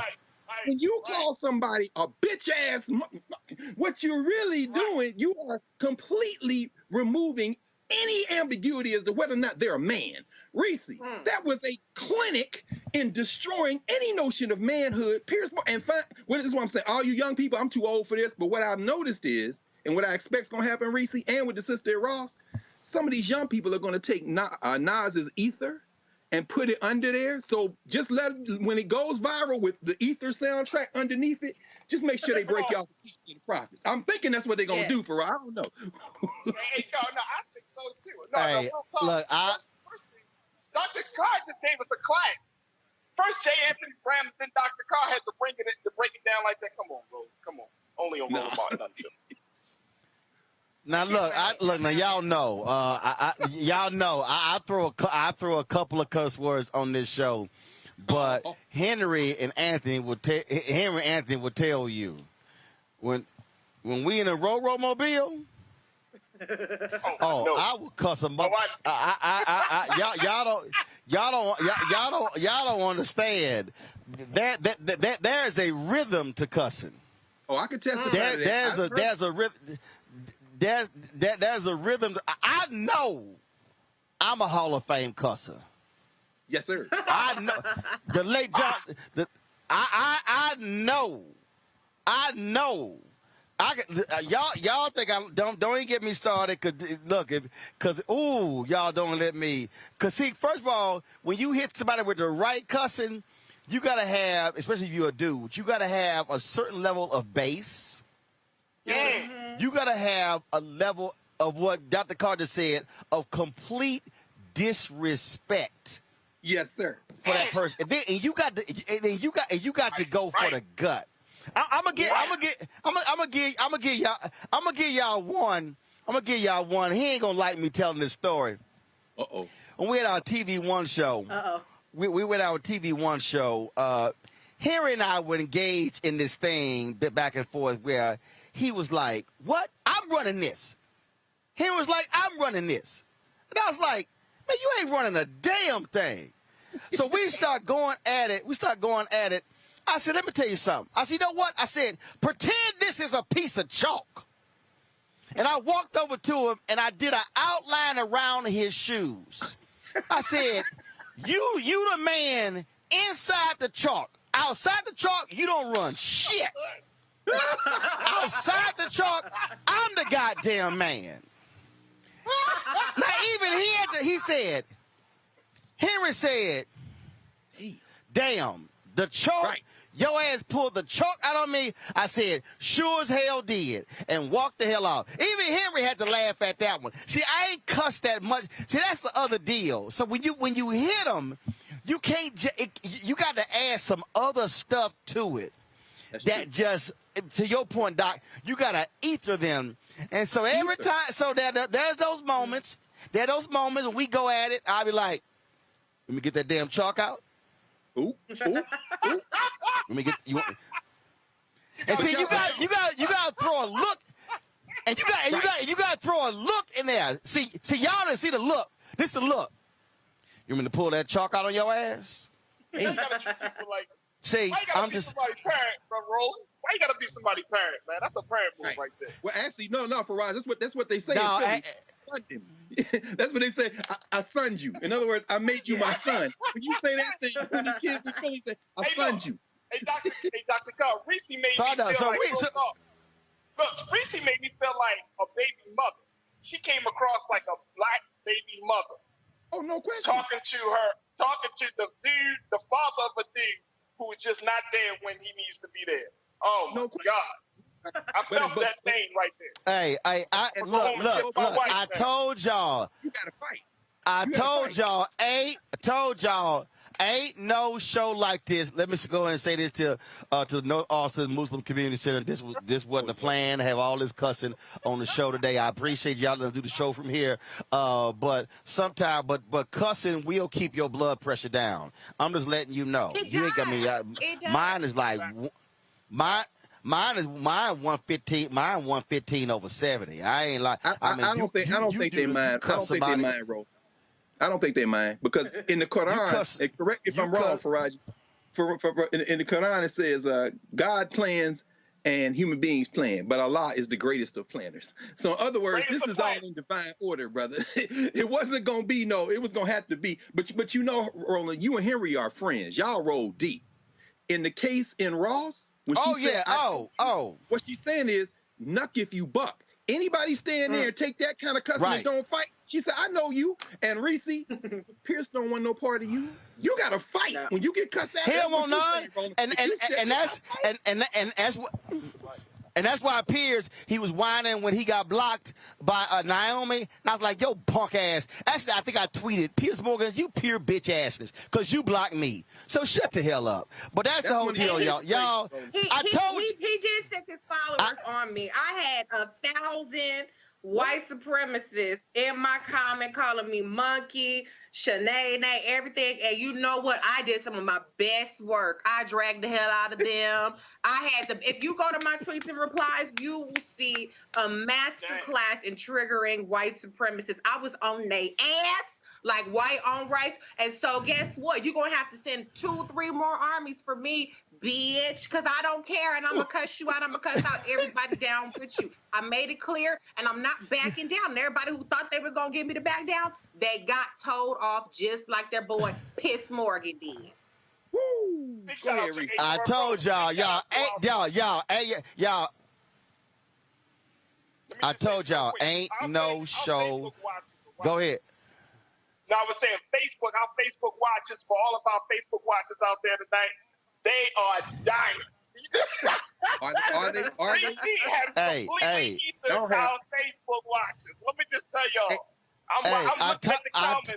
when you call somebody a bitch ass, what you're really doing, you are completely removing any ambiguity as to whether or not they're a man. Reese, that was a clinic in destroying any notion of manhood. And this is what I'm saying. All you young people, I'm too old for this, but what I've noticed is, and what I expect is going to happen, Reese, and with the sister Ross, some of these young people are going to take Nas's ether and put it under there. So just when it goes viral with the ether soundtrack underneath it, just make sure they break y'all the peace of the prophets. I'm thinking that's what they're going to do for her. I don't know. Hey, no, I think so too. Hey, look, First thing, Dr. Carr just gave us a class. First, J. Anthony Brown, then Dr. Carr had to break it down like that. Come on, bro. Come on. Only on Roland Martin Unfiltered. Now look, now y'all know, I throw a couple of cuss words on this show, but Henry Anthony will tell you when we in a Roro mobile. I will cuss them up. Y'all don't understand that there's a rhythm to cussing. Oh, I can testify to that. There's a rhythm. There's a rhythm. I know I'm a Hall of Fame cusser. Yes, sir. I know the late John. I know. Y'all think I don't even get me started. Cause y'all don't let me. Cause see, first of all, when you hit somebody with the right cussing, you gotta have, especially if you're a dude, you gotta have a certain level of bass. Yeah. You gotta have a level of what Dr. Carter said of complete disrespect. Yes, sir. For that person, and then you got to go for the gut. I'm gonna give y'all one. He ain't gonna like me telling this story. When we had our TV One show. We went out on TV One show. Harry and I would engage in this thing back and forth where he was like, what? I'm running this. He was like, I'm running this. And I was like, man, you ain't running a damn thing. So we start going at it. I said, let me tell you something. I said, you know what? I said, pretend this is a piece of chalk. And I walked over to him and I did an outline around his shoes. I said, you the man inside the chalk. Outside the chalk, you don't run shit. Outside the chalk, I'm the goddamn man. Now, even Henry said, damn, the chalk, your ass pulled the chalk out on me. I said, sure as hell did, and walked the hell off. Even Henry had to laugh at that one. See, I ain't cussed that much. See, that's the other deal. So when you hit them, you can't. You got to add some other stuff to it. To your point, Doc, you got to ether them. And so every time, so there's those moments. There are those moments when we go at it. I'll be like, let me get that damn chalk out. Ooh. Let me get you. And see, you got to throw a look, and you got to throw a look in there. See, y'all didn't see the look. This is the look. You want me to pull that chalk out on your ass? See, I'm just. Somebody's parent, bro, Roland. Why you gotta be somebody's parent, man? That's a parent move right there. Well, actually, no, Faraz. That's what they say. No, in Philly. That's what they say. I sonned you. In other words, I made you my son. When you say that thing, when the kids in Philly say, I sonned you. Hey, Dr. Carr, Reese made me feel like Reese made me feel like a baby mother. She came across like a black baby mother. Oh, no question. Talking to the dude, the father of a dude who is just not there when he needs to be there. Oh my God. I felt that thing right there. Hey, look, I told y'all. You gotta fight. I told y'all, ain't no show like this. Let me go ahead and say this to the North Austin Muslim Community Center. This wasn't the plan to have all this cussing on the show today. I appreciate y'all to do the show from here. But sometimes, but cussing will keep your blood pressure down. I'm just letting you know. You ain't got me. Mine is like mine is 115. Mine 115 over 70. I ain't like. I don't think they mind. I don't think they mind, bro. I don't think they mind because in the Quran, correct me if I'm wrong, Faraji. In the Quran it says God plans and human beings plan, but Allah is the greatest of planners. So in other words, this is all in divine order, brother. It wasn't gonna be it was gonna have to be. But you know, Roland, you and Henry are friends. Y'all roll deep. In the case in Ross, when she said, what she's saying is, nuck if you buck. Anybody stand there and take that kind of cussing and don't fight? She said, I know you. And Reese, Pierce don't want no part of you. You got to fight. When you get cussed out, hell on none. And that's why Pierce, he was whining when he got blocked by Naomi. And I was like, yo, punk ass. Actually, I think I tweeted, Pierce Morgan, you pure bitch asses, because you blocked me. So shut the hell up. But that's the whole deal, y'all. I told you. He did set his followers on me. I had 1,000 white supremacists in my comment calling me monkey, Shanae, everything. And you know what? I did some of my best work. I dragged the hell out of them. I had them. If you go to my tweets and replies, you will see a master class in triggering white supremacists. I was on their ass like white on rice. And so guess what? You're going to have to send 2-3 more armies for me, bitch, because I don't care. And I'm going to cuss you out. I'm going to cuss out everybody down with you. I made it clear, and I'm not backing down. And everybody who thought they was going to get me to back down, they got told off just like their boy Piss Morgan did. Woo! I told y'all. I told y'all, ain't no show. Go ahead. No, I was saying Facebook, our Facebook watchers, for all of our Facebook watchers out there tonight, they are dying. Are they? Hey. Our Facebook watchers. Let me just tell y'all. I'm looking at the comments.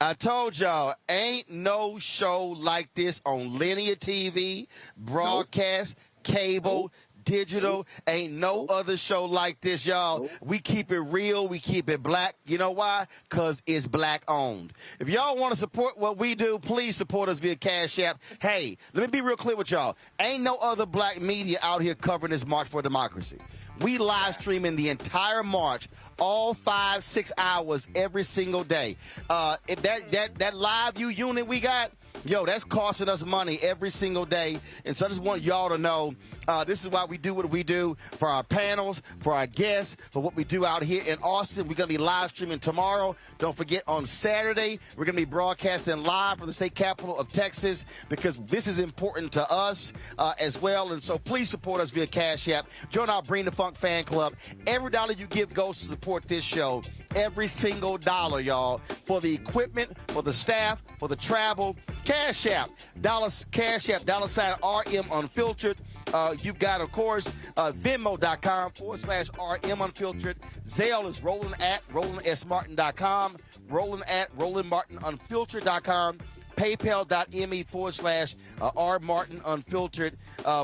I told y'all, ain't no show like this on linear TV, broadcast, cable, digital. Ain't no other show like this, y'all. We keep it real. We keep it black. You know why? Because it's black owned. If y'all want to support what we do, please support us via Cash App. Hey, let me be real clear with y'all. Ain't no other black media out here covering this March for Democracy. We live streaming the entire march, all 5-6 hours every single day. That live view unit we got, yo, that's costing us money every single day. And so I just want y'all to know this is why we do what we do for our panels, for our guests, for what we do out here in Austin. We're going to be live streaming tomorrow. Don't forget, on Saturday, we're going to be broadcasting live from the state capital of Texas, because this is important to us as well. And so please support us via Cash App. Join our Bring the Funk fan club. Every dollar you give goes to support this show. Every single dollar, y'all, for the equipment, for the staff, for the travel. Cash App, Cash App, $RM Unfiltered. You've got, of course, Venmo.com/RM Unfiltered. Zelle is Roland@RolandSMartin.com. Roland@RolandMartinUnfiltered.com. PayPal.me/RMartinUnfiltered.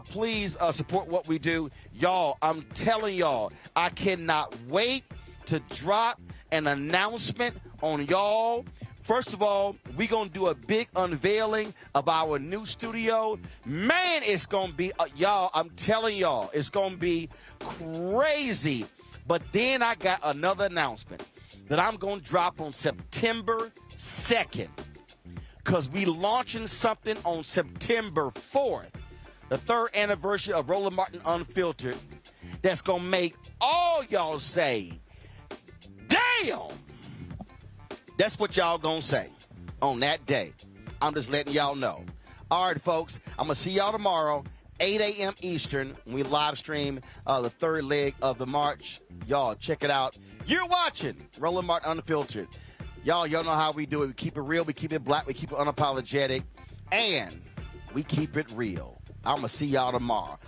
Please support what we do. Y'all, I'm telling y'all, I cannot wait to drop an announcement on y'all. First of all, we're going to do a big unveiling of our new studio. Man, it's going to be, y'all, I'm telling y'all, it's going to be crazy. But then I got another announcement that I'm going to drop on September 2nd. Because we launching something on September 4th, the 3rd anniversary of Roland Martin Unfiltered. that's going to make all y'all say, damn. That's what y'all going to say on that day. I'm just letting y'all know. All right, folks, I'm going to see y'all tomorrow, 8 a.m. Eastern, when we live stream the third leg of the march. Y'all, check it out. You're watching Roland Martin Unfiltered. Y'all know how we do it. We keep it real. We keep it black. We keep it unapologetic. And we keep it real. I'm going to see y'all tomorrow.